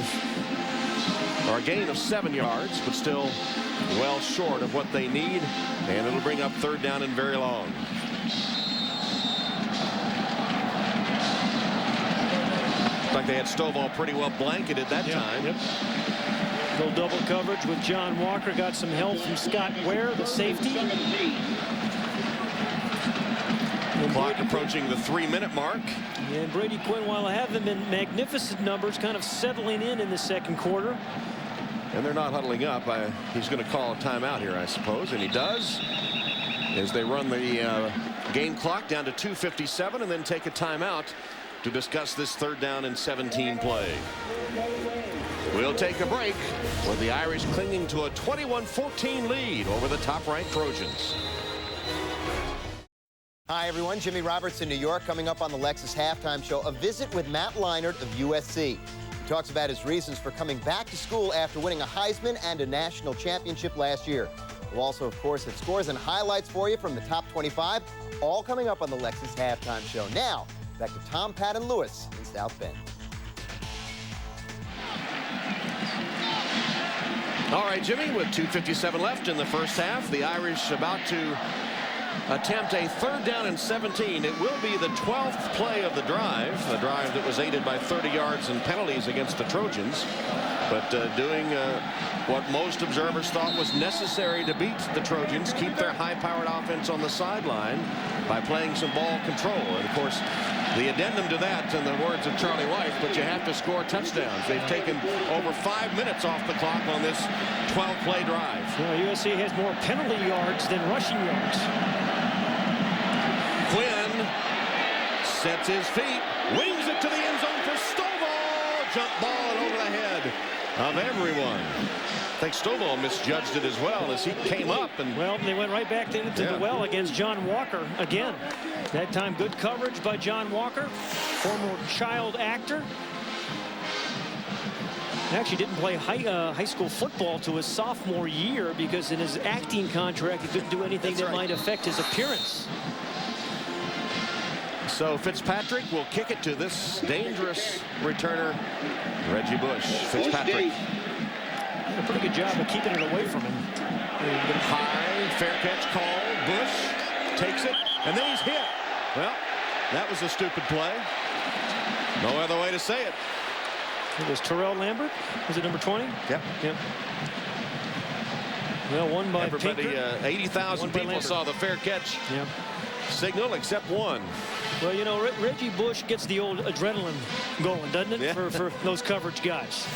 or a gain of 7 yards, but still well short of what they need, and it'll bring up 3rd down and very long. Looks like they had Stovall pretty well blanketed that time. Yep. Little double coverage with John Walker. Got some help from Scott Ware, the safety. Clock approaching the 3-minute mark. And Brady Quinn, while having been magnificent numbers, kind of settling in the 2nd quarter. And they're not huddling up. He's going to call a timeout here, I suppose, and he does, as they run the game clock down to 2:57 and then take a timeout to discuss this 3rd down and 17 play. We'll take a break with the Irish clinging to a 21-14 lead over the top-ranked Trojans. Hi, everyone. Jimmy Roberts in New York. Coming up on the Lexus Halftime Show, a visit with Matt Leinart of USC. He talks about his reasons for coming back to school after winning a Heisman and a national championship last year. We'll also, of course, have scores and highlights for you from the top 25, all coming up on the Lexus Halftime Show. Now, back to Tom, Pat, and Lewis in South Bend. All right, Jimmy, with 2:57 left in the first half, the Irish about to attempt a 3rd down and 17. It will be the 12th play of the drive that was aided by 30 yards and penalties against the Trojans, but doing what most observers thought was necessary to beat the Trojans, keep their high-powered offense on the sideline by playing some ball control. And of course, the addendum to that, in the words of Charlie White, but you have to score touchdowns. They've taken over 5 minutes off the clock on this 12-play drive. Well, USC has more penalty yards than rushing yards. Quinn sets his feet, wings it to the end zone for Stovall. Jump ball and over the head of everyone. I think Stovall misjudged it as well as he came up. And well, they went right back into the well against John Walker again. That time, good coverage by John Walker, former child actor. He actually didn't play high school football to his sophomore year because in his acting contract, he couldn't do anything that might affect his appearance. So Fitzpatrick will kick it to this dangerous returner, Reggie Bush. Fitzpatrick. Did a pretty good job of keeping it away from him. High, fair catch call. Bush takes it, and then he's hit. Well, that was a stupid play. No other way to say it. It was Terrell Lambert. Was it number 20? Yep. Yep. Well, one by everybody, Pinker. 80,000 people Lambert. saw the fair catch signal except one. Well, you know, Reggie Bush gets the old adrenaline going, doesn't it, for those coverage guys.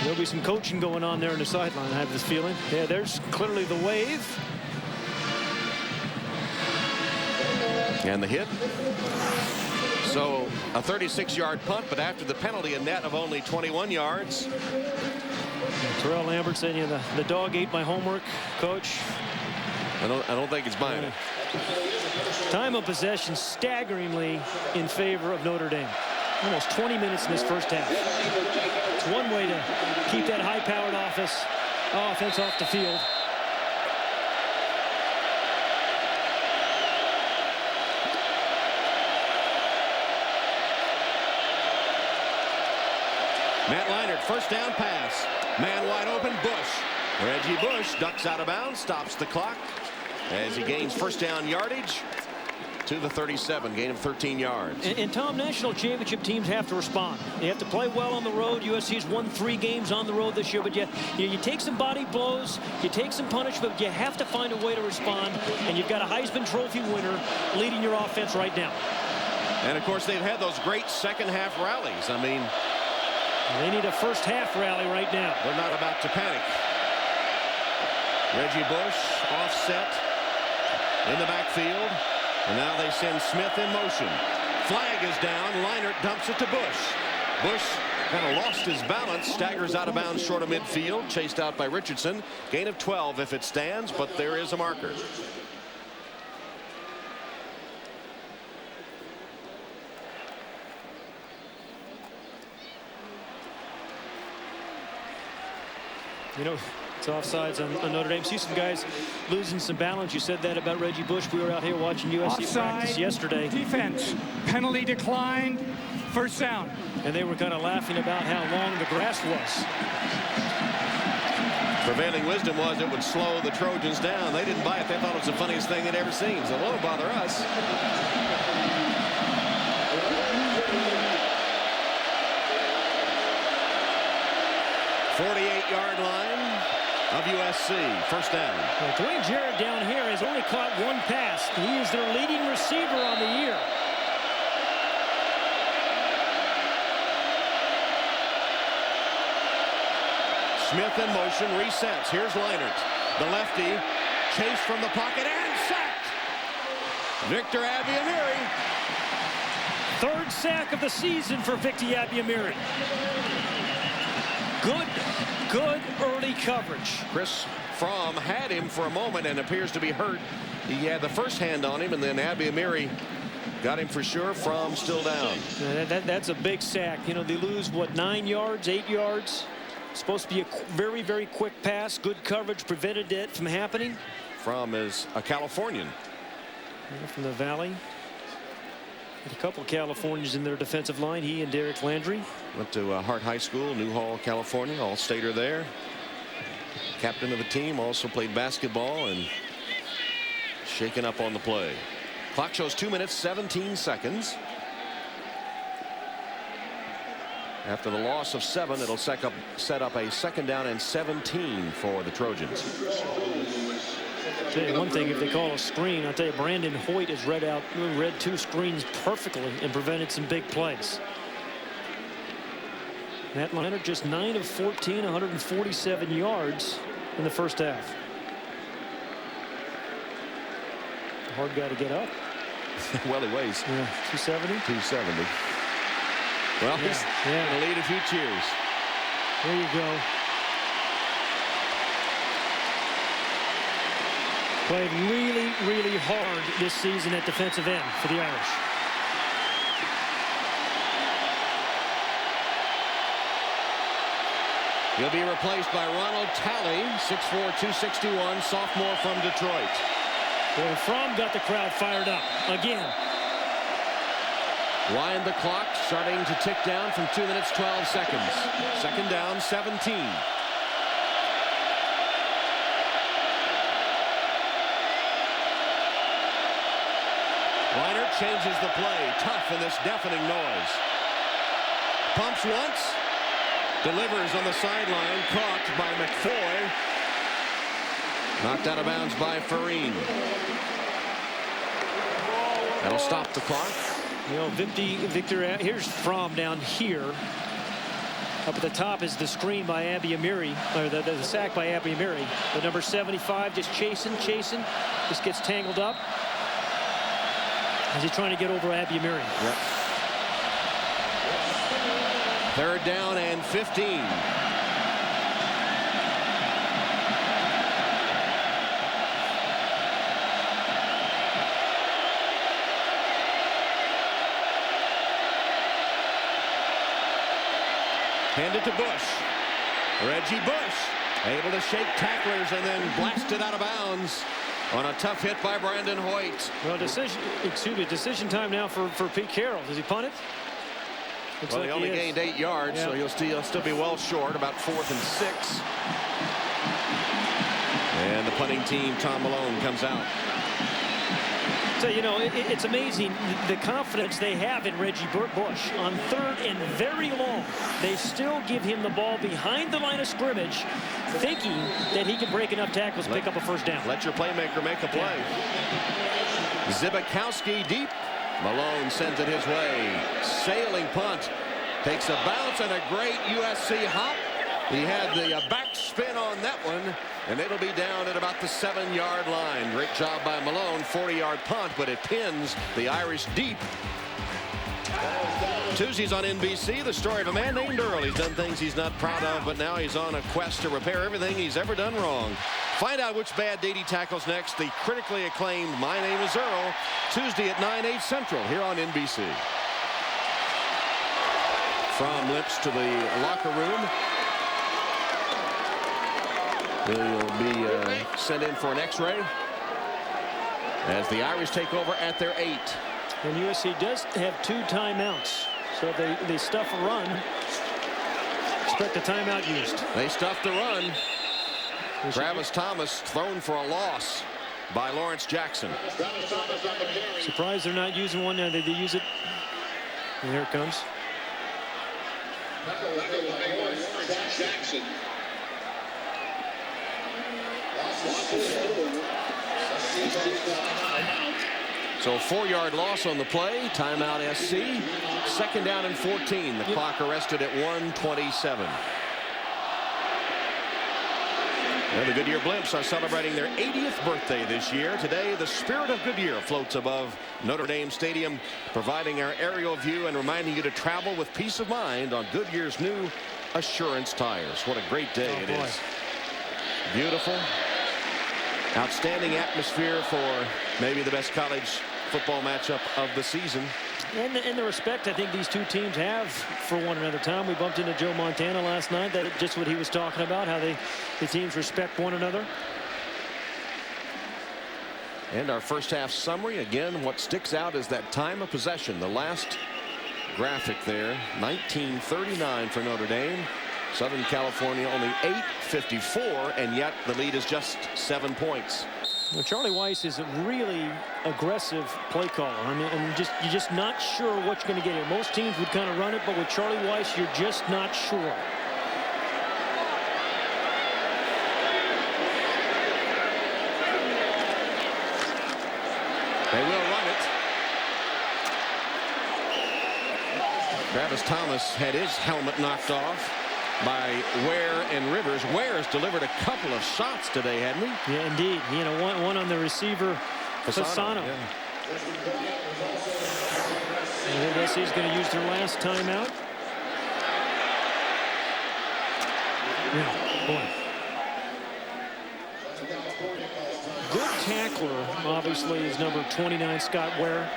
There'll be some coaching going on there in the sideline, I have this feeling. Yeah, there's clearly the wave. And the hit. So a 36-yard punt, but after the penalty, a net of only 21 yards. Terrell Lambert saying, yeah, the dog ate my homework, coach. I don't think he's buying it. Time of possession staggeringly in favor of Notre Dame. Almost 20 minutes in this first half. It's one way to keep that high-powered offense off the field. Matt Leinart, first down pass. Man wide open, Bush. Reggie Bush ducks out of bounds, stops the clock as he gains first down yardage to the 37, gain of 13 yards. And Tom, national championship teams have to respond. They have to play well on the road. USC's won 3 games on the road this year, but you take some body blows, you take some punishment, but you have to find a way to respond, and you've got a Heisman Trophy winner leading your offense right now. And, of course, they've had those great second-half rallies. I mean, they need a first-half rally right now. They're not about to panic. Reggie Bush offset in the backfield. And now they send Smith in motion. Flag is down. Leinart dumps it to Bush. Bush kind of lost his balance, staggers out of bounds short of midfield, chased out by Richardson. Gain of 12 if it stands, but there is a marker. You know, It's offsides on Notre Dame. See some guys losing some balance. You said that about Reggie Bush. We were out here watching USC practice yesterday. Defense. Penalty declined. First down. And they were kind of laughing about how long the grass was. Prevailing wisdom was it would slow the Trojans down. They didn't buy it. They thought it was the funniest thing they'd ever seen. So it won't bother us. .48-yard line of USC. First down. Well, Dwayne Jarrett down here has only caught one pass. He is their leading receiver on the year. Smith in motion, resets. Here's Leinart. The lefty, chased from the pocket and sacked. Victor Abiamiri. Third sack of the season for Victor Abiamiri. Good early coverage. Chris Fromm had him for a moment and appears to be hurt. He had the first hand on him, and then Abiamiri got him for sure. Fromm still down. That's a big sack. You know, they lose, what, 9 yards, 8 yards? Supposed to be a very, very quick pass. Good coverage prevented it from happening. Fromm is a Californian. From the Valley. A couple Californians in their defensive line. He and Derek Landry. Went to Hart High School, Newhall, California. All-stater there. Captain of the team. Also played basketball and shaken up on the play. Clock shows 2 minutes, 17 seconds. After the loss of 7, it'll set up a second down and 17 for the Trojans. I'll tell you one thing, if they call a screen, I'll tell you Brandon Hoyt has read 2 screens perfectly and prevented some big plays. Matt Leinart just 9 of 14, 147 yards in the first half. Hard guy to get up. Well, he weighs 270. 270. Well, he's going to lead a few cheers. There you go. Played really, really hard this season at defensive end for the Irish. He'll be replaced by Ronald Talley, 6'4", 261, sophomore from Detroit. Well, Fromm got the crowd fired up again. Wind the clock, starting to tick down from 2 minutes, 12 seconds. Second down, 17. Leinart changes the play. Tough in this deafening noise. Pumps once. Delivers on the sideline. Caught by McFoy. Knocked out of bounds by Farine. That'll stop the clock. You know, Victor, here's Fromm down here. Up at the top is the screen by Abiamiri, or the sack by Abiamiri. The number 75 just chasing. Just gets tangled up. As he's trying to get over Abiamiri. Yep. Third down and 15. Handed to Bush. Reggie Bush able to shake tacklers and then blasted out of bounds on a tough hit by Brandon Hoyt. Well, decision time now for Pete Carroll. Does he punt it? Looks Well, like he only gained 8 yards, so he'll still be well short, about 4th and 6. And the punting team, Tom Malone, comes out. So, you know, it's amazing the confidence they have in Reggie Bush. On 3rd and very long, they still give him the ball behind the line of scrimmage, thinking that he can break enough tackles to pick up a first down. Let your playmaker make a play. Zibikowski deep. Malone sends it his way. Sailing punt. Takes a bounce and a great USC hop. He had the backspin on that one, and it'll be down at about the 7-yard line. Great job by Malone. 40-yard punt, but it pins the Irish deep. Tuesdays on NBC, the story of a man named Earl. He's done things he's not proud of, but now he's on a quest to repair everything he's ever done wrong. Find out which bad date he tackles next. The critically acclaimed My Name is Earl, Tuesday at 9/8 Central here on NBC. Fromm limps to the locker room. He'll be sent in for an X-ray as the Irish take over at their 8. And USC does have 2 timeouts. So if they stuff a run, expect a timeout used. They stuffed the run. Travis Thomas thrown for a loss by Lawrence Jackson. Surprised they're not using one now. They use it. And here it comes. Jackson. So 4-yard loss on the play. Timeout SC. 2nd down and 14. The clock arrested at 1:27. And the Goodyear Blimps are celebrating their 80th birthday this year. Today, the spirit of Goodyear floats above Notre Dame Stadium, providing our aerial view and reminding you to travel with peace of mind on Goodyear's new Assurance tires. What a great day it is. Beautiful. Outstanding atmosphere for maybe the best college football matchup of the season. And the respect I think these two teams have for one another. Tom, we bumped into Joe Montana last night. That's just what he was talking about, how the teams respect one another. And our first half summary. Again, what sticks out is that time of possession. The last graphic there, 1939 for Notre Dame. Southern California only 8:54, and yet the lead is just 7 points. Well, Charlie Weiss is a really aggressive play caller. I mean, you're just not sure what you're going to get here. Most teams would kind of run it, but with Charlie Weiss, you're just not sure. They will run it. Travis Thomas had his helmet knocked off by Ware and Rivers. Ware's delivered a couple of shots today, hadn't he? Yeah, indeed. You know, one on the receiver, Fasano. Yeah. I guess he's going to use their last timeout. Yeah, boy. Good tackler, obviously, is number 29, Scott Ware.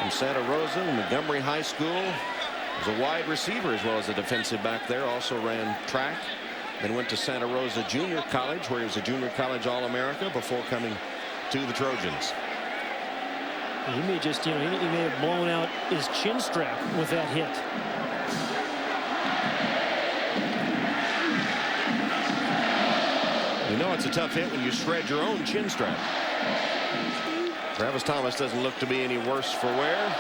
From Santa Rosa, Montgomery High School. Was a wide receiver as well as a defensive back there. Also ran track. Then went to Santa Rosa Junior College, where he was a junior college All-America before coming to the Trojans. He may just, you know, he may have blown out his chin strap with that hit. You know it's a tough hit when you shred your own chin strap. Travis Thomas doesn't look to be any worse for wear,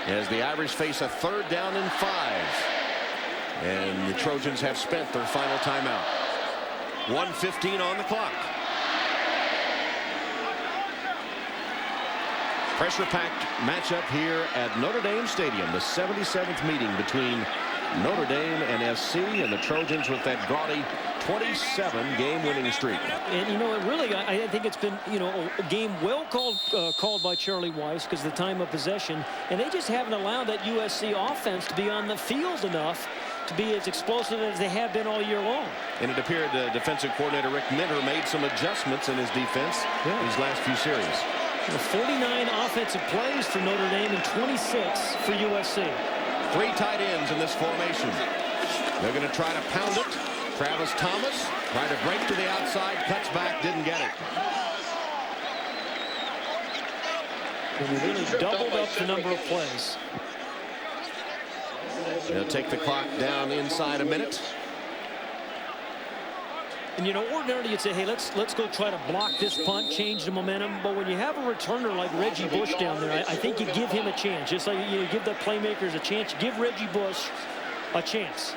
as the Irish face a 3rd down and 5. And the Trojans have spent their final timeout. 1:15 on the clock. Pressure-packed matchup here at Notre Dame Stadium. The 77th meeting between Notre Dame and SC, and the Trojans with that gaudy 27 game-winning streak. And you know, really, I think it's been, you know, a game well called by Charlie Weiss because of the time of possession, and they just haven't allowed that USC offense to be on the field enough to be as explosive as they have been all year long. And it appeared defensive coordinator Rick Minter made some adjustments in his defense these last few series. 49 offensive plays for Notre Dame and 26 for USC. 3 tight ends in this formation. They're going to try to pound it. Travis Thomas tried to break to the outside, cuts back, didn't get it. And they really doubled up the number of plays. They'll take the clock down inside a minute. And you know, ordinarily you'd say, hey, let's go try to block this punt, change the momentum. But when you have a returner like Reggie Bush down there, I think you give him a chance. Just like you give the playmakers a chance, give Reggie Bush a chance.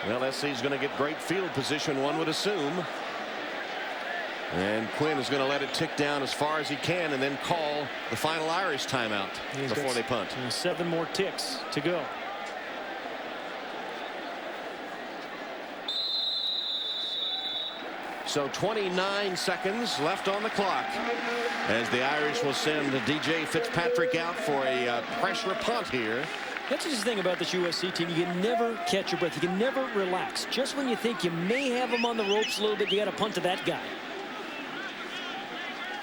Well, SC's going to get great field position, one would assume. And Quinn is going to let it tick down as far as he can and then call the final Irish timeout before they punt. 7 more ticks to go. So 29 seconds left on the clock as the Irish will send DJ Fitzpatrick out for a pressure punt here. That's just the thing about this USC team. You can never catch your breath. You can never relax. Just when you think you may have them on the ropes a little bit, you got to punt to that guy.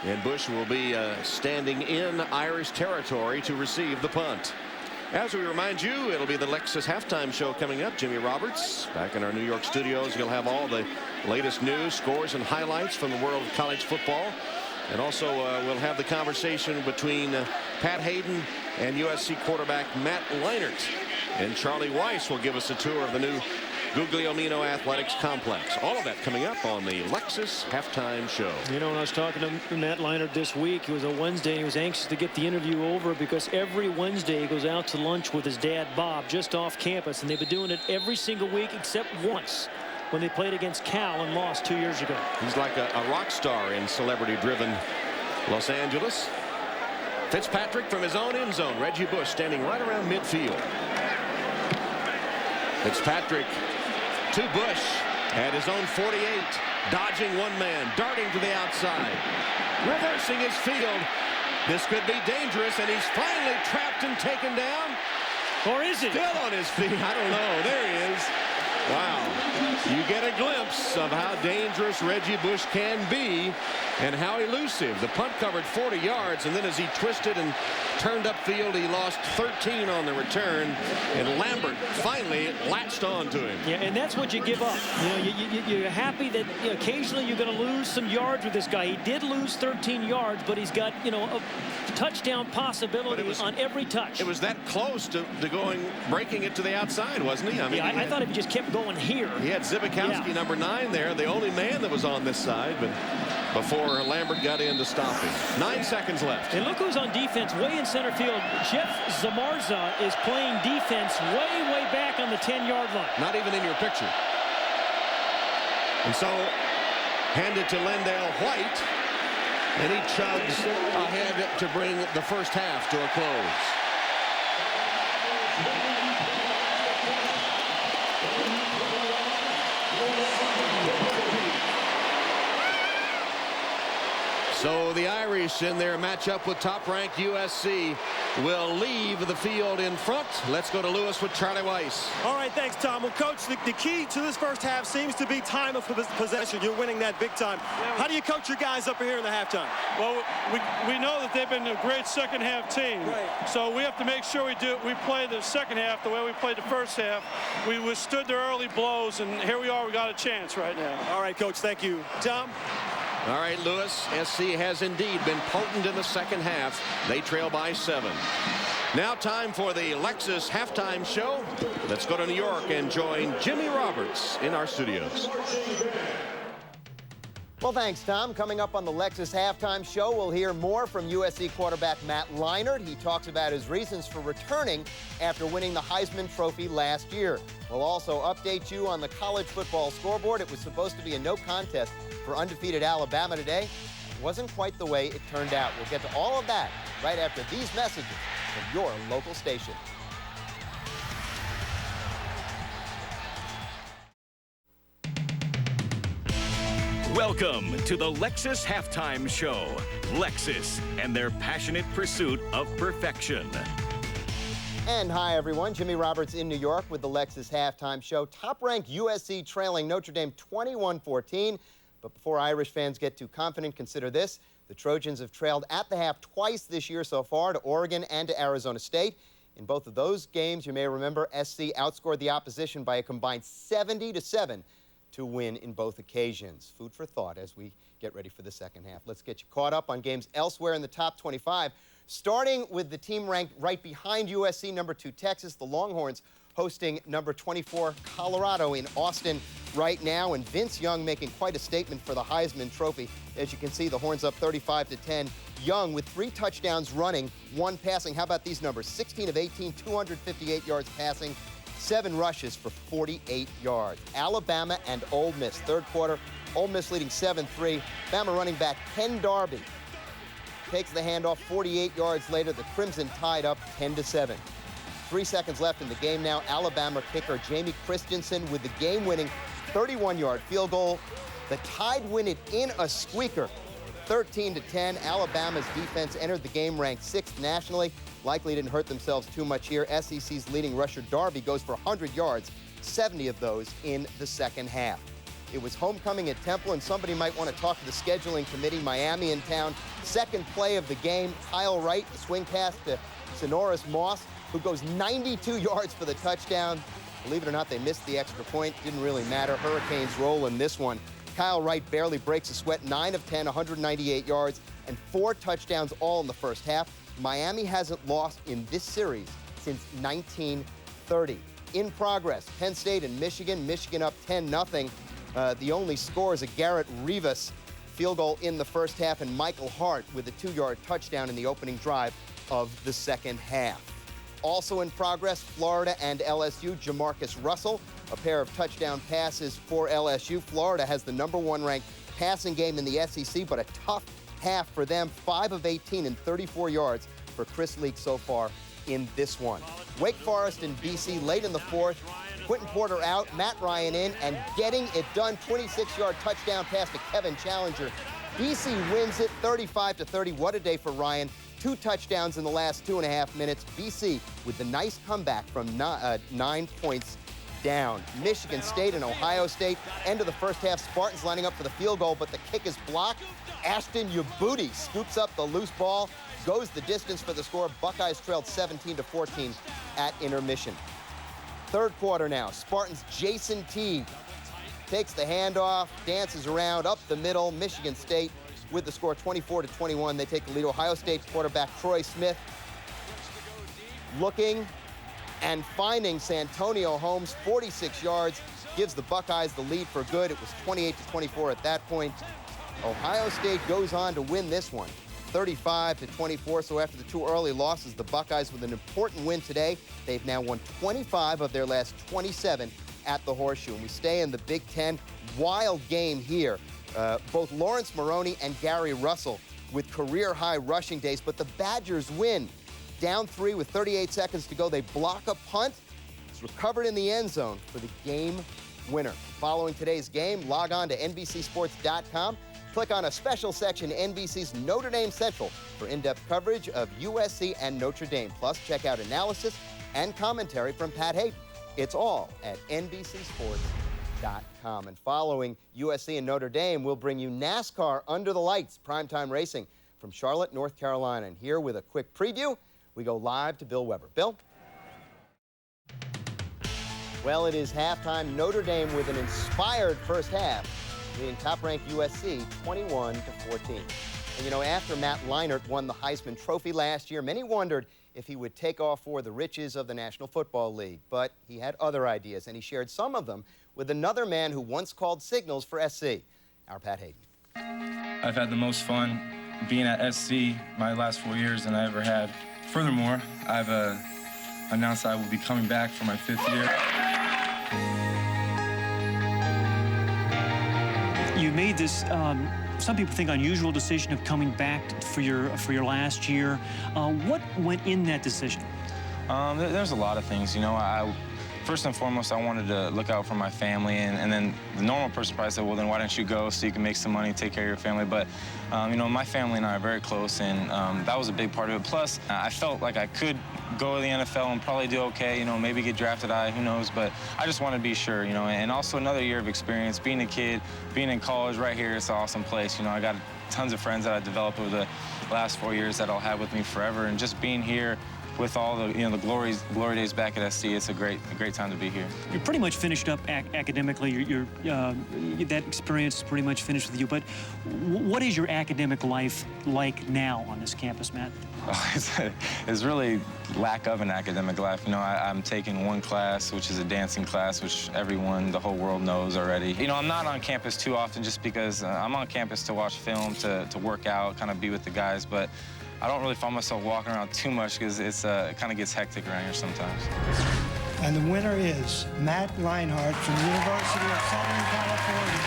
And Bush will be standing in Irish territory to receive the punt. As we remind you, it'll be the Lexus halftime show coming up. Jimmy Roberts back in our New York studios. You'll have all the latest news, scores, and highlights from the world of college football. And also we'll have the conversation between Pat Hayden and USC quarterback Matt Leinart. And Charlie Weiss will give us a tour of the new Guglielmino Athletics Complex. All of that coming up on the Lexus halftime show. You know, when I was talking to Matt Leinart this week, it was a Wednesday. He was anxious to get the interview over because every Wednesday he goes out to lunch with his dad, Bob, just off campus. And they've been doing it every single week except once when they played against Cal and lost 2 years ago. He's like a rock star in celebrity-driven Los Angeles. Fitzpatrick from his own end zone. Reggie Bush standing right around midfield. Fitzpatrick to Bush at his own 48, dodging one man, darting to the outside, reversing his field. This could be dangerous, and he's finally trapped and taken down. Or is he? Still on his feet. I don't know. There he is. Wow. You get a glimpse of how dangerous Reggie Bush can be and how elusive. The punt covered 40 yards, and then as he twisted and turned upfield, he lost 13 on the return, and Lambert finally latched on to him. Yeah, and that's what you give up. You know, you're happy that occasionally you're going to lose some yards with this guy. He did lose 13 yards, but he's got, a touchdown possibility on every touch. It was that close to breaking it to the outside, wasn't he? I mean, yeah, I thought if he just kept going here. He had Zibikowski, number 9 there, the only man that was on this side, but before Lambert got in to stop him. 9 seconds left. And look who's on defense way in center field. Jeff Zamarza is playing defense way back on the 10-yard line. Not even in your picture. And so handed to Lendale White, and he chugs ahead to bring the first half to a close. So the Irish in their matchup with top-ranked USC will leave the field in front. Let's go to Lewis with Charlie Weiss. All right, thanks, Tom. Well, Coach, the key to this first half seems to be time of possession. You're winning that big time. How do you coach your guys up here in the halftime? Well, we know that they've been a great second-half team. Right. So we have to make sure we play the second half the way we played the first half. We withstood their early blows, and here we are. We got a chance right now. All right, Coach, thank you. Tom? All right, Lewis, SC has indeed been potent in the second half. They trail by 7. Now time for the Lexus halftime show. Let's go to New York and join Jimmy Roberts in our studios. Well, thanks, Tom. Coming up on the Lexus halftime show, we'll hear more from USC quarterback Matt Leinart. He talks about his reasons for returning after winning the Heisman Trophy last year. We'll also update you on the college football scoreboard. It was supposed to be a no contest for undefeated Alabama today. It wasn't quite the way it turned out. We'll get to all of that right after these messages from your local station. Welcome to the Lexus Halftime Show. Lexus and their passionate pursuit of perfection. And hi, everyone. Jimmy Roberts in New York with the Lexus Halftime Show. Top-ranked USC trailing Notre Dame 21-14. But before Irish fans get too confident, consider this. The Trojans have trailed at the half twice this year so far, to Oregon and to Arizona State. In both of those games, you may remember, SC outscored the opposition by a combined 70-7 to win in both occasions. Food for thought as we get ready for the second half. Let's get you caught up on games elsewhere in the top 25, starting with the team ranked right behind USC, number 2 Texas, the Longhorns hosting number 24 Colorado in Austin right now, and Vince Young making quite a statement for the Heisman Trophy. As you can see, the Horns up 35-10. Young with 3 touchdowns running, 1 passing. How about these numbers? 16 of 18, 258 yards passing, 7 rushes for 48 yards. Alabama and Ole Miss, third quarter. Ole Miss leading 7-3. Bama running back Ken Darby takes the handoff 48 yards later. The Crimson tied up 10-7. 3 seconds left in the game now. Alabama kicker Jamie Christensen with the game-winning 31-yard field goal. The Tide win it in a squeaker, 13-10. Alabama's defense entered the game ranked 6th nationally. Likely didn't hurt themselves too much here. SEC's leading rusher Darby goes for 100 yards, 70 of those in the second half. It was homecoming at Temple, and somebody might want to talk to the scheduling committee. Miami in town. Second play of the game, Kyle Wright, the swing pass to Sonoris Moss. who goes 92 yards for the touchdown. Believe it or not, they missed the extra point. Didn't really matter. Hurricanes roll in this one. Kyle Wright barely breaks a sweat. 9 of 10, 198 yards, and 4 touchdowns all in the first half. Miami hasn't lost in this series since 1930. In progress, Penn State and Michigan. Michigan up 10-0. The only score is a Garrett Rivas field goal in the first half, and Michael Hart with a 2-yard touchdown in the opening drive of the second half. Also in progress, Florida and LSU. Jamarcus Russell, a pair of touchdown passes for LSU. Florida has the #1 ranked passing game in the SEC, but a tough half for them. 5 of 18 and 34 yards for Chris Leak so far in this one. Wake Forest and BC late in the fourth. Quentin Porter out, Matt Ryan in, and getting it done. 26-yard touchdown pass to Kevin Challenger. BC wins it 35-30. What a day for Ryan. 2 touchdowns in the last 2.5 minutes. BC with the nice comeback from 9 points down. Michigan State and Ohio State. End of the first half, Spartans lining up for the field goal, but the kick is blocked. Ashton Yabuti scoops up the loose ball, goes the distance for the score. Buckeyes trailed 17-14 at intermission. Third quarter now. Spartans' Jason Teague takes the handoff, dances around up the middle. Michigan State with the score 24-21. They take the lead. Ohio State quarterback Troy Smith looking and finding Santonio Holmes, 46 yards, gives the Buckeyes the lead for good. It was 28-24 at that point. Ohio State goes on to win this one, 35-24. So after the 2 early losses, the Buckeyes with an important win today. They've now won 25 of their last 27 at the Horseshoe. And we stay in the Big Ten. Wild game here. Both Lawrence Maroney and Gary Russell with career-high rushing days, but the Badgers win. Down 3 with 38 seconds to go. They block a punt. It's recovered in the end zone for the game winner. Following today's game, log on to NBCSports.com. Click on a special section, NBC's Notre Dame Central, for in-depth coverage of USC and Notre Dame. Plus, check out analysis and commentary from Pat Hayden. It's all at NBCSports.com. And following USC and Notre Dame, we'll bring you NASCAR Under the Lights, primetime racing from Charlotte, North Carolina. And here with a quick preview, we go live to Bill Weber. Bill? Well, it is halftime. Notre Dame with an inspired first half, leading top-ranked USC 21-14. And, you know, after Matt Leinart won the Heisman Trophy last year, many wondered if he would take off for the riches of the National Football League. But he had other ideas, and he shared some of them with another man who once called signals for SC, our Pat Hayden. I've had the most fun being at SC my last 4 years than I ever had. Furthermore, I've announced I will be coming back for my 5th year. You made this, some people think, unusual decision of coming back for your last year. What went in that decision? There's a lot of things. You know, first and foremost, I wanted to look out for my family, and then the normal person probably said, well, then why don't you go so you can make some money, take care of your family? But, you know, my family and I are very close, and that was a big part of it. Plus, I felt like I could go to the NFL and probably do okay, you know, maybe get drafted high, who knows, but I just wanted to be sure, you know, and also another year of experience, being a kid, being in college right here, it's an awesome place. You know, I got tons of friends that I developed over the last 4 years that I'll have with me forever, and just being here with all the, you know, the glory days back at SC, it's a great time to be here. You're pretty much finished up academically. That experience is pretty much finished with you. But what is your academic life like now on this campus, Matt? It's really lack of an academic life. You know, I'm taking one class, which is a dancing class, which everyone, the whole world knows already. You know, I'm not on campus too often just because I'm on campus to watch film, to work out, kind of be with the guys, but I don't really find myself walking around too much because it kind of gets hectic around here sometimes. And the winner is Matt Leinart from the University of Southern California.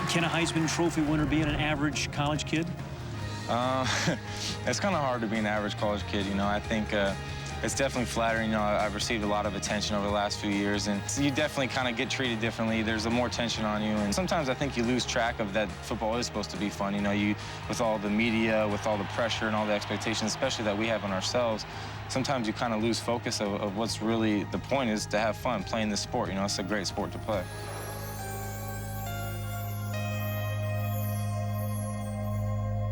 Can a Heisman Trophy winner be an average college kid? It's kind of hard to be an average college kid, you know. I think it's definitely flattering. You know, I've received a lot of attention over the last few years, and you definitely kind of get treated differently. There's more tension on you, and sometimes I think you lose track of that football is supposed to be fun. You know, with all the media, with all the pressure and all the expectations, especially that we have on ourselves, sometimes you kind of lose focus of what's really the point is to have fun playing this sport. You know, it's a great sport to play.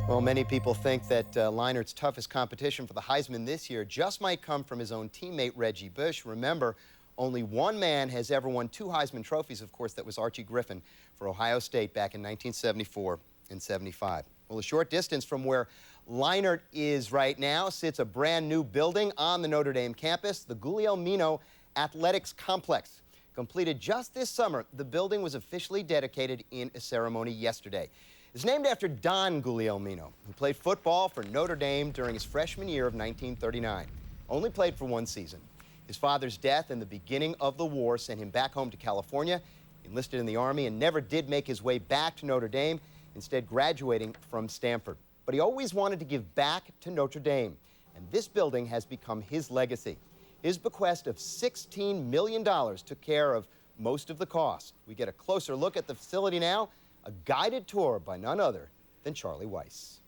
Well, many people think that Leinart's toughest competition for the Heisman this year just might come from his own teammate, Reggie Bush. Remember, only one man has ever won 2 Heisman trophies, of course. That was Archie Griffin for Ohio State back in 1974 and 75. Well, a short distance from where Leinart is right now sits a brand new building on the Notre Dame campus, the Guglielmino Athletics Complex. Completed just this summer, the building was officially dedicated in a ceremony yesterday. It's named after Don Guglielmino, who played football for Notre Dame during his freshman year of 1939. Only played for 1 season. His father's death and the beginning of the war sent him back home to California, enlisted in the Army, and never did make his way back to Notre Dame, instead graduating from Stanford. But he always wanted to give back to Notre Dame, and this building has become his legacy. His bequest of $16 million took care of most of the cost. We get a closer look at the facility now, a guided tour by none other than Charlie Weiss.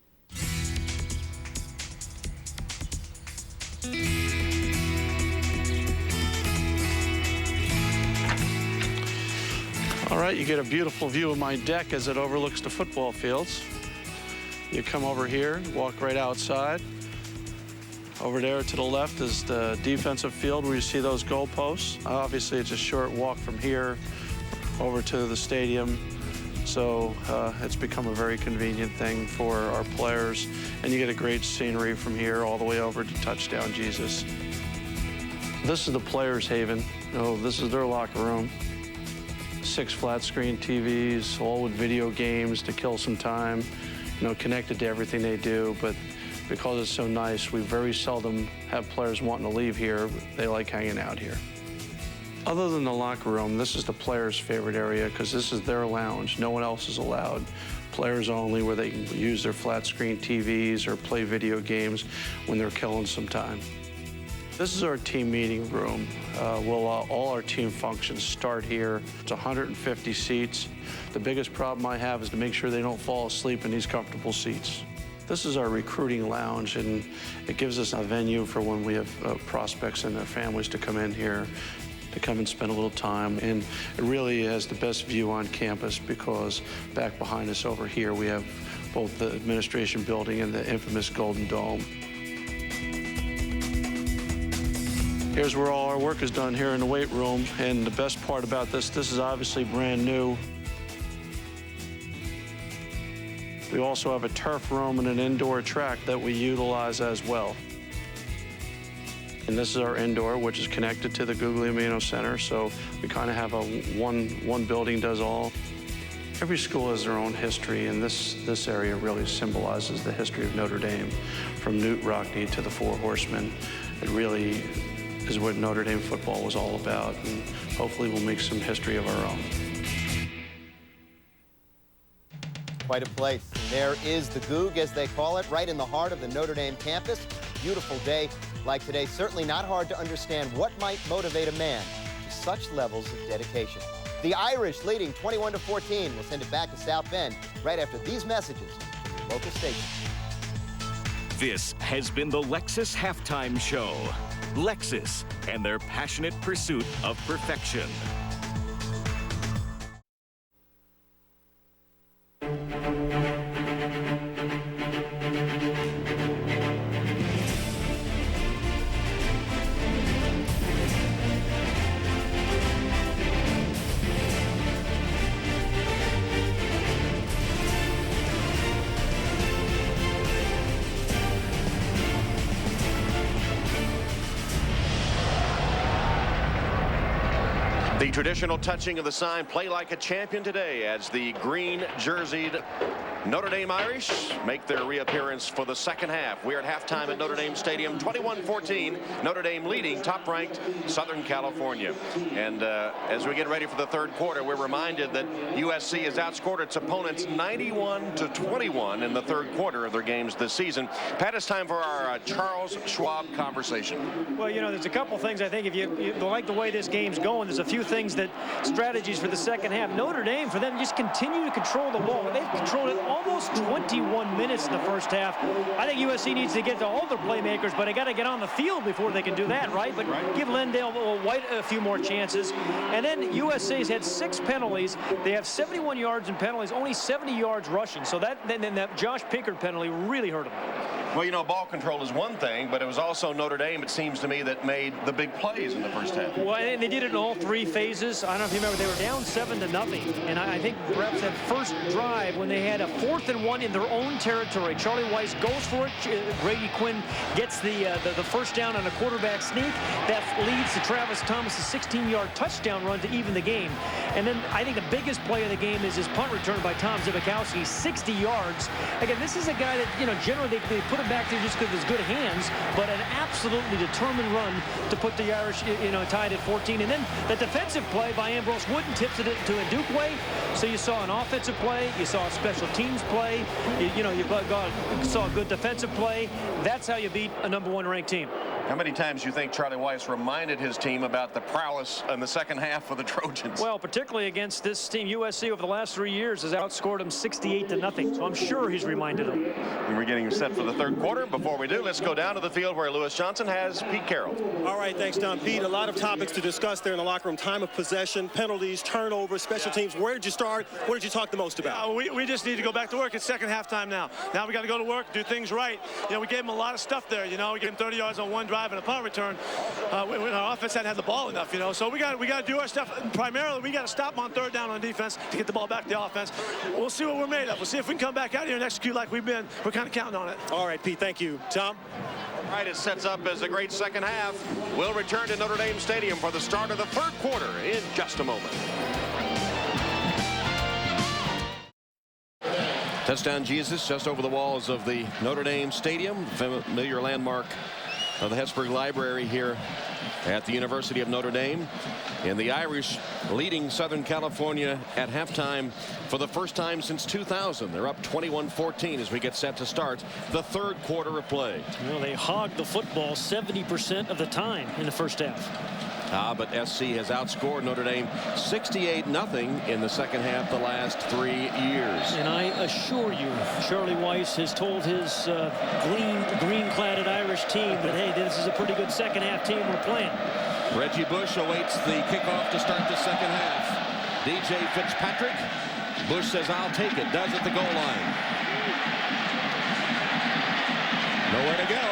All right, you get a beautiful view of my deck as it overlooks the football fields. You come over here, walk right outside. Over there to the left is the defensive field where you see those goalposts. Obviously, it's a short walk from here over to the stadium. So it's become a very convenient thing for our players. And you get a great scenery from here all the way over to Touchdown Jesus. This is the players' haven. This is their locker room. 6 flat screen TVs, all with video games to kill some time, connected to everything they do. But because it's so nice, we very seldom have players wanting to leave here. They like hanging out here. Other than the locker room, this is the players' favorite area because this is their lounge. No one else is allowed. Players only, where they can use their flat screen TVs or play video games when they're killing some time. This is our team meeting room. All our team functions start here. It's 150 seats. The biggest problem I have is to make sure they don't fall asleep in these comfortable seats. This is our recruiting lounge, and it gives us a venue for when we have prospects and their families to come in here, to come and spend a little time. And it really has the best view on campus because back behind us over here, we have both the administration building and the infamous Golden Dome. Here's where all our work is done here in the weight room. And the best part about this is obviously brand new. We also have a turf room and an indoor track that we utilize as well. And this is our indoor, which is connected to the Guglielmino Center, so we kind of have a one building does all. Every school has their own history, and this area really symbolizes the history of Notre Dame, from Newt Rockne to the Four Horsemen. It really is what Notre Dame football was all about, and hopefully we'll make some history of our own. Quite a place. And there is the Goog, as they call it, right in the heart of the Notre Dame campus. Beautiful day like today. Certainly not hard to understand what might motivate a man to such levels of dedication. The Irish leading 21-14. We'll send it back to South Bend right after these messages from your local station. This has been the Lexus Halftime Show. Lexus and their passionate pursuit of perfection. The traditional touching of the sign, "Play like a champion" today, as the green-jerseyed Notre Dame Irish make their reappearance for the second half. We're at halftime at Notre Dame Stadium, 21-14. Notre Dame leading top-ranked Southern California. And as we get ready for the third quarter, we're reminded that USC has outscored its opponents 91-21 in the third quarter of their games this season. Pat, it's time for our Charles Schwab conversation. Well, there's a couple things. I think if you like the way this game's going, there's a few things strategies for the second half. Notre Dame, for them, just continue to control the ball. They've controlled it all almost 21 minutes in the first half. I think USC needs to get to all their playmakers, but they got to get on the field before they can do that, right? But give Lindale White a few more chances. And then USC's had 6 penalties. They have 71 yards in penalties, only 70 yards rushing. So that Josh Pinkard penalty really hurt them. Well, you know, ball control is one thing, but it was also Notre Dame, it seems to me, that made the big plays in the first half. Well, and they did it in all 3 phases. I don't know if you remember, they were down 7-0. And I think perhaps that first drive when they had a 4th and 1 in their own territory, Charlie Weiss goes for it. Grady Quinn gets the first down on a quarterback sneak. That leads to Travis Thomas' 16-yard touchdown run to even the game. And then I think the biggest play of the game is his punt return by Tom Zibikowski, 60 yards. Again, this is a guy that, you know, generally they put him back there just because of his good hands, but an absolutely determined run to put the Irish, you know, tied at 14. And then the defensive play by Ambrose Wooden tips it to Ndukwe. So you saw an offensive play, you saw a special teams play, you saw a good defensive play. That's how you beat a #1 ranked team. How many times do you think Charlie Weiss reminded his team about the prowess in the second half for the Trojans? Well, particularly against this team, USC over the last 3 years has outscored them 68-0. So I'm sure he's reminded them. And we're getting set for the third quarter. Before we do, let's go down to the field where Lewis Johnson has Pete Carroll. All right, thanks, Don. Pete, a lot of topics to discuss there in the locker room. Time of possession, penalties, turnovers, special teams. Where did you start? What did you talk the most about? We just need to go back to work. It's second halftime now. Now we got to go to work, do things right. You know, we gave them a lot of stuff there. You know, we gave them 30 yards on one drive and a punt return. When our offense hadn't had the ball enough, you know. So we got to do our stuff. Primarily, we got to stop them on third down on defense to get the ball back to the offense. We'll see what we're made of. We'll see if we can come back out here and execute like we've been. We're kind of counting on it. All right, Pete, thank you. Tom? All right, it sets up as a great second half. We'll return to Notre Dame Stadium for the start of the third quarter in just a moment. Touchdown Jesus just over the walls of the Notre Dame Stadium, familiar landmark of the Hesburgh Library here at the University of Notre Dame. And the Irish leading Southern California at halftime for the first time since 2000. They're up 21-14 as we get set to start the third quarter of play. Well, they hogged the football 70% of the time in the first half. But SC has outscored Notre Dame 68-0 in the second half the last 3 years. And I assure you, Charlie Weiss has told his green-cladded Irish team that, hey, this is a pretty good second half team we're playing. Reggie Bush awaits the kickoff to start the second half. DJ Fitzpatrick. Bush says, I'll take it. Does at the goal line. Nowhere to go.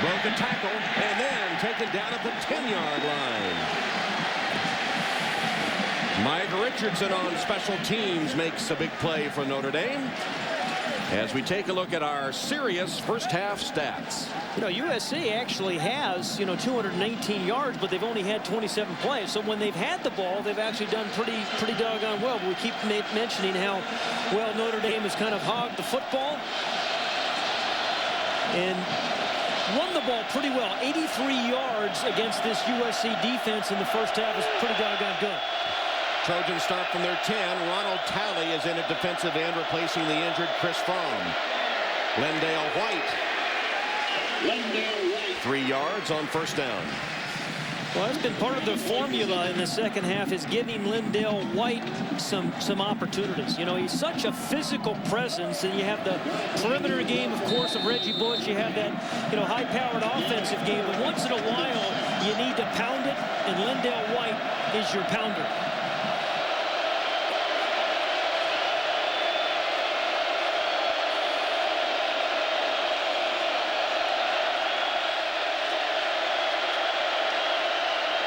Broke a tackle and then taken down at the 10-yard line. Mike Richardson on special teams makes a big play for Notre Dame. As we take a look at our serious first half stats. You know, USC actually has, 219 yards, but they've only had 27 plays. So when they've had the ball, they've actually done pretty doggone well. But we keep mentioning how well Notre Dame has kind of hogged the football and won the ball pretty well. 83 yards against this USC defense in the first half is pretty doggone good. Trojans start from their 10. Ronald Talley is in at defensive end, replacing the injured Chris Fromm. Lindale White. 3 yards on first down. Well, that's been part of the formula in the second half, is giving Lindale White some opportunities. You know, he's such a physical presence, and you have the perimeter game, of course, of Reggie Bush. You have that, high-powered offensive game. But once in a while, you need to pound it, and Lindale White is your pounder.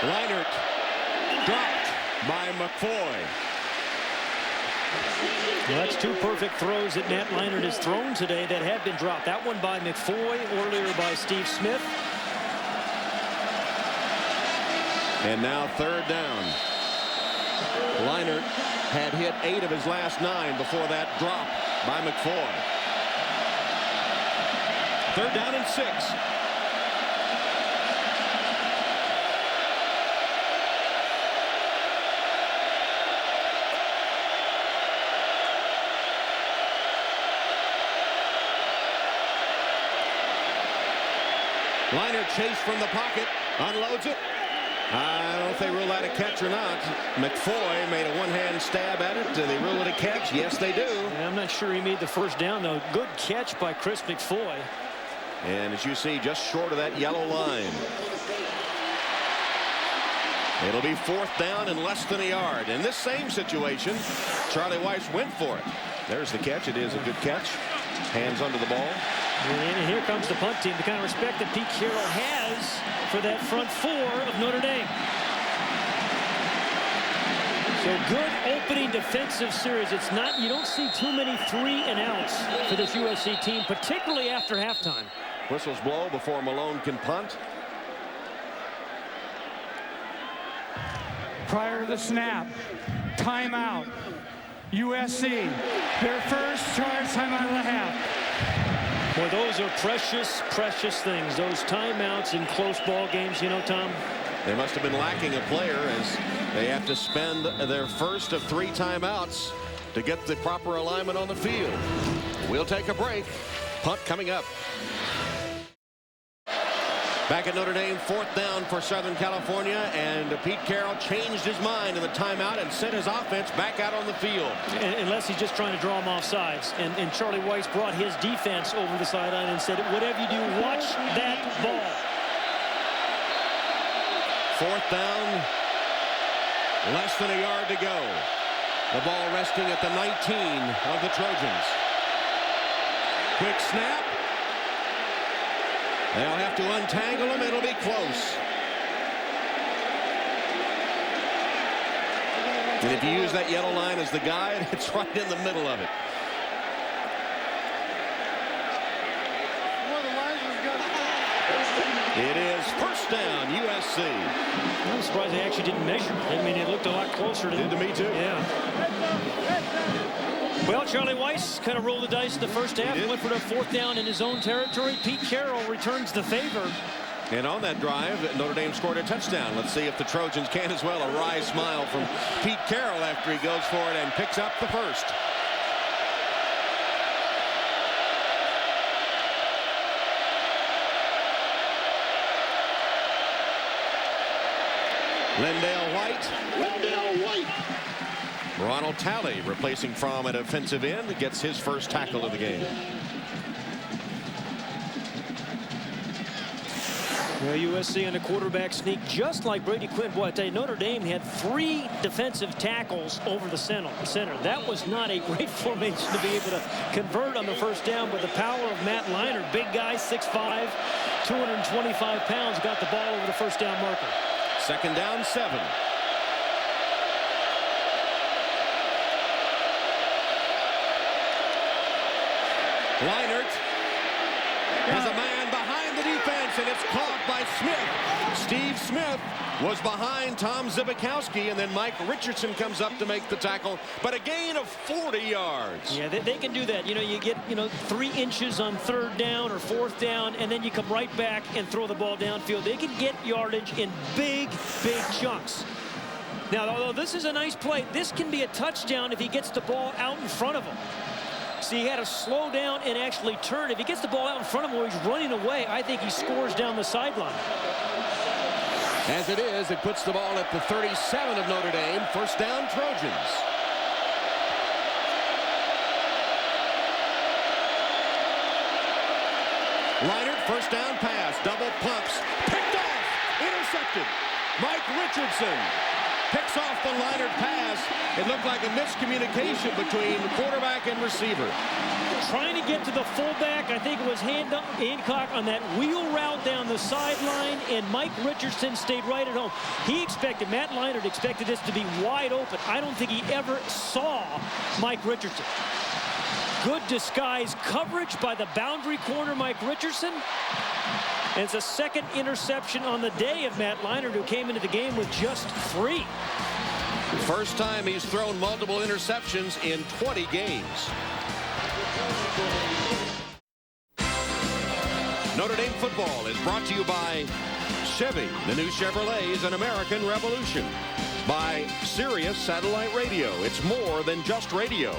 Leinart dropped by McFoy. Well, that's 2 perfect throws that Matt Leinart has thrown today that have been dropped. That one by McFoy, earlier by Steve Smith. And now third down. Leinart had hit 8 of his last 9 before that drop by McFoy. Third down and 6. Leinart chased from the pocket, unloads it. I don't if they rule that a catch or not. McFoy made a one-hand stab at it. Do they rule it a catch? Yes, they do. Yeah, I'm not sure he made the first down, though. Good catch by Chris McFoy. And as you see, just short of that yellow line. It'll be 4th down and less than a yard. In this same situation, Charlie Weiss went for it. There's the catch. It is a good catch. Hands under the ball. And here comes the punt team. The kind of respect that Pete Carroll has for that front four of Notre Dame. So good opening defensive series. It's not, you don't see too many 3-and-outs for this USC team, particularly after halftime. Whistles blow before Malone can punt. Prior to the snap, timeout. USC, their first charge timeout of the half. Boy, those are precious, precious things. Those timeouts in close ball games, you know, Tom. They must have been lacking a player as they have to spend their first of 3 timeouts to get the proper alignment on the field. We'll take a break. Punt coming up. Back at Notre Dame, 4th down for Southern California, and Pete Carroll changed his mind in the timeout and sent his offense back out on the field. Unless he's just trying to draw them off sides. And Charlie Weiss brought his defense over the sideline and said, whatever you do, watch that ball. 4th down, less than a yard to go. The ball resting at the 19 of the Trojans. Quick snap. They'll have to untangle him. It'll be close. And if you use that yellow line as the guide, it's right in the middle of it. It is 1st down, USC. I'm surprised they actually didn't measure. I mean, it looked a lot closer to me too. Yeah. Well, Charlie Weiss kind of rolled the dice in the first half. Went for the 4th down in his own territory. Pete Carroll returns the favor. And on that drive, Notre Dame scored a touchdown. Let's see if the Trojans can as well. A wry smile from Pete Carroll after he goes for it and picks up the first. Lendale White. Ronald Talley replacing Fromm at offensive end, gets his first tackle of the game. Well, USC on a quarterback sneak, just like Brady Quinn. Boy, I tell you, Notre Dame had 3 defensive tackles over the center. That was not a great formation to be able to convert on the first down, but the power of Matt Leinart, big guy, 6'5", 225 pounds, got the ball over the first down marker. 2nd down, 7. Leinart has a man behind the defense, and it's caught by Smith. Steve Smith was behind Tom Zibikowski, and then Mike Richardson comes up to make the tackle, but a gain of 40 yards. Yeah, they can do that. You know, you get, 3 inches on 3rd down or 4th down, and then you come right back and throw the ball downfield. They can get yardage in big, big chunks. Now, although this is a nice play, this can be a touchdown if he gets the ball out in front of him. See, he had to slow down and actually turn. If he gets the ball out in front of him while he's running away, I think he scores down the sideline. As it is, it puts the ball at the 37 of Notre Dame. 1st down, Trojans. Leinart, 1st down pass, double pumps, picked off, intercepted. Mike Richardson picks off the Leinart pass. It looked like a miscommunication between quarterback and receiver. Trying to get to the fullback, I think it was Hancock on that wheel route down the sideline, and Mike Richardson stayed right at home. Matt Leinart expected this to be wide open. I don't think he ever saw Mike Richardson. Good disguise coverage by the boundary corner, Mike Richardson. And it's a 2nd interception on the day of Matt Leinart, who came into the game with just 3. First time he's thrown multiple interceptions in 20 games. Notre Dame football is brought to you by Chevy. The new Chevrolet is an American revolution. By Sirius Satellite Radio. It's more than just radio.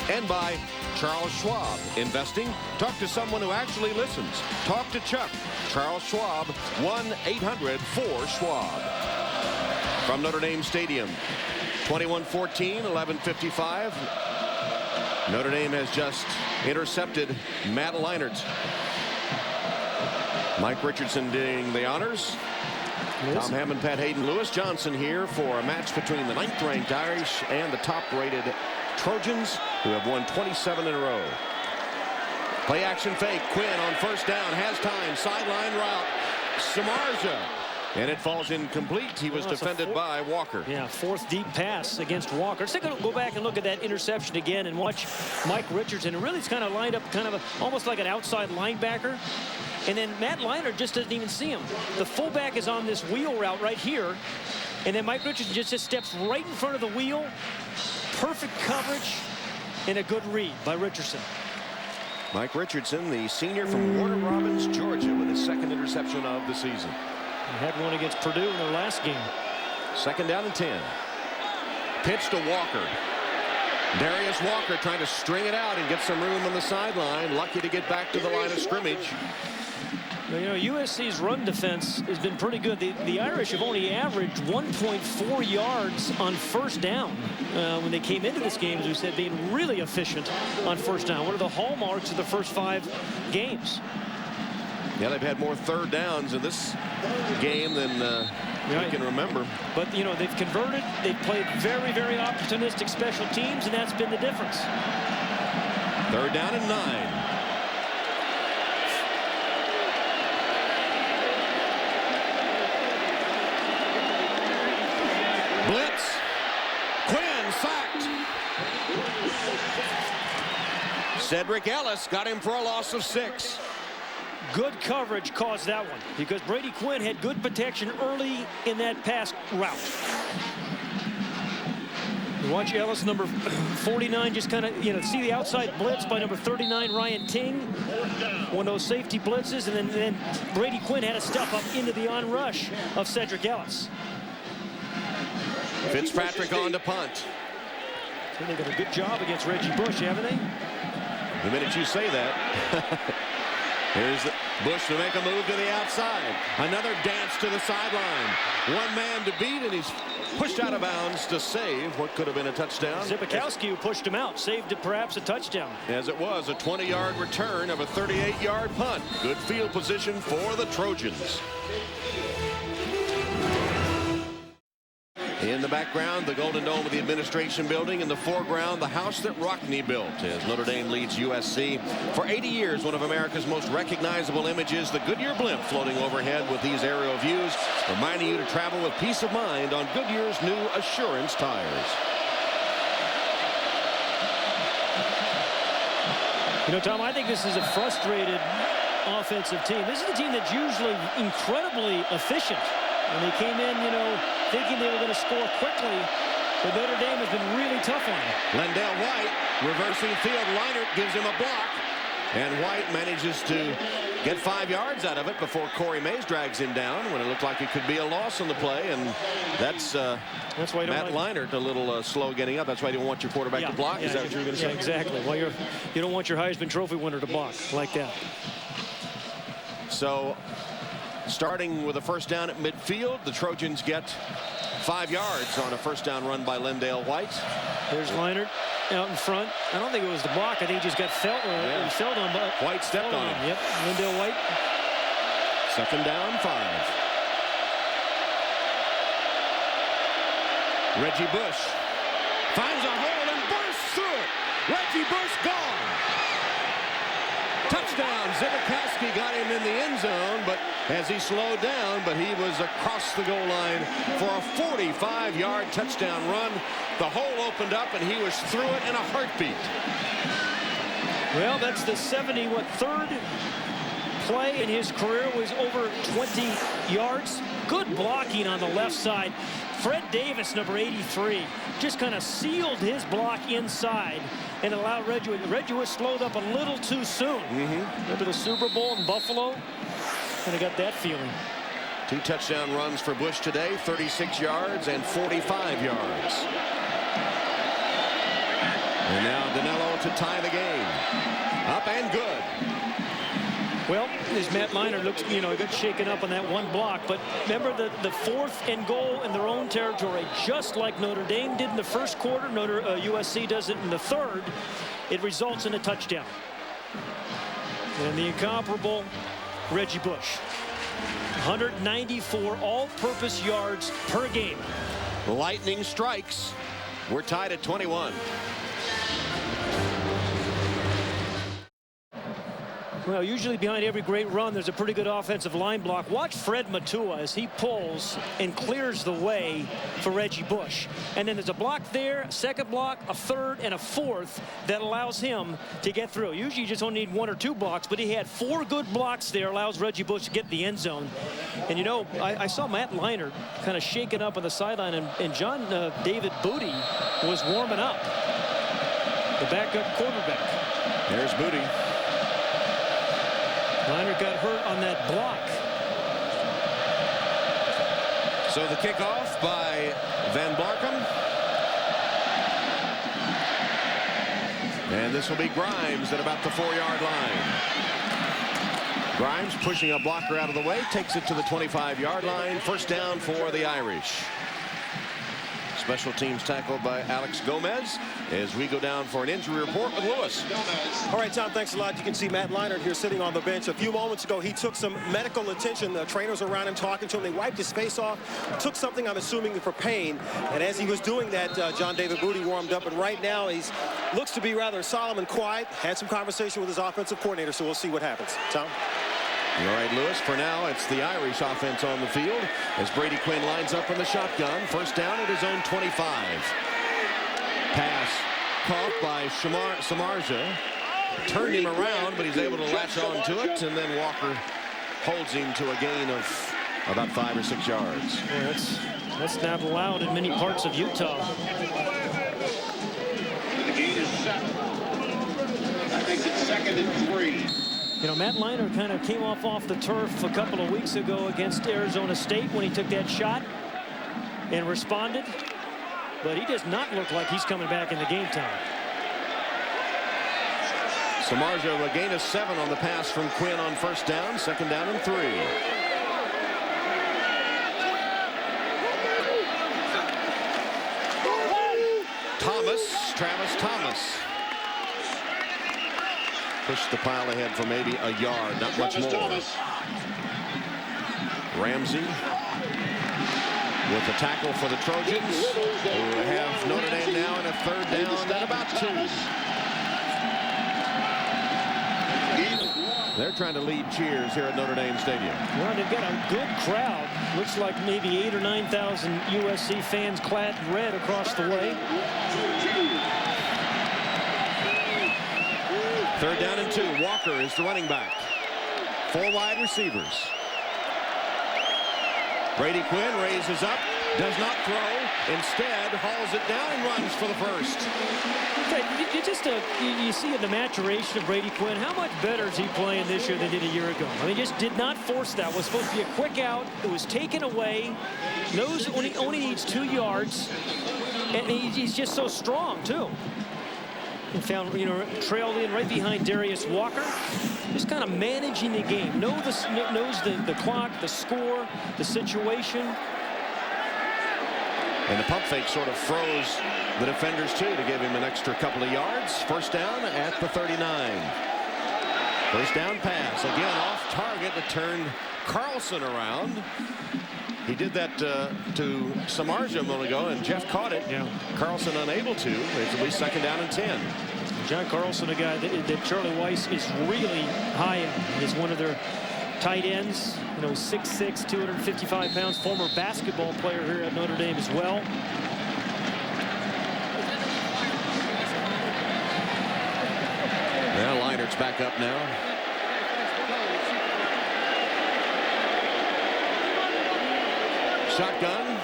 And by Charles Schwab. Investing? Talk to someone who actually listens. Talk to Chuck. Charles Schwab, 1-800-4-SCHWAB. from Notre Dame Stadium. 21-14, 11:55. Notre Dame has just intercepted Matt Leinart. Mike Richardson doing the honors. Tom Hammond, Pat Hayden, Lewis Johnson here for a match between the 9th-ranked Irish and the top-rated Trojans, who have won 27 in a row. Play action fake. Quinn on first down. Has time. Sideline route. Samardzija. And it falls incomplete. He was defended by Walker. Yeah, 4th deep pass against Walker. Let's go back and look at that interception again and watch Mike Richardson. And really, it's kind of lined up almost like an outside linebacker. And then Matt Leinart just doesn't even see him. The fullback is on this wheel route right here. And then Mike Richardson just steps right in front of the wheel. Perfect coverage and a good read by Richardson. Mike Richardson, the senior from Warner Robins, Georgia, with his 2nd interception of the season. He had one against Purdue in their last game. 2nd down and 10. Pitch to Walker. Darius Walker trying to string it out and get some room on the sideline. Lucky to get back to the line of scrimmage. You know, USC's run defense has been pretty good. The Irish have only averaged 1.4 yards on first down when they came into this game, as we said, being really efficient on first down. One of the hallmarks of the first 5 games. Yeah, they've had more 3rd downs in this game than we can remember. But, you know, they've converted. They've played very, very opportunistic special teams, and that's been the difference. 3rd down and 9. Blitz. Quinn sacked. Cedric Ellis got him for a loss of 6. Good coverage caused that one because Brady Quinn had good protection early in that pass route. You watch Ellis, number 49, just kind of, you know, see the outside blitz by number 39, Ryan Ting. One of those safety blitzes, and then Brady Quinn had to step up into the on-rush of Cedric Ellis. Fitzpatrick on to punt. So they did a good job against Reggie Bush, haven't they? The minute you say that. Here's Bush to make a move to the outside. Another dance to the sideline. One man to beat, and he's pushed out of bounds to save what could have been a touchdown. Zibikowski, who pushed him out, saved it perhaps a touchdown. As it was a 20-yard return of a 38-yard punt. Good field position for the Trojans. In the background, the Golden Dome of the Administration Building. In the foreground, the house that Rockne built as Notre Dame leads USC. For 80 years, one of America's most recognizable images, the Goodyear blimp floating overhead with these aerial views, reminding you to travel with peace of mind on Goodyear's new Assurance tires. You know, Tom, I think this is a frustrated offensive team. This is a team that's usually incredibly efficient. And they came in, you know, thinking they were going to score quickly, but Notre Dame has been really tough on them. Lendale White reversing field. Leinart gives him a block, and White manages to get 5 yards out of it before Corey Mays drags him down when it looked like it could be a loss on the play, and that's why Matt Leinart a little slow getting up. That's why you don't want your quarterback to block. Is that what you were going to say? Yeah, exactly. Well, you don't want your Heisman Trophy winner to block like that. So, starting with a first down at midfield, the Trojans get 5 yards on a first down run by Lendale White. There's Leinart out in front. I don't think it was the block. I think he just got felt on. But White stepped on him. Yep, Lendale White. 2nd down, 5. Reggie Bush finds a hole and bursts through it. Reggie Bush gone. Touchdown. Zibikowski got him in the end zone, but as he slowed down, but he was across the goal line for a 45-yard touchdown run. The hole opened up, and he was through it in a heartbeat. Well, that's the 73rd play in his career, was over 20 yards. Good blocking on the left side. Fred Davis, number 83, just kind of sealed his block inside and allowed Reggie was slowed up a little too soon. Remember the Super Bowl in Buffalo? Kind of got that feeling. 2 touchdown runs for Bush today, 36 yards and 45 yards. And now Danilo to tie the game. Up and good. Well, as Matt Leinart looks, got shaken up on that one block. But remember the 4th and goal in their own territory, just like Notre Dame did in the first quarter. USC does it in the 3rd. It results in a touchdown. And the incomparable Reggie Bush. 194 all-purpose yards per game. Lightning strikes. We're tied at 21. Well, usually behind every great run, there's a pretty good offensive line block. Watch Fred Matua as he pulls and clears the way for Reggie Bush. And then there's a block there, a 2nd block, a 3rd, and a 4th that allows him to get through. Usually you just only need 1 or 2 blocks, but he had 4 good blocks there, allows Reggie Bush to get in the end zone. And, I saw Matt Leinart kind of shaken up on the sideline, and John David Booty was warming up, the backup quarterback. There's Booty. Leinart got hurt on that block. So the kickoff by Van Blarcom. And this will be Grimes at about the 4-yard line. Grimes pushing a blocker out of the way, takes it to the 25-yard line. First down for the Irish. Special teams tackled by Alex Gomez as we go down for an injury report with Lewis. All right, Tom, thanks a lot. You can see Matt Leinart here sitting on the bench. A few moments ago, he took some medical attention. The trainers around him talking to him. They wiped his face off, took something, I'm assuming, for pain. And as he was doing that, John David Booty warmed up. And right now, he looks to be rather solemn and quiet. Had some conversation with his offensive coordinator, so we'll see what happens. Tom? All right, Lewis, for now, it's the Irish offense on the field as Brady Quinn lines up in the shotgun. First down at his own 25. Pass caught by Samardzija. Turned him around, but he's able to latch on to it, and then Walker holds him to a gain of about 5 or 6 yards. Well, that's not allowed in many parts of Utah. The gain is 7. That makes it 2nd and 3. Matt Leinart kind of came off the turf a couple of weeks ago against Arizona State when he took that shot and responded. But he does not look like he's coming back in the game time. Samardzija, a gain of 7 on the pass from Quinn on first down. 2nd down and 3. Travis Thomas. Pushed the pile ahead for maybe a yard, not much more. Ramsey with the tackle for the Trojans, who have Notre Dame now in a 3rd down at about 2. They're trying to lead cheers here at Notre Dame Stadium. Well, they've got a good crowd. Looks like maybe 8,000 or 9,000 USC fans clad in red across the way. 3rd down and 2. Walker is the running back. 4 wide receivers. Brady Quinn raises up, does not throw, instead hauls it down and runs for the first. You see in the maturation of Brady Quinn, how much better is he playing this year than he did a year ago? I mean, just did not force that. It was supposed to be a quick out. It was taken away. Knows only needs 2 yards. And he's just so strong, too. And found, trailed in right behind Darius Walker. Just kind of managing the game. Knows the clock, the score, the situation. And the pump fake sort of froze the defenders, too, to give him an extra couple of yards. First down at the 39. First down pass. Again, off target to turn Carlson around. He did that to Samardzija a moment ago, and Jeff caught it. Yeah. Carlson unable to. It'll be 2nd down and 10. John Carlson, a guy that Charlie Weiss is really high on. He's one of their tight ends. 6'6", 255 pounds, former basketball player here at Notre Dame as well. Well, Leinart's back up now. Shotgun.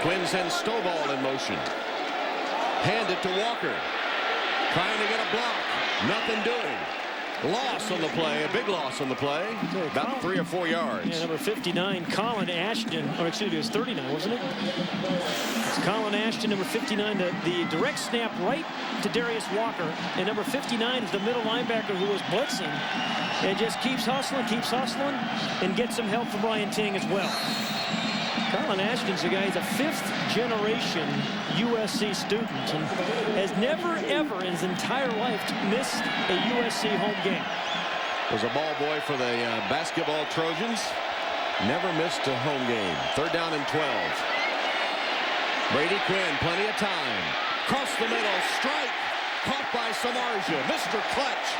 Quinn sends Stovall in motion. Hand it to Walker. Trying to get a block. Nothing doing. Loss on the play, a big loss on the play, about 3 or 4 yards. Yeah, number 59, Colin Ashton, or excuse me, it was 39, wasn't it? It's Colin Ashton, number 59, the direct snap right to Darius Walker, and number 59 is the middle linebacker who was blitzing, and just keeps hustling, and gets some help from Ryan Ting as well. Colin Ashton's a guy, he's a 5th-generation USC student and has never, ever in his entire life missed a USC home game. Was a ball boy for the basketball Trojans. Never missed a home game. 3rd down and 12. Brady Quinn, plenty of time. Cross the middle, strike. Caught by Samardzija. Mr. Clutch.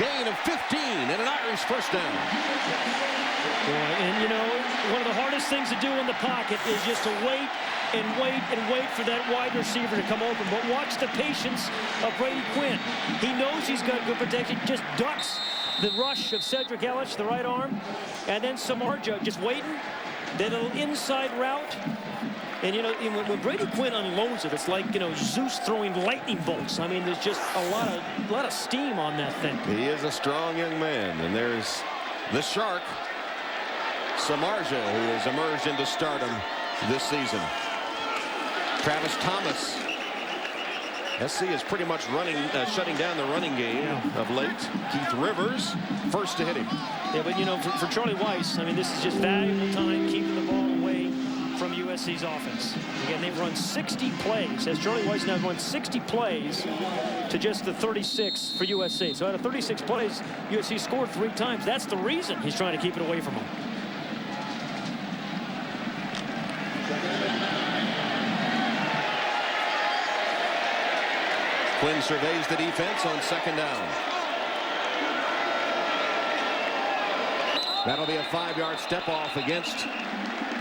Gain of 15 and an Irish first down. And, you know, one of the hardest things to do in the pocket is just to wait and wait for that wide receiver to come open. But watch the patience of Brady Quinn. He knows he's got good protection, just ducks the rush of Cedric Ellis, the right arm, and then Samardzija just waiting. Then a little inside route. And, you know, when Brady Quinn unloads it, it's like, you know, Zeus throwing lightning bolts. I mean, there's just a lot of steam on that thing. He is a strong young man. And there's the Shark, Samardzija, who has emerged into stardom this season. Travis Thomas. SC is pretty much shutting down the running game of late. Keith Rivers, first to hit him. Yeah, but, you know, for Charlie Weiss, I mean, this is just valuable time keeping the ball away from USC's offense. Again, they've run 60 plays. As Charlie Weiss now run 60 plays to just the 36 for USC. So out of 36 plays, USC scored 3 times. That's the reason he's trying to keep it away from them. Quinn surveys the defense on 2nd down. That'll be a 5-yard step off against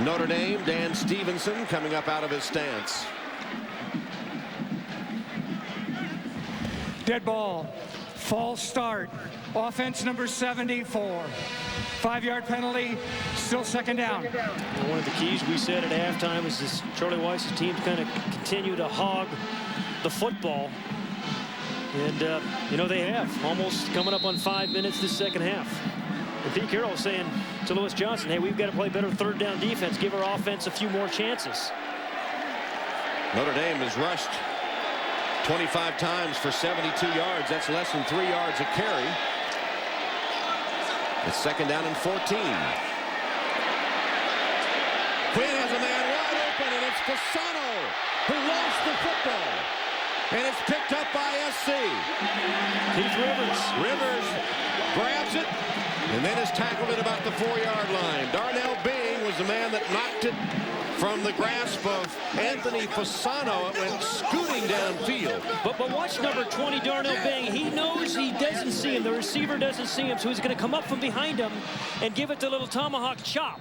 Notre Dame. Dan Stevenson coming up out of his stance. Dead ball. False start. Offense number 74. 5-yard penalty. Still 2nd down. One of the keys we said at halftime is this Charlie Weiss's team kind of continue to hog the football. And, you know, they have. Almost coming up on 5 minutes this 2nd half. And Pete Carroll saying to Lewis Johnson, hey, we've got to play better 3rd down defense. Give our offense a few more chances. Notre Dame has rushed 25 times for 72 yards. That's less than 3 yards a carry. It's 2nd down and 14. Quinn has a man wide open, and it's Fasano who lost the football. And it's picked up by SC. Keith Rivers. Rivers grabs it and then is tackled at about the 4-yard line. Darnell Bing was the man that knocked it from the grasp of Anthony Fasano. It went scooting downfield. But watch number 20, Darnell Bing. He knows he doesn't see him. The receiver doesn't see him, so he's going to come up from behind him and give it the little tomahawk chop.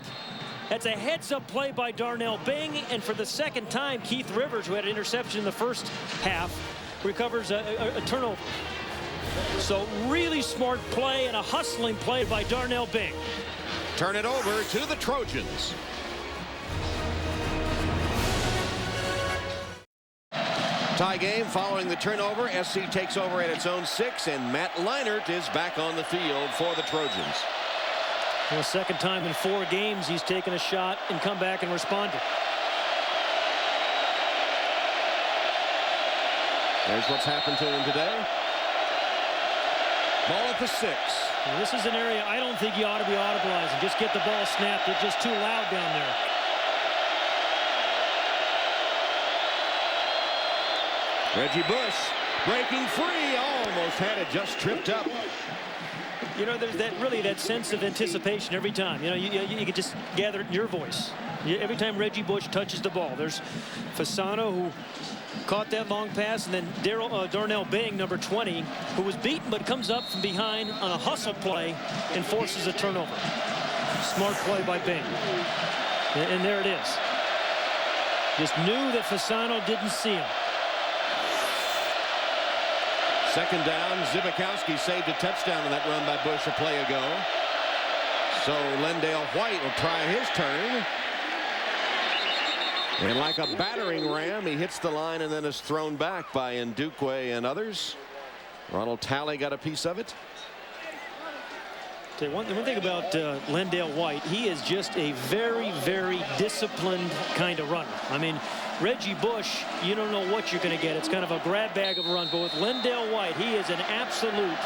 That's a heads-up play by Darnell Bing, and for the 2nd time, Keith Rivers, who had an interception in the 1st half, recovers a turnover. So really smart play and a hustling play by Darnell Bing. Turn it over to the Trojans. Tie game following the turnover. SC takes over at its own 6, and Matt Leinart is back on the field for the Trojans. Well, 2nd time in 4 games he's taken a shot and come back and responded. There's what's happened to him today. Ball at the 6. Well, this is an area I don't think you ought to be audibilizing. Just get the ball snapped. It's just too loud down there. Reggie Bush breaking free. Almost had it just tripped up. You know, there's that sense of anticipation every time. You know, you can just gather it in your voice. Every time Reggie Bush touches the ball, there's Fasano, who caught that long pass, and then Darnell Bing, number 20, who was beaten but comes up from behind on a hustle play and forces a turnover. Smart play by Bing. And there it is. Just knew that Fasano didn't see him. 2nd down. Zibikowski saved a touchdown on that run by Bush a play ago. So Lendale White will try his turn. And like a battering ram, he hits the line and then is thrown back by Ndukwe and others. Ronald Talley got a piece of it. one thing about Lendale White, he is just a very, very disciplined kind of runner. I mean, Reggie Bush, you don't know what you're going to get. It's kind of a grab bag of a run. But with Lendale White, he is an absolute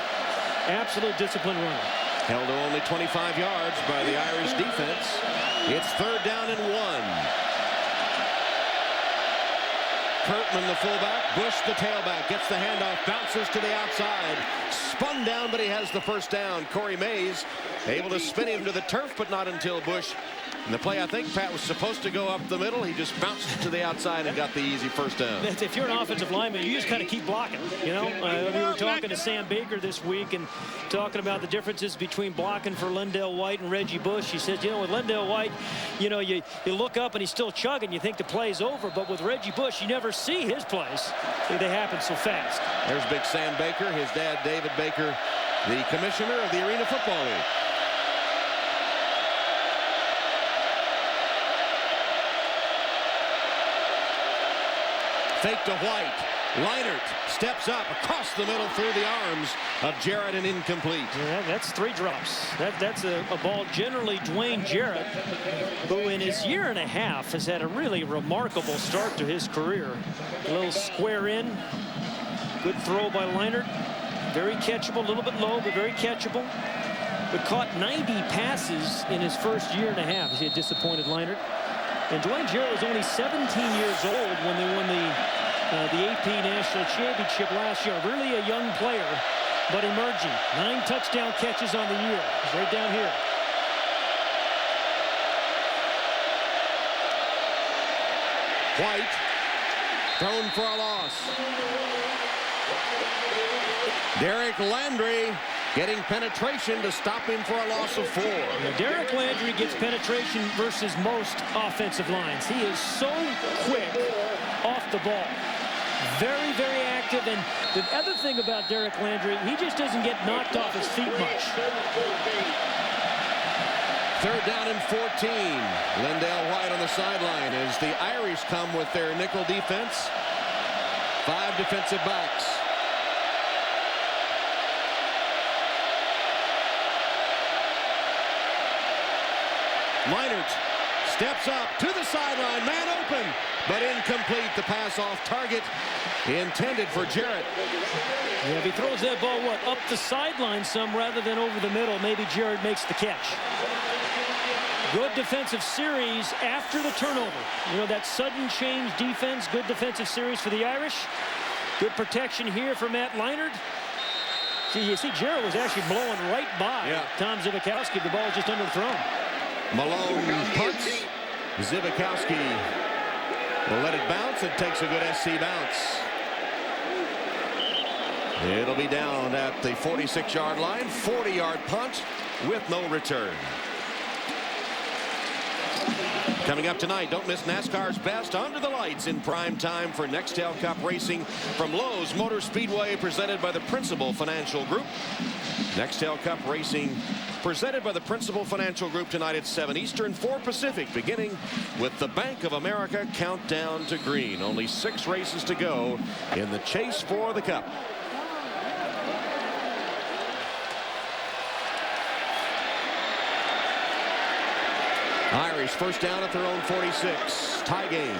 disciplined runner. Held to only 25 yards by the Irish defense. It's 3rd down and 1. Kurtman, the fullback, Bush, the tailback, gets the handoff, bounces to the outside, spun down, but he has the first down. Corey Mays able to spin him to the turf, but not until Bush. And the play, I think, Pat, was supposed to go up the middle. He just bounced to the outside and got the easy first down. If you're an offensive lineman, you just kind of keep blocking. You know, we were talking to Sam Baker this week and talking about the differences between blocking for Lendale White and Reggie Bush. He says, you know, with Lendale White, you know, you look up and he's still chugging. You think the play's over. But with Reggie Bush, you never see his plays. They happen so fast. There's big Sam Baker, his dad, David Baker, the commissioner of the Arena Football League. Fake to White. Leinert steps up across the middle through the arms of Jarrett and incomplete. Yeah, that's 3 drops. That's a ball generally Dwayne Jarrett, who in his year and a half has had a really remarkable start to his career. A little square in. Good throw by Leinert. Very catchable, a little bit low, but very catchable. But caught 90 passes in his first year and a half. He had disappointed Leinert. And Dwayne Jarrett was only 17 years old when they won the AP National Championship last year. Really a young player, but emerging. 9 touchdown catches on the year. He's right down here. White thrown for a loss. Derek Landry getting penetration to stop him for a loss of 4. Derek Landry gets penetration versus most offensive lines. He is so quick off the ball. Very, very active. And the other thing about Derek Landry, he just doesn't get knocked off his feet much. 3rd down and 14. Lendale White on the sideline as the Irish come with their nickel defense. 5 defensive backs. Leinert steps up to the sideline, man open, but incomplete. The pass off target intended for Jarrett. Yeah, if he throws that ball, up the sideline some rather than over the middle, maybe Jarrett makes the catch. Good defensive series after the turnover. You know, that sudden change defense, good defensive series for the Irish. Good protection here for Matt Leinert. See, you see Jarrett was actually blowing right by Tom Zivakowski. The ball was just underthrown. Malone punts. Zivakowski will let it bounce. It takes a good SC bounce. It'll be down at the 46-yard line. 40-yard punt with no return. Coming up tonight, don't miss NASCAR's Best Under the Lights in prime time for Nextel Cup Racing from Lowe's Motor Speedway, presented by the Principal Financial Group. Nextel Cup Racing presented by the Principal Financial Group tonight at 7 Eastern, 4 Pacific, beginning with the Bank of America Countdown to Green. Only 6 races to go in the chase for the Cup. Irish first down at their own 46. Tie game.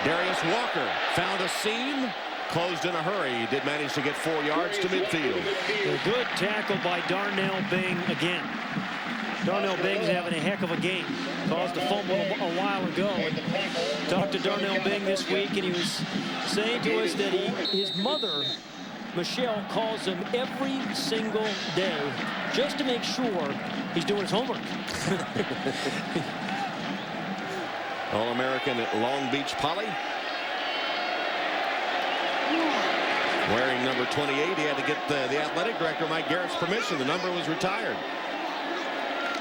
Darius Walker found a seam. Closed in a hurry. He did manage to get 4 yards to midfield. A good tackle by Darnell Bing again. Darnell Bing's having a heck of a game. Caused a fumble a while ago. And talked to Darnell Bing this week, and he was saying to us that his mother, Michelle, calls him every single day just to make sure he's doing his homework. All-American at Long Beach Poly. Wearing number 28, he had to get the athletic director, Mike Garrett's permission. The number was retired.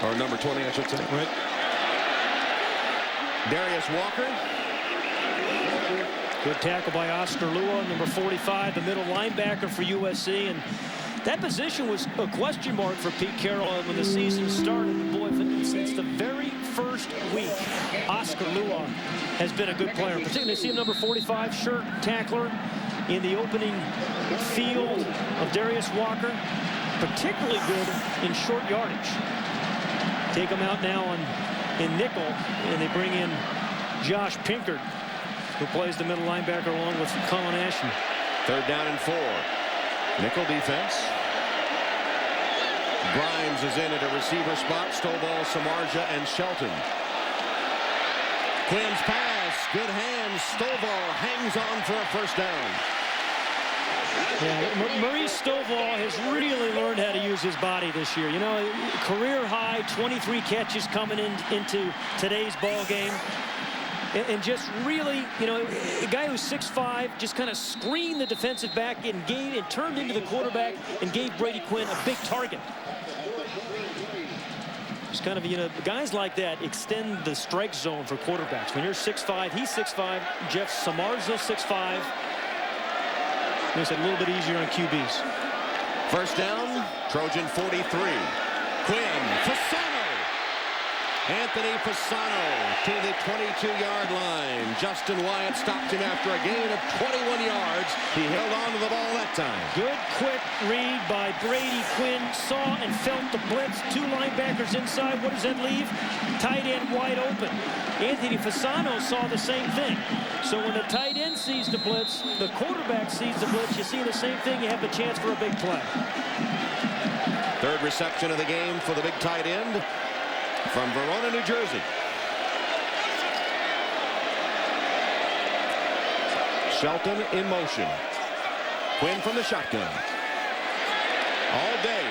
Or number 20, I should say. Right. Darius Walker. Good tackle by Oscar Lua, number 45, the middle linebacker for USC. And that position was a question mark for Pete Carroll when the season started. Boy, since the very first week, Oscar Lua has been a good player. Particularly, see him number 45, shirt tackler in the opening field of Darius Walker. particularly good in short yardage. Take him out now in nickel, and they bring in Josh Pinkard, who plays the middle linebacker along with Colin Ashton. 3rd down and 4. Nickel defense. Grimes is in at a receiver spot. Stovall, Samardzija, and Shelton. Quinn's pass, good hands. Stovall hangs on for a 1st down. Yeah, Maurice Stovall has really learned how to use his body this year. You know, career high 23 catches coming into today's ball game. And just really, you know, a guy who's 6'5", just kind of screened the defensive back and turned into the quarterback and gave Brady Quinn a big target. It's kind of, you know, guys like that extend the strike zone for quarterbacks. When you're 6'5", he's 6'5", Jeff Samardzija 6'5". Makes it a little bit easier on QBs. 1st down, Trojan 43. Quinn, Fasano. Anthony Fasano to the 22-yard line. Justin Wyatt stopped him after a gain of 21 yards. He held on to the ball that time. Good quick read by Brady Quinn. Saw and felt the blitz. 2 linebackers inside. What does that leave? Tight end wide open. Anthony Fasano saw the same thing. So when the tight end sees the blitz, the quarterback sees the blitz, you see the same thing, you have the chance for a big play. 3rd reception of the game for the big tight end from Verona, New Jersey. Shelton in motion. Quinn from the shotgun. All day.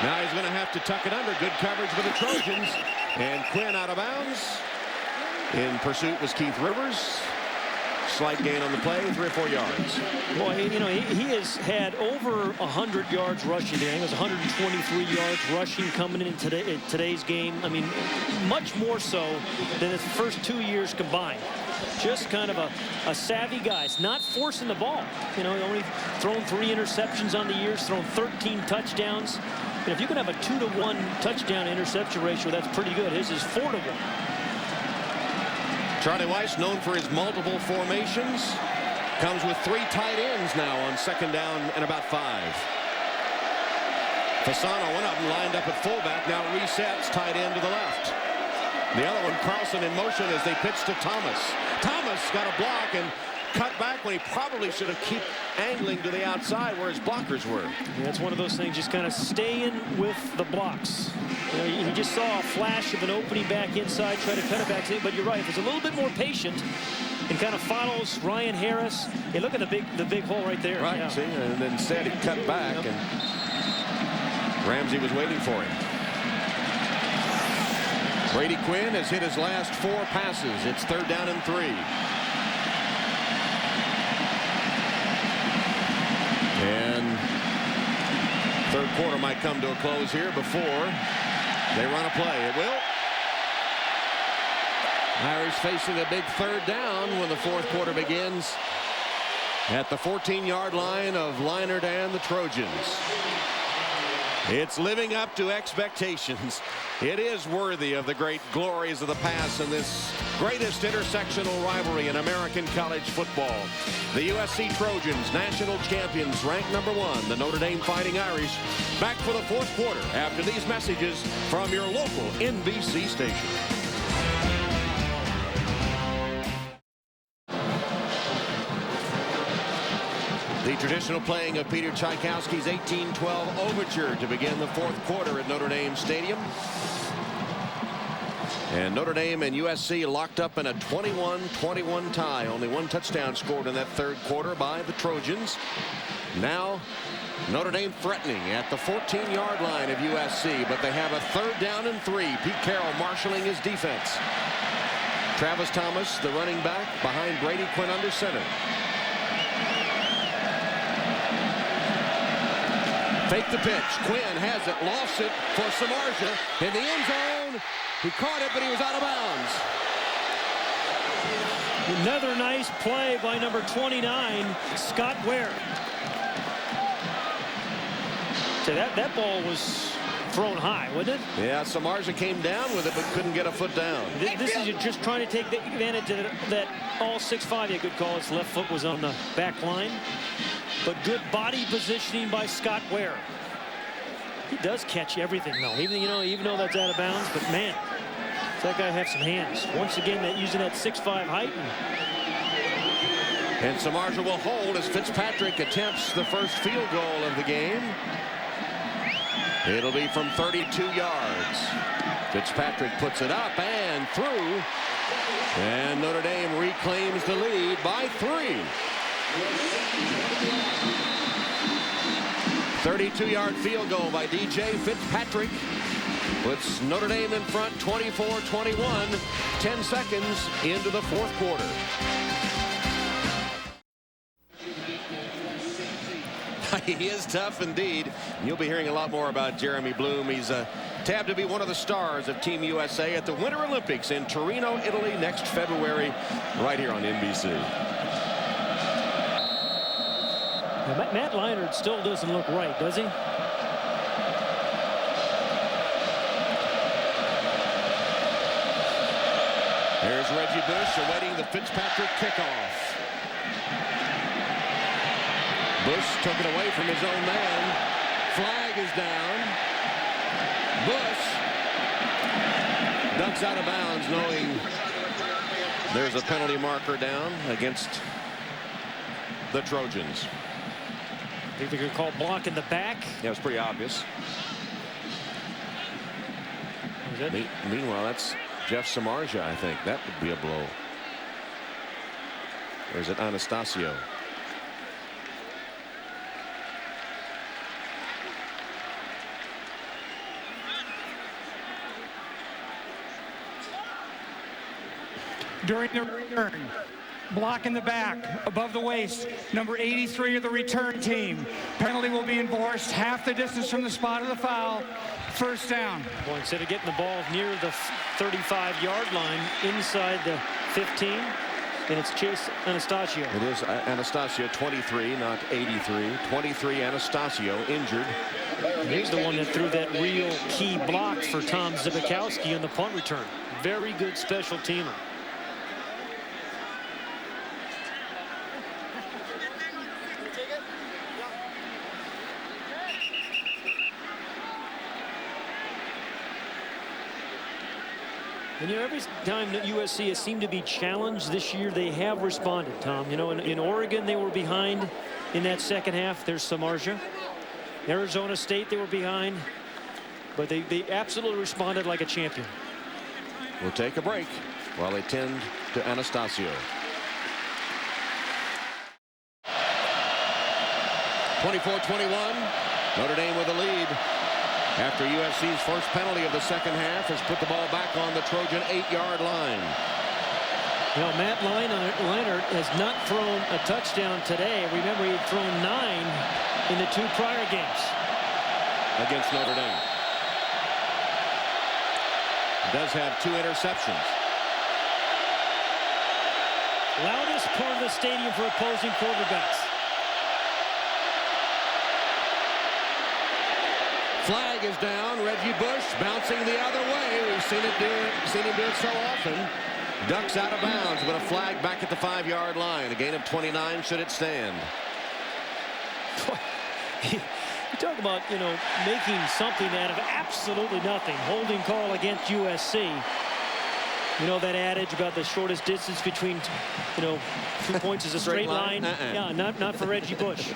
Now he's going to have to tuck it under. Good coverage for the Trojans. And Quinn out of bounds. In pursuit was Keith Rivers. Slight gain on the play, 3 or 4 yards. Boy, you know, he has had over 100 yards rushing there. He was 123 yards rushing coming in today's game. I mean, much more so than his first 2 years combined. Just kind of a savvy guy. It's not forcing the ball. You know, only thrown 3 interceptions on the years, thrown 13 touchdowns. And if you can have a 2-to-1 touchdown interception ratio, that's pretty good. His is 4-to-1. Charlie Weiss, known for his multiple formations, comes with 3 tight ends now on 2nd down and about 5. Fasano, one of them lined up at fullback, now resets tight end to the left. The other one, Carlson, in motion as they pitch to Thomas. Thomas got a block and cut back when he probably should have kept angling to the outside where his blockers were. Yeah, it's one of those things, just kind of staying with the blocks. You know, you just saw a flash of an opening back inside, try to cut it back. But you're right, if it's a little bit more patient and kind of follows Ryan Harris. Hey, look at the big hole right there. Right, yeah. see, and instead he cut back, and Ramsey was waiting for him. Brady Quinn has hit his last 4 passes. It's 3rd down and 3. And 3rd quarter might come to a close here before they run a play. It will. Irish facing a big 3rd down when the 4th quarter begins at the 14-yard line of Leinart and the Trojans. It's living up to expectations. It is worthy of the great glories of the past in this greatest intersectional rivalry in American college football. The USC Trojans, national champions, ranked #1. The Notre Dame Fighting Irish back for the 4th quarter after these messages from your local NBC station. The traditional playing of Peter Tchaikovsky's 1812 Overture to begin the 4th quarter at Notre Dame Stadium. And Notre Dame and USC locked up in a 21-21 tie. Only 1 touchdown scored in that 3rd quarter by the Trojans. Now Notre Dame threatening at the 14-yard line of USC, but they have a 3rd down and 3. Pete Carroll marshaling his defense. Travis Thomas, the running back, behind Brady Quinn under center. Fake the pitch. Quinn has it, lost it for Samardzija in the end zone. He caught it, but he was out of bounds. Another nice play by number 29, Scott Ware. So that ball was thrown high, wasn't it? Yeah, Samardzija came down with it, but couldn't get a foot down. This is just trying to take advantage of that all 6'5". Yeah, good call. His left foot was on the back line. but good body positioning by Scott Ware. He does catch everything, though, even though that's out of bounds. But man, does that guy have some hands? Once again, using that 6'5" height. And Samardzija will hold as Fitzpatrick attempts the first field goal of the game. It'll be from 32 yards. Fitzpatrick puts it up and through. And Notre Dame reclaims the lead by 3. 32-yard field goal by DJ Fitzpatrick puts Notre Dame in front 24-21, 10 seconds into the fourth quarter. He is tough indeed. You'll be hearing a lot more about Jeremy Bloom. He's tabbed to be one of the stars of Team USA at the Winter Olympics in Torino, Italy next February, right here on NBC. Now, Matt Leinart still doesn't look right, does he? There's Reggie Bush awaiting the Fitzpatrick kickoff. Bush took it away from his own man. Flag is down. Bush ducks out of bounds, knowing there's a penalty marker down against the Trojans. I think they're going to call block in the back. Yeah, it was pretty obvious. Meanwhile, that's Jeff Samardzija, I think. That would be a blow. Or is it Anastasio? During the return, block in the back, above the waist, number 83 of the return team. Penalty will be enforced half the distance from the spot of the foul. First down. Boy, instead of getting the ball near the 35-yard line, inside the 15, and it's Chase Anastasio. It is Anastasio, 23, not 83. 23, Anastasio, injured. He's the one that threw that real key block for Tom Zbikowski on the punt return. Very good special teamer. And every time that USC has seemed to be challenged this year, they have responded, Tom. In Oregon, they were behind in that second half. There's Samardzija. Arizona State, they were behind. But they absolutely responded like a champion. We'll take a break while they tend to Anastasio. 24-21. Notre Dame with the lead. After USC's first penalty of the second half has put the ball back on the Trojan 8-yard line. Matt Leinart has not thrown a touchdown today. Remember, he had thrown 9 in the 2 prior games against Notre Dame. Does have 2 interceptions. Loudest part of the stadium for opposing quarterbacks. Flag is down. Reggie Bush bouncing the other way. We've seen him do it so often. Ducks out of bounds, but a flag back at the 5-yard line. A gain of 29 should it stand. You talk about, making something out of absolutely nothing. Holding call against USC. That adage about the shortest distance between, 2 points is a straight line. Yeah, not for Reggie Bush.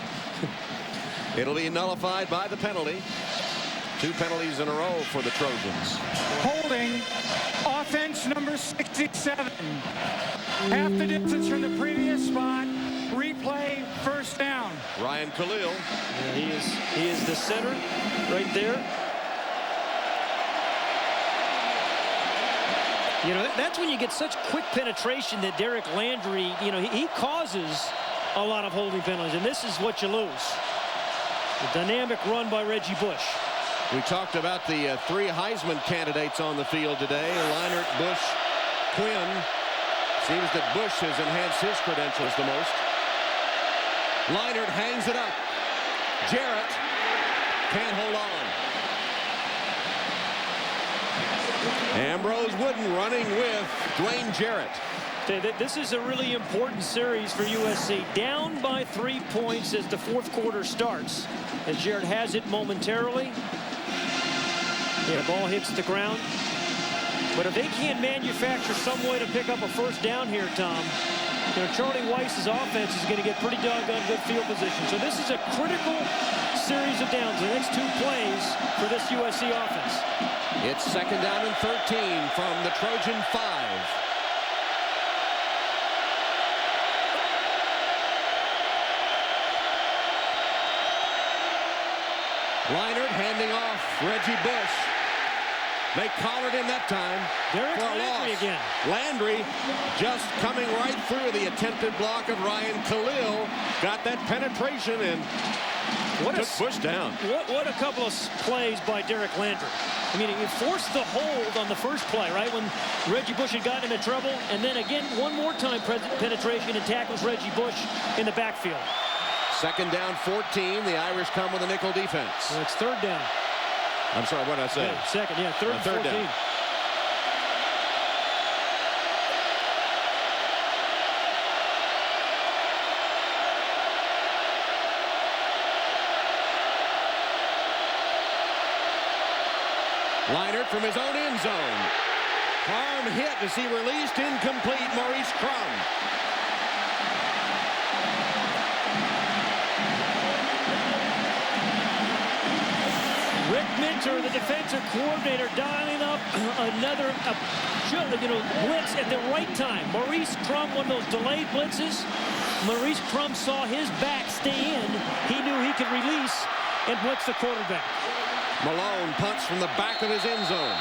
It'll be nullified by the penalty. 2 penalties in a row for the Trojans. Holding, offense number 67. Half the distance from the previous spot. Replay, first down. Ryan Khalil. Yeah, he is the center right there. That's when you get such quick penetration that Derek Landry, he causes a lot of holding penalties, and this is what you lose. A dynamic run by Reggie Bush. We talked about the 3 Heisman candidates on the field today. Leinart, Bush, Quinn. Seems that Bush has enhanced his credentials the most. Leinart hangs it up. Jarrett can't hold on. Ambrose Wooden running with Dwayne Jarrett. This is a really important series for USC. Down by 3 points as the fourth quarter starts. As Jared has it momentarily. Yeah, the ball hits the ground. But if they can't manufacture some way to pick up a first down here, Tom, you know, Charlie Weiss's offense is going to get pretty doggone good field position. So this is a critical series of downs. The next 2 plays for this USC offense. It's second down and 13 from the Trojan 5. Leinart handing off Reggie Bush. They collared him that time Derek for a Landry loss. again. Landry just coming right through the attempted block of Ryan Khalil. Got that penetration and took Bush down. What a couple of plays by Derek Landry. I mean, he forced the hold on the first play, right, when Reggie Bush had gotten into trouble. And then again, one more time penetration and tackles Reggie Bush in the backfield. Second down, 14. The Irish come with a nickel defense. Well, it's third down. I'm sorry, what did I say? Yeah, second, yeah, third and 14. Down. Leinart from his own end zone. Arm hit as he released, incomplete. Maurice Crum. Rick Minter, the defensive coordinator, dialing up another blitz at the right time. Maurice Crum, one of those delayed blitzes. Maurice Crum saw his back stay in. He knew he could release and blitz the quarterback. Malone punts from the back of his end zone.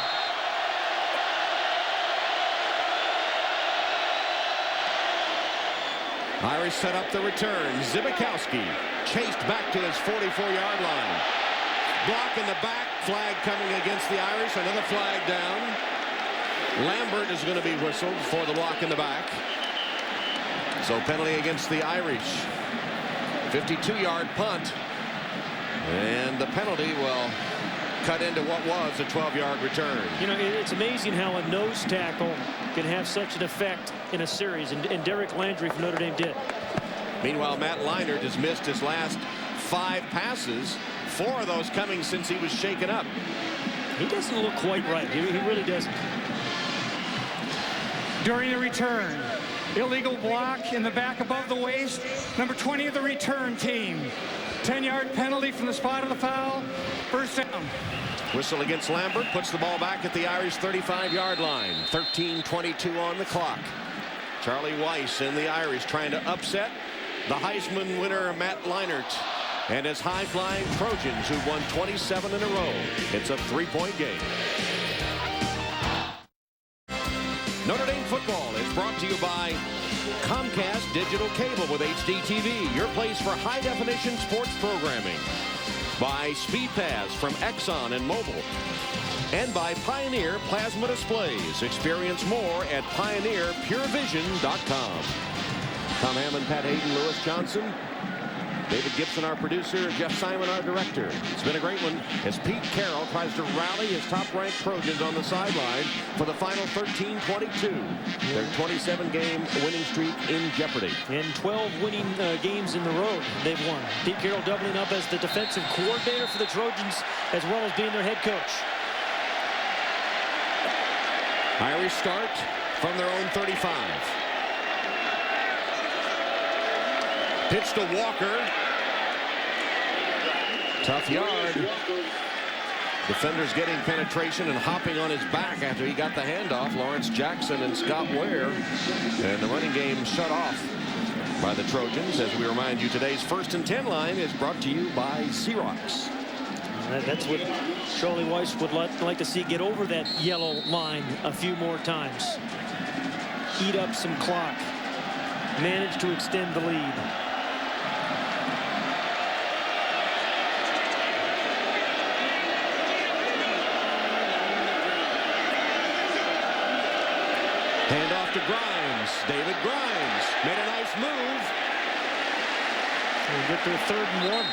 Irish set up the return. Zibikowski chased back to his 44-yard line. Block in the back, flag coming against the Irish, another flag down. Lambert is going to be whistled for the block in the back. So penalty against the Irish. 52-yard punt. And the penalty will cut into what was a 12-yard return. You know, it's amazing how a nose tackle can have such an effect in a series, and Derek Landry from Notre Dame did. Meanwhile, Matt Leinart has missed his last 5 passes. 4 of those coming since he was shaken up. He doesn't look quite right. He really doesn't. During the return, illegal block in the back above the waist. Number 20 of the return team. 10-yard penalty from the spot of the foul. First down. Whistle against Lambert puts the ball back at the Irish 35-yard line. 13:22 on the clock. Charlie Weiss and the Irish trying to upset the Heisman winner Matt Leinart and his high-flying Trojans, who won 27 in a row. It's a 3-point game. Notre Dame football is brought to you by Comcast Digital Cable with HD TV, your place for high-definition sports programming. By Speed Pass from Exxon and Mobil. And by Pioneer Plasma Displays. Experience more at pioneerpurevision.com. Tom Hammond, Pat Hayden, Lewis Johnson, David Gibson, our producer, Jeff Simon, our director. It's been a great one as Pete Carroll tries to rally his top-ranked Trojans on the sideline for the final 13-22. Their 27-game winning streak in jeopardy. And 12 winning games in the road they've won. Pete Carroll doubling up as the defensive coordinator for the Trojans, as well as being their head coach. Irish start from their own 35. Pitch to Walker. Tough yard. Defenders getting penetration and hopping on his back after he got the handoff. Lawrence Jackson and Scott Ware. And the running game shut off by the Trojans. As we remind you, today's 1st and 10 line is brought to you by Xerox. That's what Charlie Weiss would like to see, get over that yellow line a few more times. Eat up some clock. Manage to extend the lead. Hand off to Grimes. David Grimes made a nice move. We'll get to a 3rd and 1.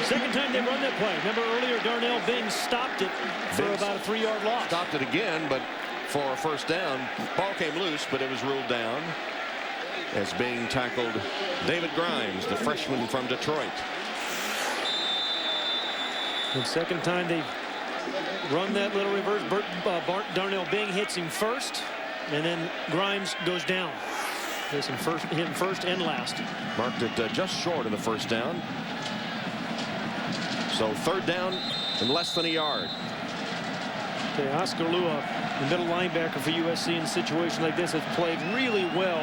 Second time they run that play. Remember earlier, Darnell Bing stopped it for about a 3-yard loss. Stopped it again, but for a first down. Ball came loose, but it was ruled down as being tackled David Grimes, the freshman from Detroit. The second time they've run that little reverse. Darnell Bing hits him first, and then Grimes goes down. Hit him first and last. Marked it just short of the first down. So third down and less than a yard. Okay, Oscar Lua, the middle linebacker for USC in a situation like this, has played really well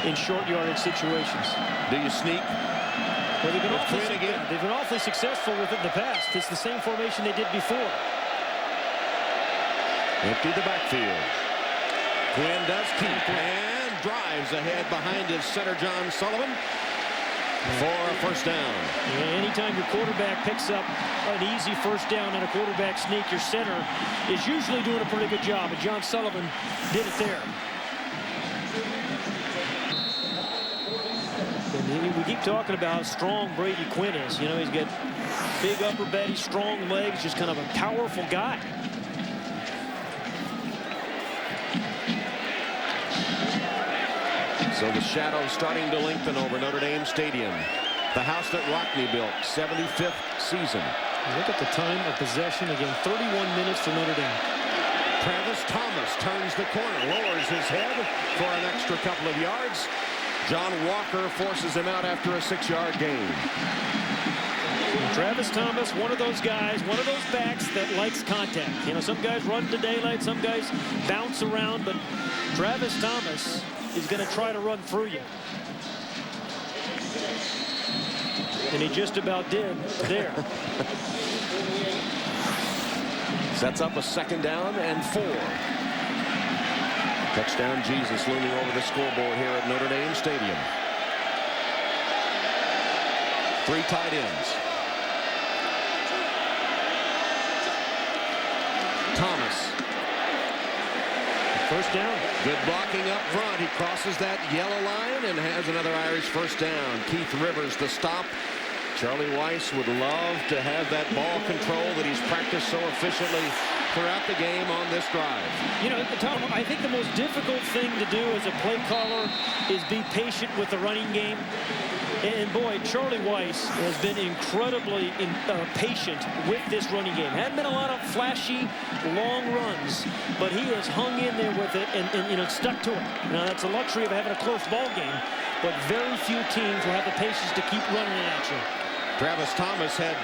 in short yardage situations. Do you sneak? Well, they've been awfully successful with it in the past. It's the same formation they did before. Empty the backfield. Quinn does keep and drives ahead behind his center John Sullivan for a first down. Yeah, anytime your quarterback picks up an easy first down on a quarterback sneak, your center is usually doing a pretty good job, and John Sullivan did it there. And we keep talking about how strong Brady Quinn is. You know, he's got big upper body, strong legs, just kind of a powerful guy. So the shadow starting to lengthen over Notre Dame Stadium. The house that Rockne built, 75th season. Look at the time of possession again, 31 minutes for Notre Dame. Travis Thomas turns the corner, lowers his head for an extra couple of yards. John Walker forces him out after a 6-yard gain. Travis Thomas, one of those guys, one of those backs that likes contact. You know, some guys run to daylight, some guys bounce around, but Travis Thomas is going to try to run through you. And he just about did there. Sets up a second down and 4. Touchdown Jesus looming over the scoreboard here at Notre Dame Stadium. 3 tight ends. Thomas. First down. Good blocking up front. He crosses that yellow line and has another Irish first down. Keith Rivers the stop. Charlie Weiss would love to have that ball control that he's practiced so efficiently throughout the game on this drive. You know, Tom, I think the most difficult thing to do as a play caller is be patient with the running game. And boy, Charlie Weiss has been incredibly patient with this running game. Hadn't been a lot of flashy, long runs, but he has hung in there with it and you know, stuck to it. Now, that's a luxury of having a close ball game, but very few teams will have the patience to keep running it at you. Travis Thomas had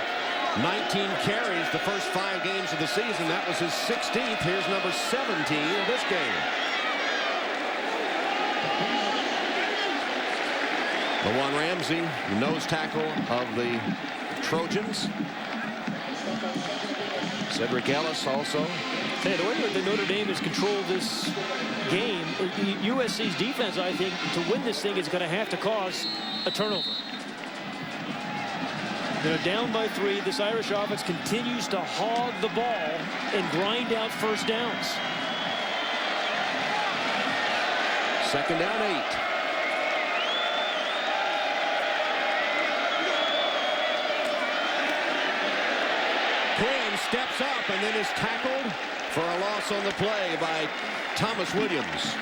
19 carries the first 5 games of the season. That was his 16th. Here's number 17 of this game. LaJuan Ramsey, nose tackle of the Trojans. Cedric Ellis also. Hey, the way that Notre Dame has controlled this game, USC's defense, I think, to win this thing is going to have to cause a turnover. They're down by 3. This Irish offense continues to hog the ball and grind out first downs. Second down 8. Quinn steps up and then is tackled for a loss on the play by Thomas Williams.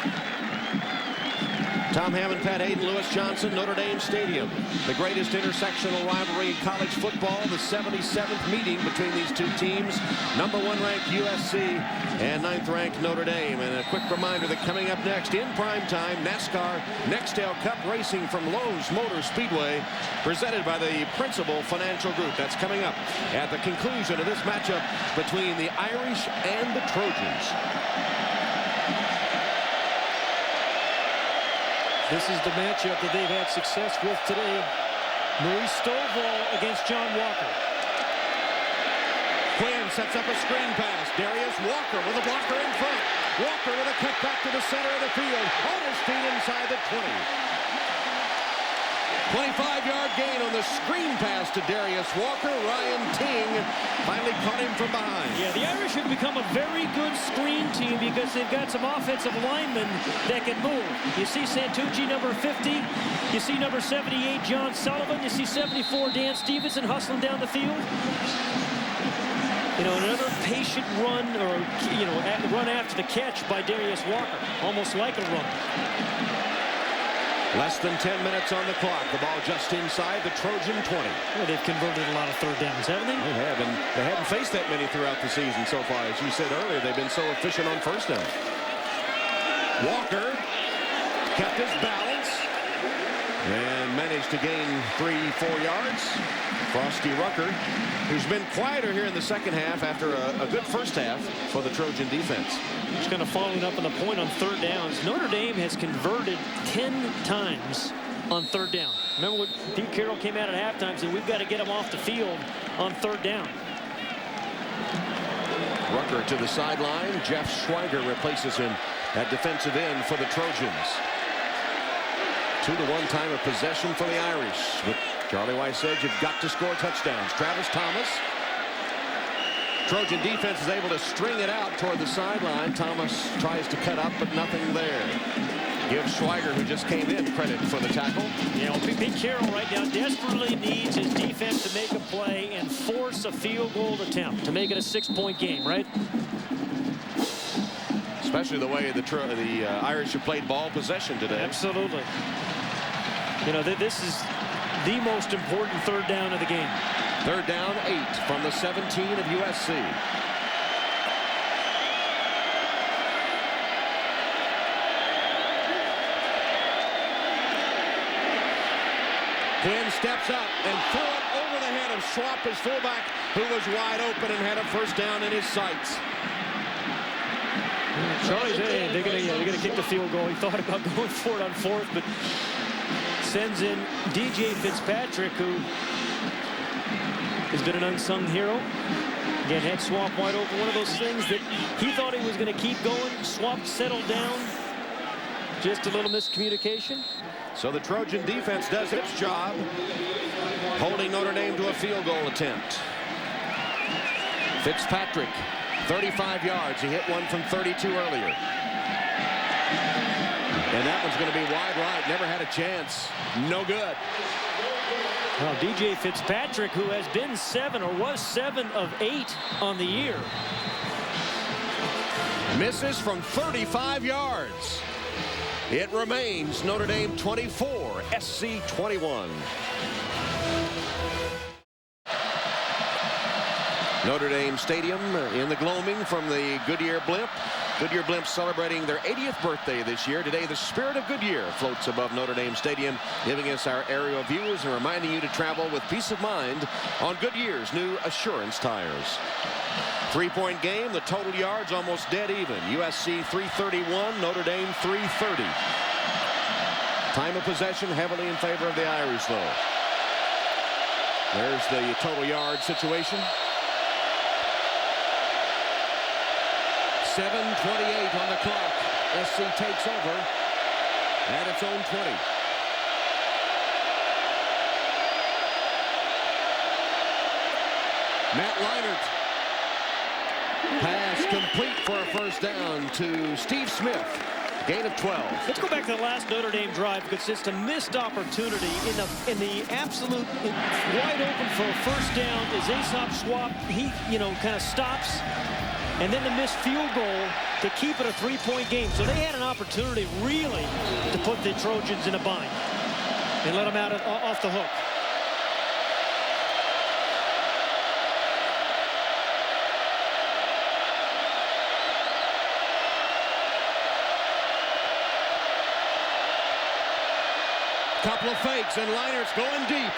Tom Hammond, Pat Hayden, Lewis Johnson, Notre Dame Stadium. The greatest intersectional rivalry in college football, the 77th meeting between these two teams. #1 ranked USC and 9th ranked Notre Dame. And a quick reminder that coming up next in prime time, NASCAR Nextel Cup racing from Lowe's Motor Speedway, presented by the Principal Financial Group. That's coming up at the conclusion of this matchup between the Irish and the Trojans. This is the matchup that they've had success with today. Maurice Stovall against John Walker. Quinn sets up a screen pass. Darius Walker with a blocker in front. Walker with a cut back to the center of the field. On his feet inside the 20. 25-yard gain on the screen pass to Darius Walker. Ryan Ting finally caught him from behind. Yeah, the Irish have become a very good screen team because they've got some offensive linemen that can move. You see Santucci, number 50. You see number 78, John Sullivan. You see 74, Dan Stevenson hustling down the field. You know, another patient run, or, you know, run after the catch by Darius Walker, almost like a run. Less than 10 minutes on the clock. The ball just inside the Trojan 20. Well, they've converted a lot of third downs, haven't they? They have, and they haven't faced that many throughout the season so far. As you said earlier, they've been so efficient on first down. Walker kept his balance and managed to gain 3-4 yards. Frosty Rucker, who's been quieter here in the second half after a good first half for the Trojan defense. Just kind of following up on the point on third downs. Notre Dame has converted 10 times on third down. Remember when Pete Carroll came out at halftime and said, we've got to get them off the field on third down. Rucker to the sideline. Jeff Schweiger replaces him at defensive end for the Trojans. 2-1 time of possession for the Irish. But Charlie Weiss said you've got to score touchdowns. Travis Thomas. Trojan defense is able to string it out toward the sideline. Thomas tries to cut up, but nothing there. Give Schweiger, who just came in, credit for the tackle. You know, Pete Carroll right now desperately needs his defense to make a play and force a field goal attempt to make it a 6-point game, right? Especially the way the Irish have played ball possession today. Absolutely. You know, this is the most important third down of the game. Third down, 8 from the 17 of USC. Quinn steps up and threw it over the head of Schwab, his fullback, who was wide open and had a first down in his sights. Charlie's, hey, they're gonna kick the field goal. He thought about going for it on fourth, but sends in DJ Fitzpatrick, who has been an unsung hero. Again, had Swamp wide open. One of those things that he thought he was going to keep going. Swamp settled down. Just a little miscommunication. So the Trojan defense does its job, holding Notre Dame to a field goal attempt. Fitzpatrick, 35 yards. He hit one from 32 earlier. And that one's going to be wide right. Never had a chance. No good. Well, DJ Fitzpatrick, who has been 7 or was 7 of 8 on the year. Misses from 35 yards. It remains Notre Dame 24, SC 21. Notre Dame Stadium in the gloaming from the Goodyear Blimp. Goodyear Blimp celebrating their 80th birthday this year. Today, the spirit of Goodyear floats above Notre Dame Stadium, giving us our aerial views and reminding you to travel with peace of mind on Goodyear's new Assurance tires. 3-point game. The total yards almost dead even. USC 331, Notre Dame 330. Time of possession heavily in favor of the Irish, though. There's the total yard situation. 7:28 on the clock. SC takes over at its own 20. Matt Leinart. Pass complete for a first down to Steve Smith. Gain of 12. Let's go back to the last Notre Dame drive, because it's a missed opportunity in the absolute wide open for a first down is Aesop Schwab. He, you know, kind of stops. And then the missed field goal to keep it a 3-point game. So they had an opportunity really to put the Trojans in a bind and let them out off the hook. Couple of fakes, and Leinart's going deep.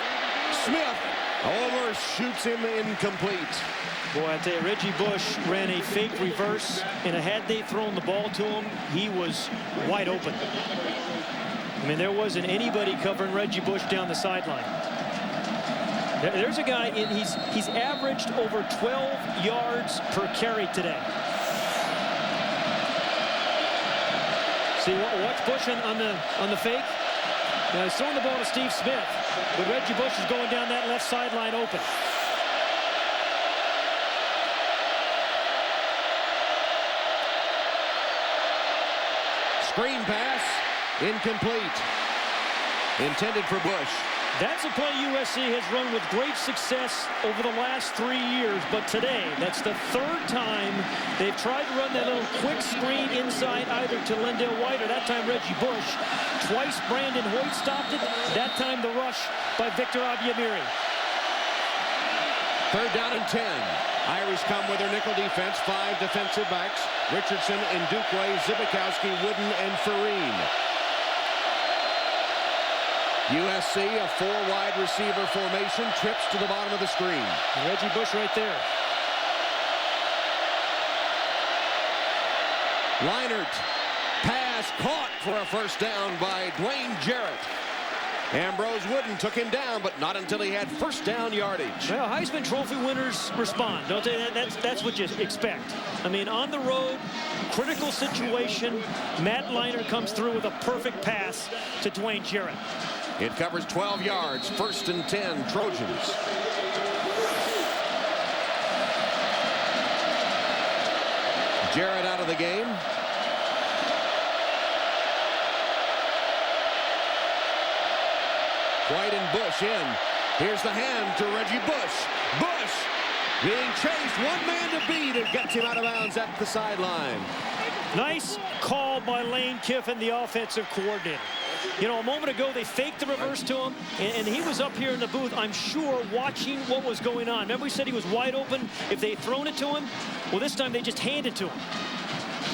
Smith overshoots him incomplete. Boy, I tell you, Reggie Bush ran a fake reverse, and had they thrown the ball to him, he was wide open. I mean, there wasn't anybody covering Reggie Bush down the sideline. There's a guy, he's averaged over 12 yards per carry today. See, watch Bush on the fake. Now he's throwing the ball to Steve Smith, but Reggie Bush is going down that left sideline open. Screen pass, incomplete. Intended for Bush. That's a play USC has run with great success over the last 3 years, but today, that's the 3rd time they've tried to run that little quick screen inside either to Lindell White or that time Reggie Bush. Twice Brandon Hoyt stopped it. That time the rush by Victor Abiamiri. 3rd down and 10. Irish come with their nickel defense. 5 defensive backs. Richardson, Ndukwe, Zibikowski, Wooden, and Farine. USC, a 4-wide receiver formation, trips to the bottom of the screen. Reggie Bush right there. Leinart, pass caught for a first down by Dwayne Jarrett. Ambrose Wooden took him down, but not until he had first down yardage. Well, Heisman Trophy winners respond, don't they? That's what you expect. I mean, on the road, critical situation, Matt Leinart comes through with a perfect pass to Dwayne Jarrett. It covers 12 yards, 1st and 10, Trojans. Jarrett out of the game. White and Bush in. Here's the hand to Reggie Bush. Bush being chased, 1 man to beat, and gets him out of bounds at the sideline. Nice call by Lane Kiffin, the offensive coordinator. You know, a moment ago, they faked the reverse to him, and he was up here in the booth, I'm sure, watching what was going on. Remember we said he was wide open if they had thrown it to him? Well, this time they just handed it to him.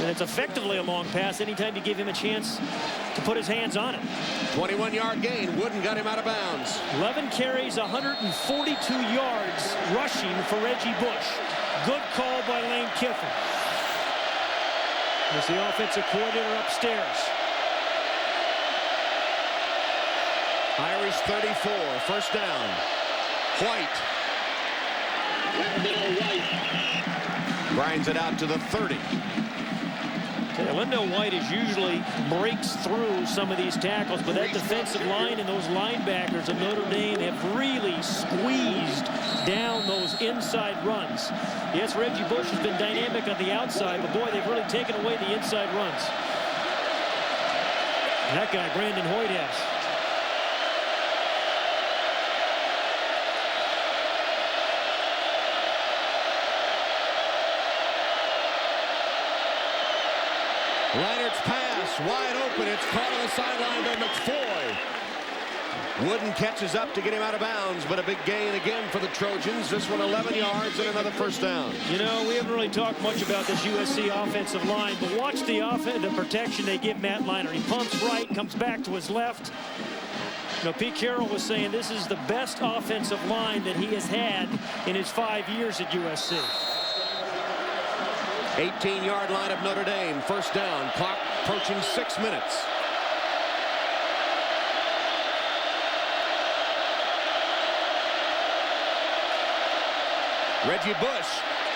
And it's effectively a long pass anytime you give him a chance to put his hands on it. 21-yard gain. Wooden got him out of bounds. 11 carries, 142 yards rushing for Reggie Bush. Good call by Lane Kiffin. There's the offensive coordinator upstairs. Irish 34, first down. White. Grinds it out to the 30. Lindell White usually breaks through some of these tackles, but that defensive line and those linebackers of Notre Dame have really squeezed down those inside runs. Yes, Reggie Bush has been dynamic on the outside, but boy, they've really taken away the inside runs. And that guy, Brandon Hoyt, has. Leinart's pass wide open. It's caught on the sideline by McFoy. Wooden catches up to get him out of bounds, but a big gain again for the Trojans. This one 11 yards and another first down. You know, we haven't really talked much about this USC offensive line, but watch the protection they give Matt Leinart. He pumps right, comes back to his left. You know, Pete Carroll was saying this is the best offensive line that he has had in his 5 years at USC. 18-yard line of Notre Dame. First down. Clock approaching 6 minutes. Reggie Bush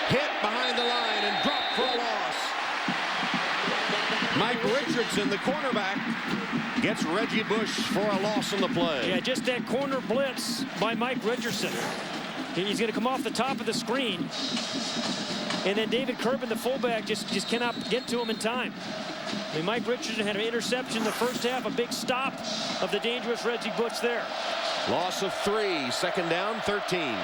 hit behind the line and dropped for a loss. Mike Richardson, the cornerback, gets Reggie Bush for a loss on the play. Yeah, just that corner blitz by Mike Richardson. He's going to come off the top of the screen. And then David Kerben, the fullback, just cannot get to him in time. I mean, Mike Richardson had an interception in the first half, a big stop of the dangerous Reggie Bush there. Loss of 3, second down, 13.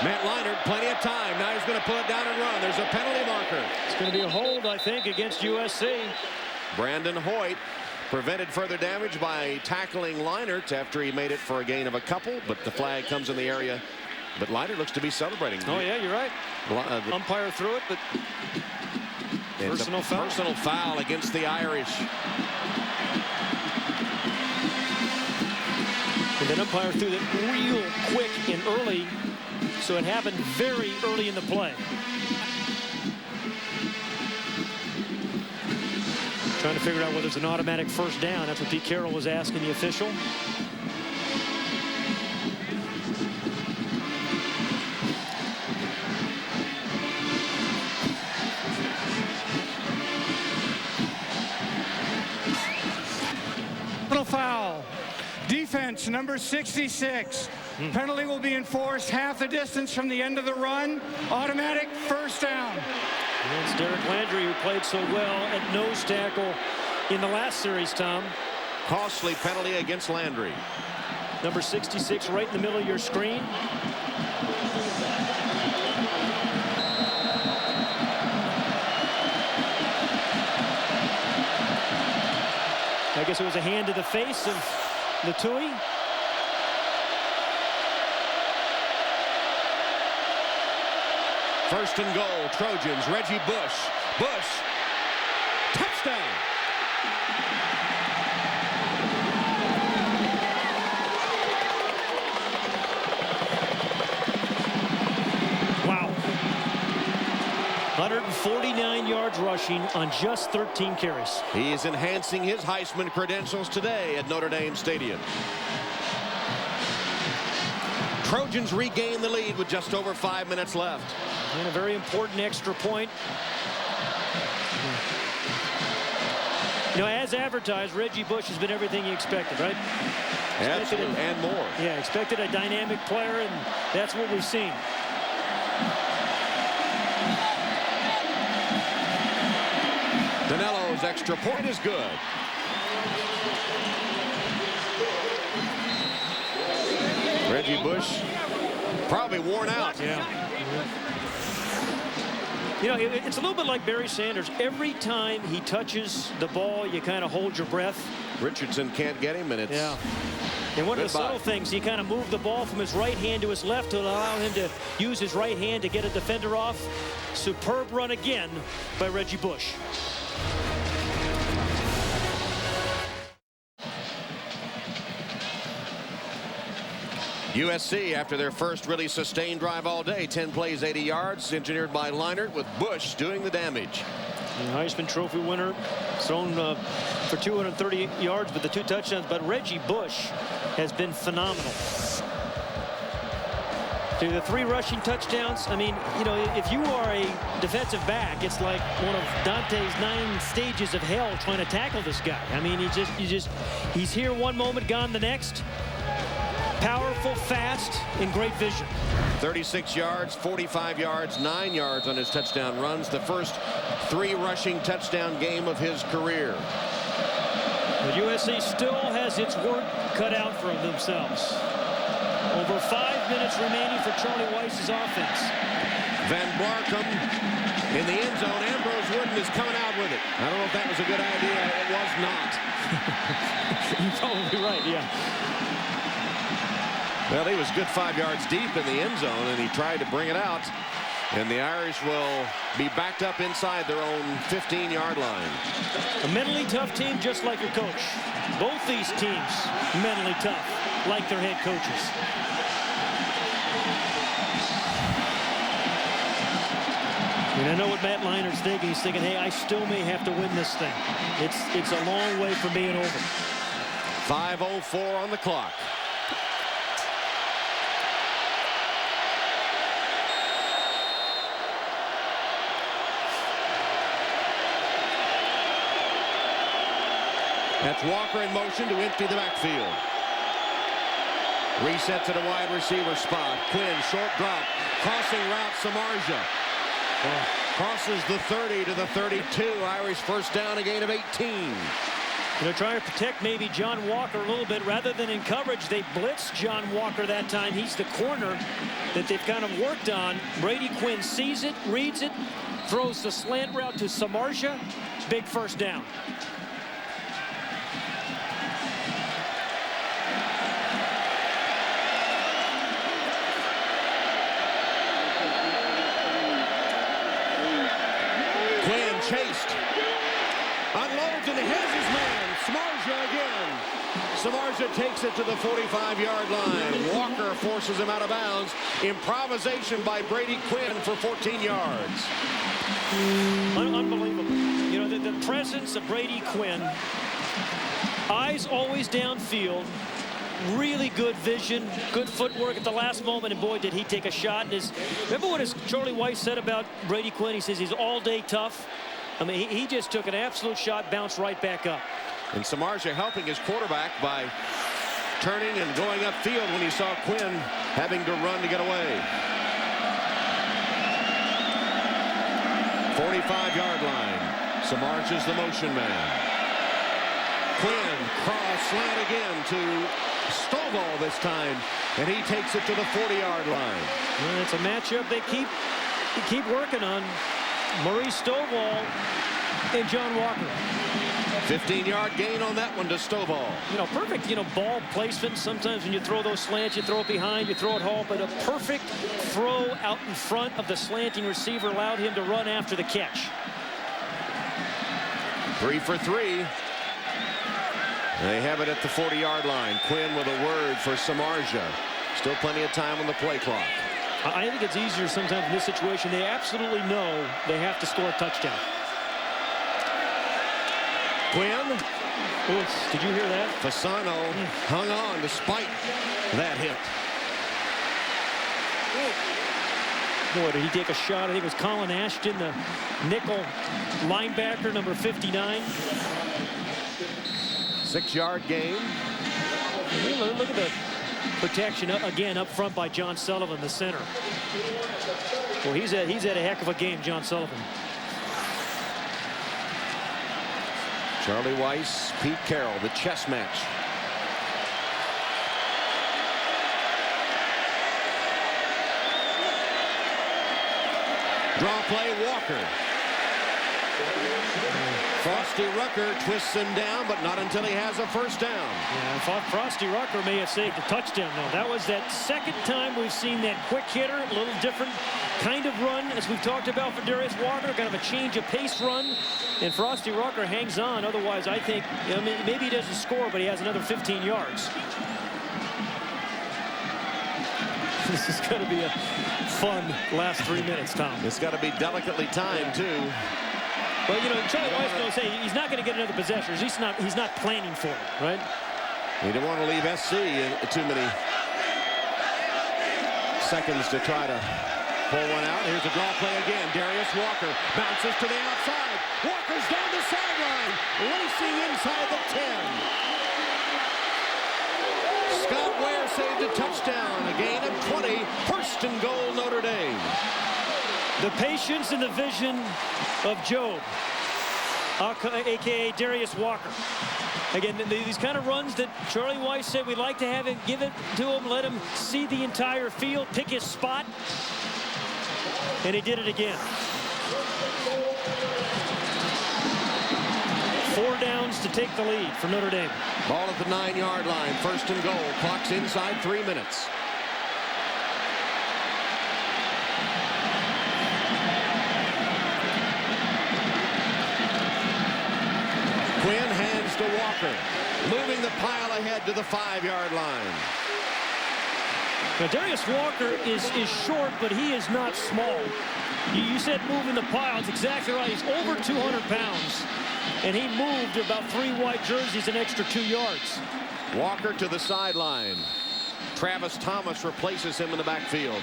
Matt Leinart, plenty of time. Now he's going to pull it down and run. There's a penalty marker. It's going to be a hold, I think, against USC. Brandon Hoyt prevented further damage by tackling Leinart after he made it for a gain of a couple, but the flag comes in the area. But Leinart looks to be celebrating. Oh, yeah, you're right. Umpire threw it, but personal foul. Personal foul against the Irish. And then umpire threw it real quick and early. So it happened very early in the play. Trying to figure out whether it's an automatic first down. That's what Pete Carroll was asking the official. Little foul. Defense number 66. Penalty will be enforced half the distance from the end of the run. Automatic first down. And it's Derek Landry who played so well at nose tackle in the last series, Tom. Costly penalty against Landry. Number 66 right in the middle of your screen. I guess it was a hand to the face of Latui. First and goal, Trojans. Reggie Bush. Bush. Touchdown. Wow. 149 yards rushing on just 13 carries. He is enhancing his Heisman credentials today at Notre Dame Stadium. Trojans regain the lead with just over 5 minutes left. And a very important extra point. You know, as advertised, Reggie Bush has been everything he expected, right? Absolutely, and more. Yeah, expected a dynamic player, and that's what we've seen. Danelo's extra point is good. Reggie Bush probably worn out. Yeah. You know, it's a little bit like Barry Sanders. Every time he touches the ball, you kind of hold your breath. Richardson can't get him, and it's And one of the subtle things, he kind of moved the ball from his right hand to his left to allow him to use his right hand to get a defender off. Superb run again by Reggie Bush. USC, after their first really sustained drive all day, 10 plays, 80 yards, engineered by Leinart, with Bush doing the damage. The Heisman Trophy winner, thrown for 230 yards with the 2 touchdowns, but Reggie Bush has been phenomenal. To the 3 rushing touchdowns, I mean, you know, if you are a defensive back, it's like one of Dante's 9 stages of hell trying to tackle this guy. I mean, he's here one moment, gone the next. Powerful, fast, and great vision. 36 yards, 45 yards, 9 yards on his touchdown runs. The first 3 rushing touchdown game of his career. The USC still has its work cut out for themselves. Over 5 minutes remaining for Charlie Weiss's offense. Van Blarcom in the end zone. Ambrose Wooden is coming out with it. I don't know if that was a good idea. It was not. You're probably right, yeah. Well, he was good 5 yards deep in the end zone, and he tried to bring it out. And the Irish will be backed up inside their own 15-yard line. A mentally tough team, just like your coach. Both these teams mentally tough, like their head coaches. And I know what Matt Leinart's thinking. He's thinking, hey, I still may have to win this thing. It's a long way from being over. 5:04 on the clock. That's Walker in motion to empty the backfield. Resets at a wide receiver spot. Quinn, short drop. Crossing route, Samardzija. Crosses the 30 to the 32. Irish first down, a gain of 18. You know, trying to protect maybe John Walker a little bit. Rather than in coverage, they blitzed John Walker that time. He's the corner that they've kind of worked on. Brady Quinn sees it, reads it, throws the slant route to Samardzija. Big first down. Chased. Unloads and has his man. Samardzija again. Samardzija takes it to the 45-yard line. Walker forces him out of bounds. Improvisation by Brady Quinn for 14 yards. Unbelievable. You know, the presence of Brady Quinn. Eyes always downfield. Really good vision, good footwork at the last moment, and boy, did he take a shot. Remember what Charlie Weiss said about Brady Quinn? He says he's all-day tough. I mean, he just took an absolute shot, bounced right back up. And Samardzija helping his quarterback by turning and going upfield when he saw Quinn having to run to get away. 45-yard line. Samardzij's the motion man. Quinn cross slant again to Stovall this time, and he takes it to the 40-yard line. Well, it's a matchup they keep working on. Maurice Stovall and John Walker. 15-yard gain on that one to Stovall. Perfect, ball placement. Sometimes when you throw those slants, you throw it behind, you throw it home, but a perfect throw out in front of the slanting receiver allowed him to run after the catch. 3 for 3. They have it at the 40-yard line. Quinn with a word for Samardzij. Still plenty of time on the play clock. I think it's easier sometimes in this situation. They absolutely know they have to score a touchdown. Quinn. Oof, did you hear that? Fasano hung on despite that hit. Boy, did he take a shot. I think it was Colin Ashton, the nickel linebacker, number 59. 6-yard gain. Look at the protection again up front by John Sullivan, the center. Well, he's had a heck of a game, John Sullivan. Charlie Weiss, Pete Carroll, the chess match. Draw play, Walker. Frosty Rucker twists him down, but not until he has a first down. Yeah, I thought Frosty Rucker may have saved a touchdown, though. That was that second time we've seen that quick hitter, a little different kind of run, as we've talked about for Darius Walker, kind of a change of pace run. And Frosty Rucker hangs on. Otherwise, I think, maybe he doesn't score, but he has another 15 yards. This is going to be a fun last 3 minutes, Tom. It's got to be delicately timed, too. Well, Charlie Weiss will say he's not going to get another possession. He's not planning for it, right? You don't want to leave SC in too many seconds to try to pull one out. Here's a draw play again. Darius Walker bounces to the outside. Walker's down the sideline, racing inside the 10. Scott Ware saved a touchdown. A gain of 20. First and goal, Notre Dame. The patience and the vision of Job, a.k.a. Darius Walker. Again, these kind of runs that Charlie Weiss said we'd like to have him, give it to him, let him see the entire field, pick his spot. And he did it again. 4 downs to take the lead for Notre Dame. Ball at the 9-yard line. First and goal. Clock's inside 3 minutes. Quinn hands to Walker, moving the pile ahead to the 5-yard line. Now, Darius Walker is short, but he is not small. You said moving the pile. It's exactly right. He's over 200 pounds, and he moved about 3 white jerseys, an extra 2 yards. Walker to the sideline. Travis Thomas replaces him in the backfield.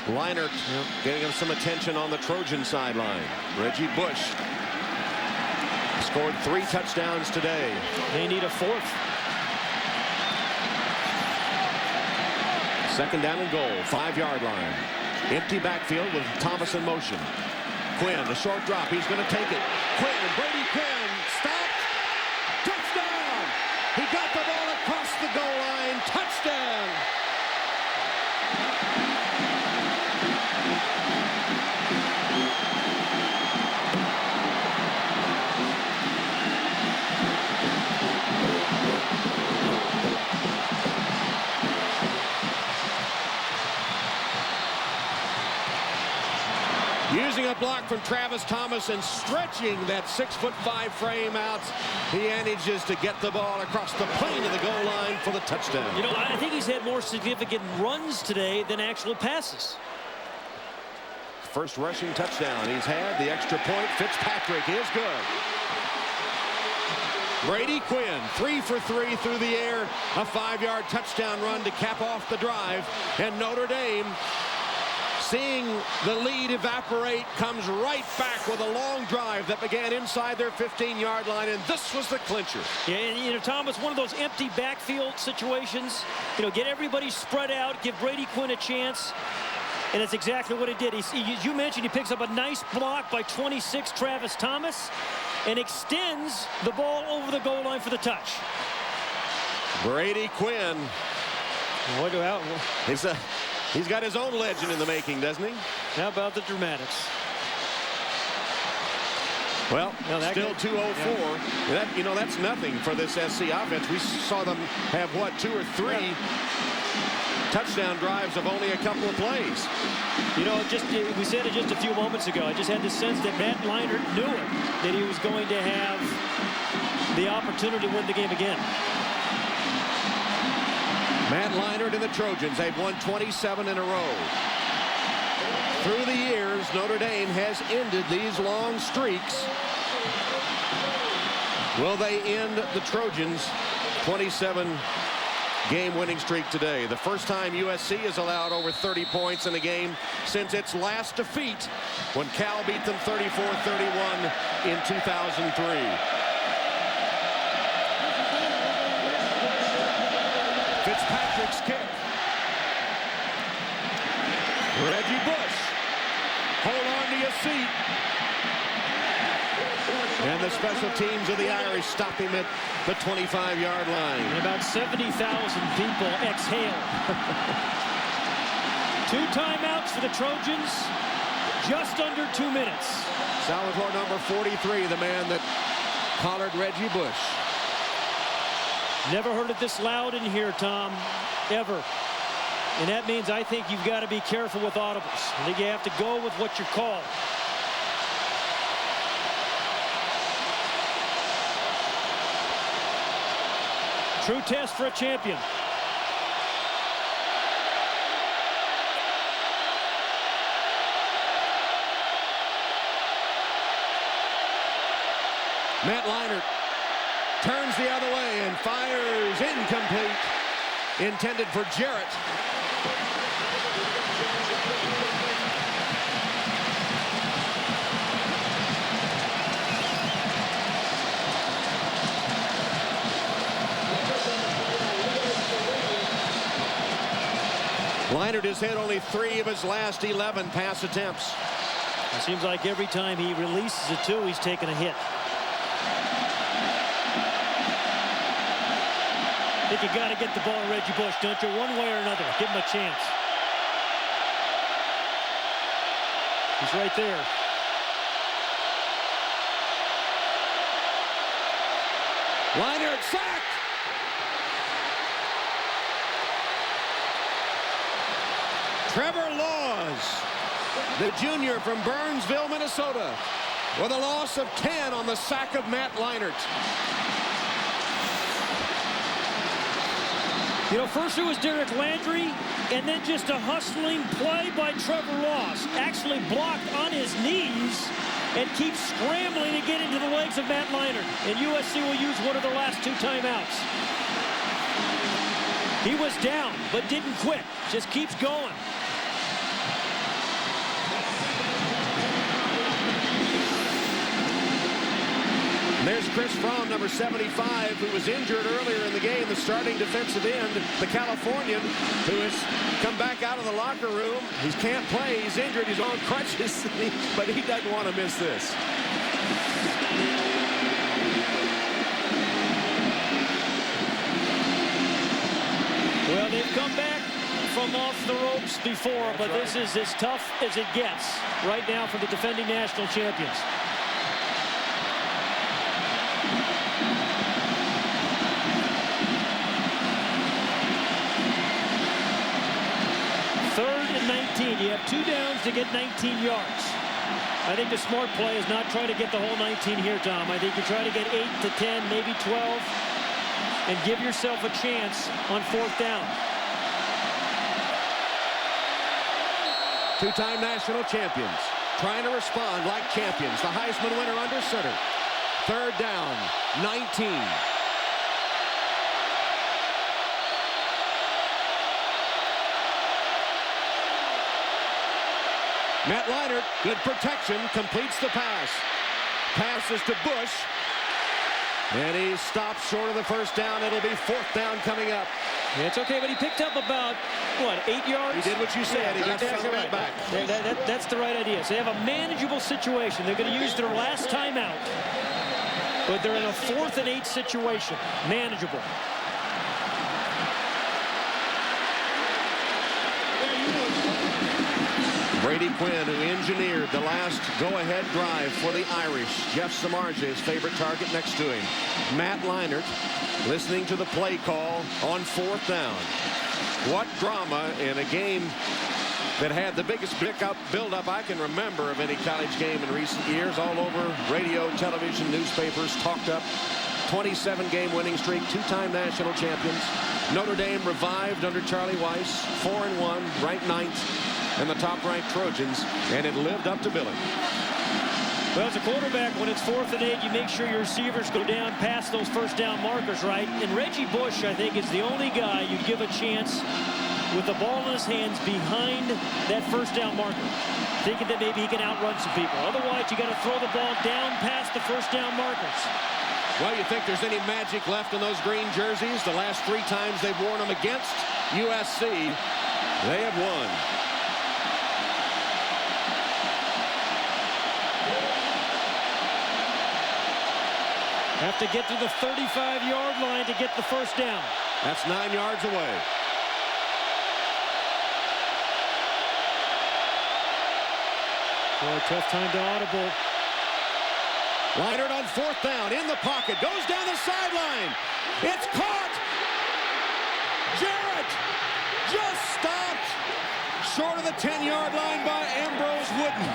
Leinart getting him some attention on the Trojan sideline. Reggie Bush scored 3 touchdowns today. They need a 4th. Second down and goal, 5-yard line. Empty backfield with Thomas in motion. Quinn, a short drop. He's going to take it. Brady Quinn, stopped. Touchdown! He got the ball across the goal line. Touchdown! Using a block from Travis Thomas and stretching that 6'5" frame out, he manages to get the ball across the plane of the goal line for the touchdown. I think he's had more significant runs today than actual passes. First rushing touchdown he's had. The extra point. Fitzpatrick is good. Brady Quinn, 3 for 3 through the air. A 5-yard touchdown run to cap off the drive. And Notre Dame seeing the lead evaporate, comes right back with a long drive that began inside their 15-yard line, and this was the clincher. Yeah, and, you know, Tom, it's one of those empty backfield situations. You know, get everybody spread out, give Brady Quinn a chance, and that's exactly what it did. You mentioned he picks up a nice block by 26 Travis Thomas and extends the ball over the goal line for the touch. Brady Quinn. Look out. He's got his own legend in the making, doesn't he? How about the dramatics? Well, still 2:04. Yeah. You know, that's nothing for this SC offense. We saw them have, what, 2 or 3 touchdown drives of only a couple of plays. You know, we said it just a few moments ago. I just had the sense that Matt Leinart knew it, that he was going to have the opportunity to win the game again. Matt Leinart and the Trojans, they've won 27 in a row. Through the years, Notre Dame has ended these long streaks. Will they end the Trojans' 27-game winning streak today? The first time USC has allowed over 30 points in a game since its last defeat when Cal beat them 34-31 in 2003. Fitzpatrick's kick. Reggie Bush. Hold on to your seat. And the special teams of the Irish stop him at the 25-yard line. And about 70,000 people exhale. 2 timeouts for the Trojans. Just under 2 minutes. Salvatore number 43, the man that collared Reggie Bush. Never heard it this loud in here, Tom, ever. And that means I think you've got to be careful with audibles. I think you have to go with what you're called. True test for a champion. Matt Leinart turns the other way and fires incomplete. Intended for Jarrett. Leinart has hit only 3 of his last 11 pass attempts. It seems like every time he releases a 2, he's taking a hit. I think you got to get the ball to Reggie Bush, don't you? One way or another. Give him a chance. He's right there. Leinart sacked. Trevor Laws, the junior from Burnsville, Minnesota, with a loss of 10 on the sack of Matt Leinart. You know, first it was Derek Landry, and then just a hustling play by Trevor Laws. Actually blocked on his knees and keeps scrambling to get into the legs of Matt Leinart. And USC will use one of their last 2 timeouts. He was down, but didn't quit. Just keeps going. There's Chris Fromm, number 75, who was injured earlier in the game, the starting defensive end, the Californian, who has come back out of the locker room. He can't play. He's injured. He's on crutches, but he doesn't want to miss this. Well, they've come back from off the ropes before, but this is as tough as it gets right now for the defending national champions. You have 2 downs to get 19 yards. I think the smart play is not try to get the whole 19 here, Tom. I think you try to get 8 to 10, maybe 12, and give yourself a chance on 4th down. 2-time national champions trying to respond like champions. The Heisman winner under center. 3rd down, 19. Matt Leinart, good protection, completes the pass. Passes to Bush. And he stops short of the first down. It'll be 4th down coming up. Yeah, it's okay, but he picked up about, what, 8 yards? He did what you said. Yeah, he got exactly right. back. That's the right idea. So they have a manageable situation. They're going to use their last timeout. But they're in a 4th and 8 situation. Manageable. Brady Quinn, who engineered the last go-ahead drive for the Irish. Jeff Samardzija, his favorite target next to him. Matt Leinart listening to the play call on 4th down. What drama in a game that had the biggest build-up I can remember of any college game in recent years. All over radio, television, newspapers, talked up. 27-game winning streak, 2-time national champions. Notre Dame revived under Charlie Weiss, 4-1, ranked 9th. And the top-ranked Trojans, and it lived up to billing. Well, as a quarterback, when it's 4th and 8, you make sure your receivers go down past those first down markers, right? And Reggie Bush, I think, is the only guy you give a chance with the ball in his hands behind that first down marker, thinking that maybe he can outrun some people. Otherwise, you got to throw the ball down past the first down markers. Well, you think there's any magic left in those green jerseys? The last 3 times they've worn them against USC, they have won. Have to get to the 35-yard line to get the first down. That's 9 yards away. Boy, tough time to audible. Leinart on 4th down, in the pocket, goes down the sideline. It's caught. Jarrett just stopped short of the 10-yard line by Ambrose Wooden.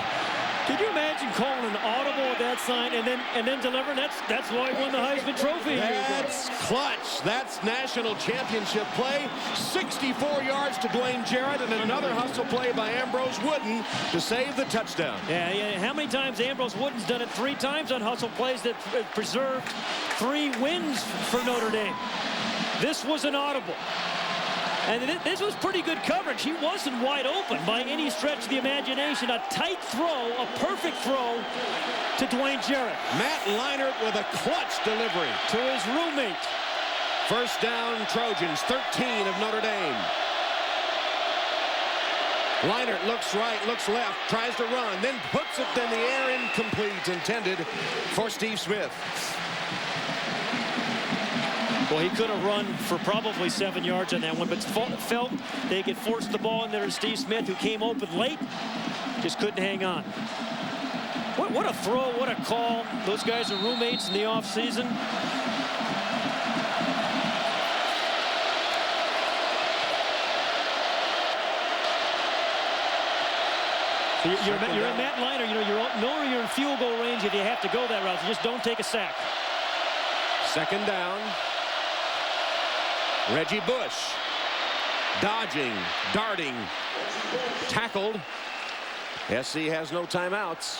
Could you imagine calling an audible at that sign and then delivering? That's why he won the Heisman Trophy. That's clutch. That's national championship play. 64 yards to Dwayne Jarrett, and another hustle play by Ambrose Wooden to save the touchdown. Yeah. How many times Ambrose Wooden's done it? 3 times on hustle plays that preserved 3 wins for Notre Dame. This was an audible. And this was pretty good coverage. He wasn't wide open by any stretch of the imagination. A tight throw, a perfect throw to Dwayne Jarrett. Matt Leinart with a clutch delivery to his roommate. First down, Trojans, 13 of Notre Dame. Leinart looks right, looks left, tries to run, then puts it in the air, incomplete, intended for Steve Smith. Well, he could have run for probably 7 yards on that one, but felt they could force the ball in there to Steve Smith, who came open late, just couldn't hang on. What a throw, what a call. Those guys are roommates in the offseason. So you're in Matt Leinart, you're in field goal range if you have to go that route. So just don't take a sack. 2nd down. Reggie Bush dodging, darting, tackled. SC has no timeouts.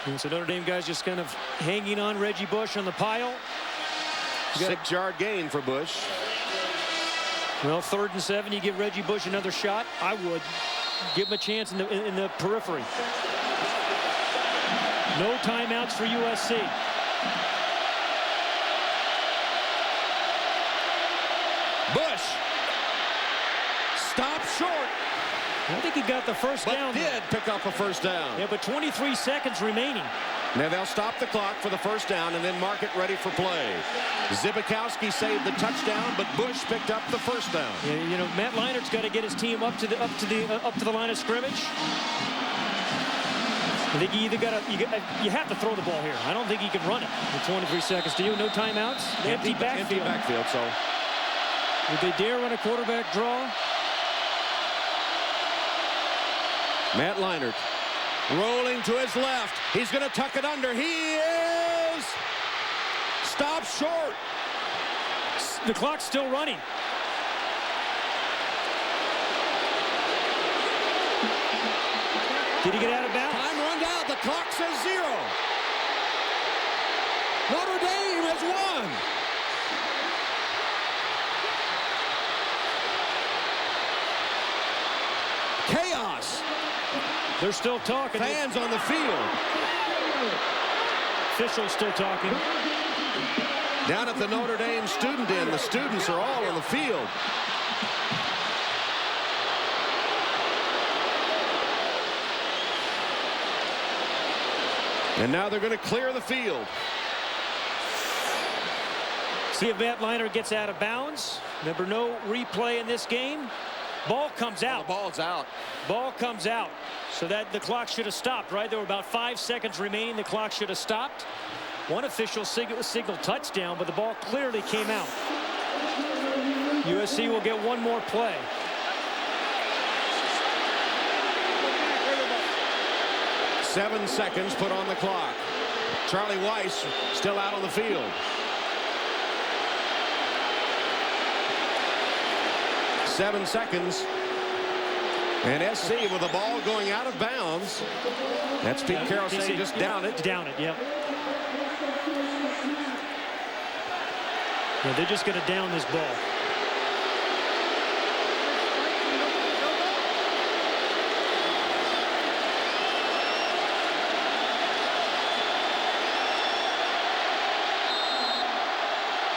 And so Notre Dame guys just kind of hanging on Reggie Bush on the pile. 6-yard gain for Bush. Well, 3rd and 7, you give Reggie Bush another shot. I would give him a chance in the periphery. No timeouts for USC. Bush stopped short. I think he got the first down. But did pick up a first down. Yeah, but 23 seconds remaining. Now they'll stop the clock for the first down and then mark it ready for play. Zibikowski saved the touchdown, but Bush picked up the first down. Yeah, Matt Leinart's got to get his team up to the line of scrimmage. I think you have to throw the ball here. I don't think he can run it in 23 seconds. Do you? No timeouts. Empty backfield. Empty backfield. So would they dare run a quarterback draw? Matt Leinart rolling to his left. He's going to tuck it under. He is stopped short. The clock's still running. Did he get out of bounds? Time runs out. The clock says 0. Notre Dame has won. Chaos They're still talking. Fans on the field. Officials still talking. Down at the Notre Dame student end, the students are all on the field. And now they're going to clear the field. See if Matt Leinart gets out of bounds. Remember, no replay in this game. Ball comes out. The ball's out. Ball comes out. So that the clock should have stopped, right? There were about 5 seconds remaining. The clock should have stopped. One official signaled touchdown, but the ball clearly came out. USC will get one more play. Seven seconds put on the clock. Charlie Weiss still out on the field. 7 seconds. And SC with the ball going out of bounds. That's Pete Carroll saying just down it. Down it, yep. Yeah, they're just going to down this ball.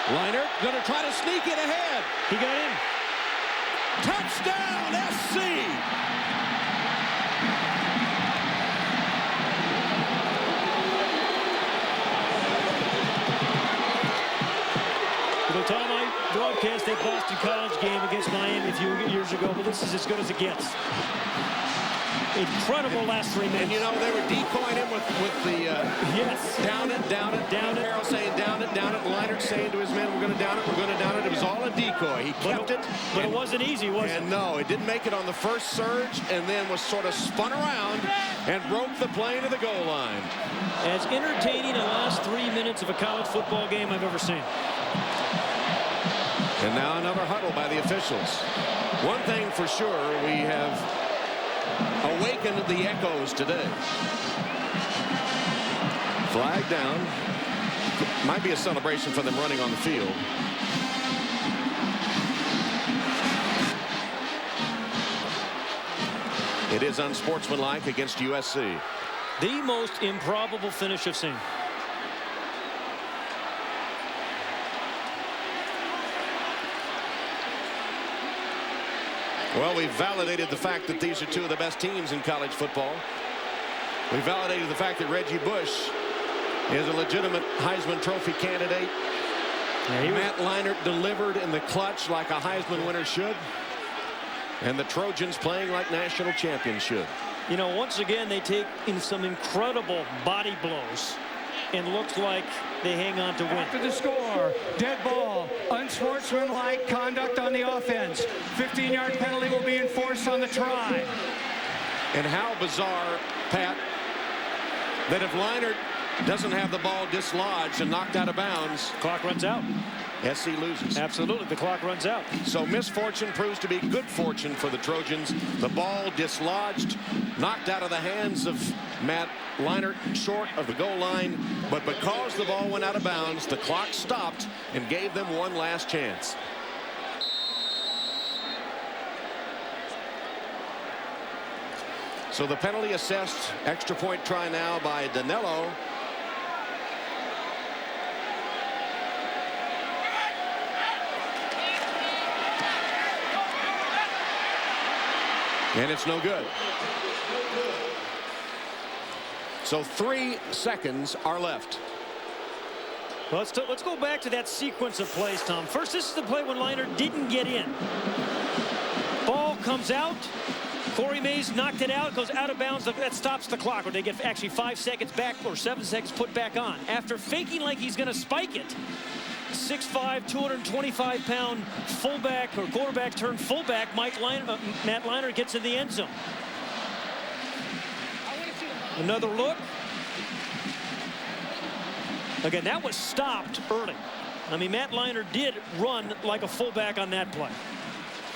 Leinart going to try to sneak it ahead. He got in. Touchdown, SC! Tom, I broadcast that Boston College game against Miami a few years ago, but this is as good as it gets. Incredible last 3 minutes. And you know, they were decoying him with the yes. Down it, down it, down it. Carroll saying down it, down it. Leinart saying to his men, we're going to down it, we're going to down it. It was all a decoy. He kept it. But it wasn't easy, was it? And no, it didn't make it on the first surge, and then was sort of spun around and broke the plane to the goal line. As entertaining the last 3 minutes of a college football game I've ever seen. And now another huddle by the officials. One thing for sure, we have awakened the echoes today. Flag down. Might be a celebration for them running on the field. It is unsportsmanlike against USC. The most improbable finish I've seen. Well, we validated the fact that these are two of the best teams in college football. We validated the fact that Reggie Bush is a legitimate Heisman Trophy candidate. Yeah, Matt Leinart delivered in the clutch like a Heisman winner should. And the Trojans playing like national champions should. You know, once again, they take in some incredible body blows. And looks like they hang on to win. After the score, dead ball, unsportsmanlike conduct on the offense. 15-yard penalty will be enforced on the try. And how bizarre, Pat, that if Leinart doesn't have the ball dislodged and knocked out of bounds, clock runs out. SC loses. Absolutely, the clock runs out. So misfortune proves to be good fortune for the Trojans. The ball dislodged, knocked out of the hands of Matt Leinart, short of the goal line. But because the ball went out of bounds, the clock stopped and gave them one last chance. So the penalty assessed, extra point try now by Danilo. And it's no good. So 3 seconds are left. Well, let's go back to that sequence of plays, Tom. First, this is the play when Leinart didn't get in. Ball comes out. Corey Mays knocked it out, goes out of bounds. That stops the clock, or they get actually 5 seconds back or 7 seconds put back on. After faking like he's going to spike it, 6'5", 225-pound fullback or quarterback turned fullback Matt Leinart gets in the end zone. Another look. Again, that was stopped early. I mean, Matt Leinart did run like a fullback on that play.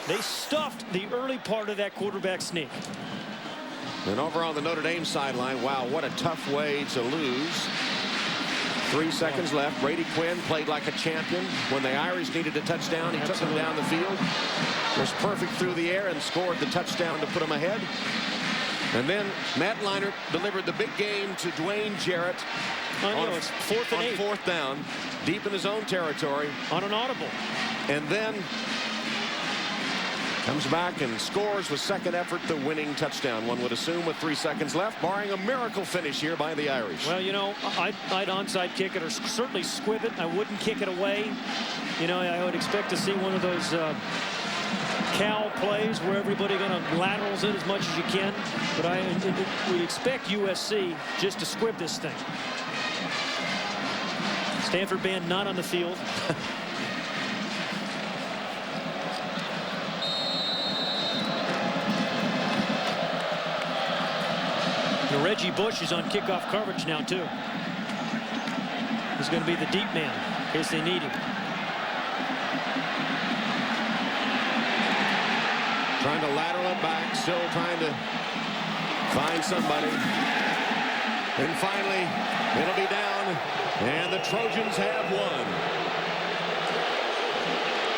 They stuffed the early part of that quarterback sneak. And over on the Notre Dame sideline, wow, what a tough way to lose. 3 seconds left. Brady Quinn played like a champion. When the Irish needed a touchdown, he took them down the field. Was perfect through the air and scored the touchdown to put them ahead. And then Matt Leinart delivered the big game to Dwayne Jarrett It's 4th and 8. 4th down, deep in his own territory. On an audible. And then comes back and scores with second effort the winning touchdown. One would assume with 3 seconds left, barring a miracle finish here by the Irish. Well, you know, I'd onside kick it or certainly squib it. I wouldn't kick it away. You know, I would expect to see one of those cow plays where everybody going to laterals it as much as you can. But we expect USC just to squib this thing. Stanford band not on the field. Reggie Bush is on kickoff coverage now, too. He's going to be the deep man in case they need him. Trying to lateral it back, still trying to find somebody. And finally, it'll be down, and the Trojans have won.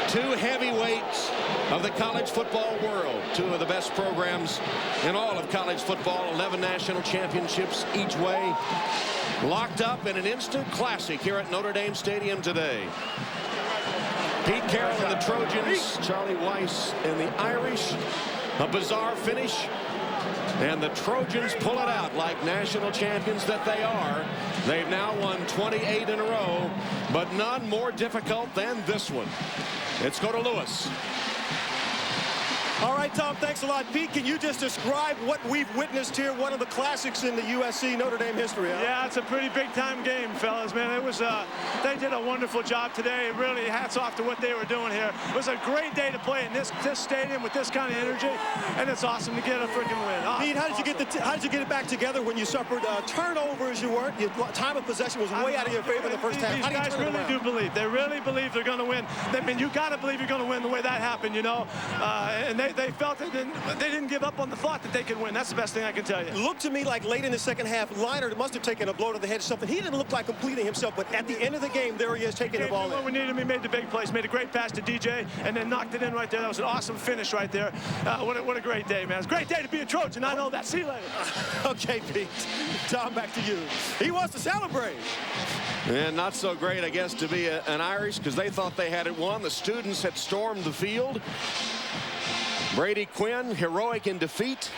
2 heavyweights of the college football world. 2 of the best programs in all of college football. 11 national championships each way. Locked up in an instant classic here at Notre Dame Stadium today. Pete Carroll and the Trojans, Charlie Weiss and the Irish. A bizarre finish. And the Trojans pull it out like national champions that they are. They've now won 28 in a row, but none more difficult than this one. Let's go to Lewis. All right, Tom, thanks a lot. Pete, can you just describe what we've witnessed here? One of the classics in the USC Notre Dame history, huh? Yeah, it's a pretty big-time game, fellas, man. It was, they did a wonderful job today. Really, hats off to what they were doing here. It was a great day to play in this stadium with this kind of energy, and it's awesome to get a freaking win. Awesome. Pete, how did you get it back together when you suffered turnovers? You weren't. Your time of possession was way out of your favor in the first half. These guys really do believe. They really believe they're going to win. I mean, you got to believe you're going to win the way that happened, you know. And they felt it. They didn't give up on the thought that they could win. That's the best thing I can tell you. Looked to me like late in the second half, Leinart must have taken a blow to the head or something. He didn't look like completing himself, but at the end of the game, there he is taking the ball in. We needed him. He made the big plays, made a great pass to DJ, and then knocked it in right there. That was an awesome finish right there. What a great day, man. It's a great day to be a Trojan. I know that. See you later. Okay, Pete. Tom, back to you. He wants to celebrate. And not so great, I guess, to be an Irish because they thought they had it won. The students had stormed the field. Brady Quinn, heroic in defeat.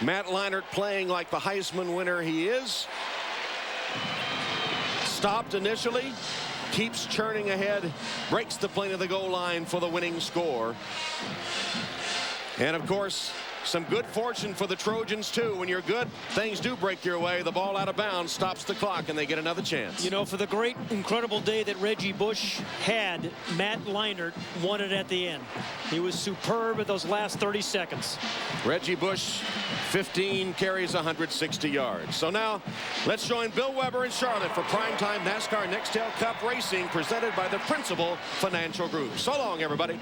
Matt Leinart playing like the Heisman winner he is. Stopped initially, keeps churning ahead, breaks the plane of the goal line for the winning score. And of course, some good fortune for the Trojans, too. When you're good, things do break your way. The ball out of bounds stops the clock, and they get another chance. You know, for the great, incredible day that Reggie Bush had, Matt Leinart won it at the end. He was superb at those last 30 seconds. Reggie Bush, 15 carries, 160 yards. So now, let's join Bill Weber in Charlotte for primetime NASCAR Nextel Cup Racing presented by the Principal Financial Group. So long, everybody.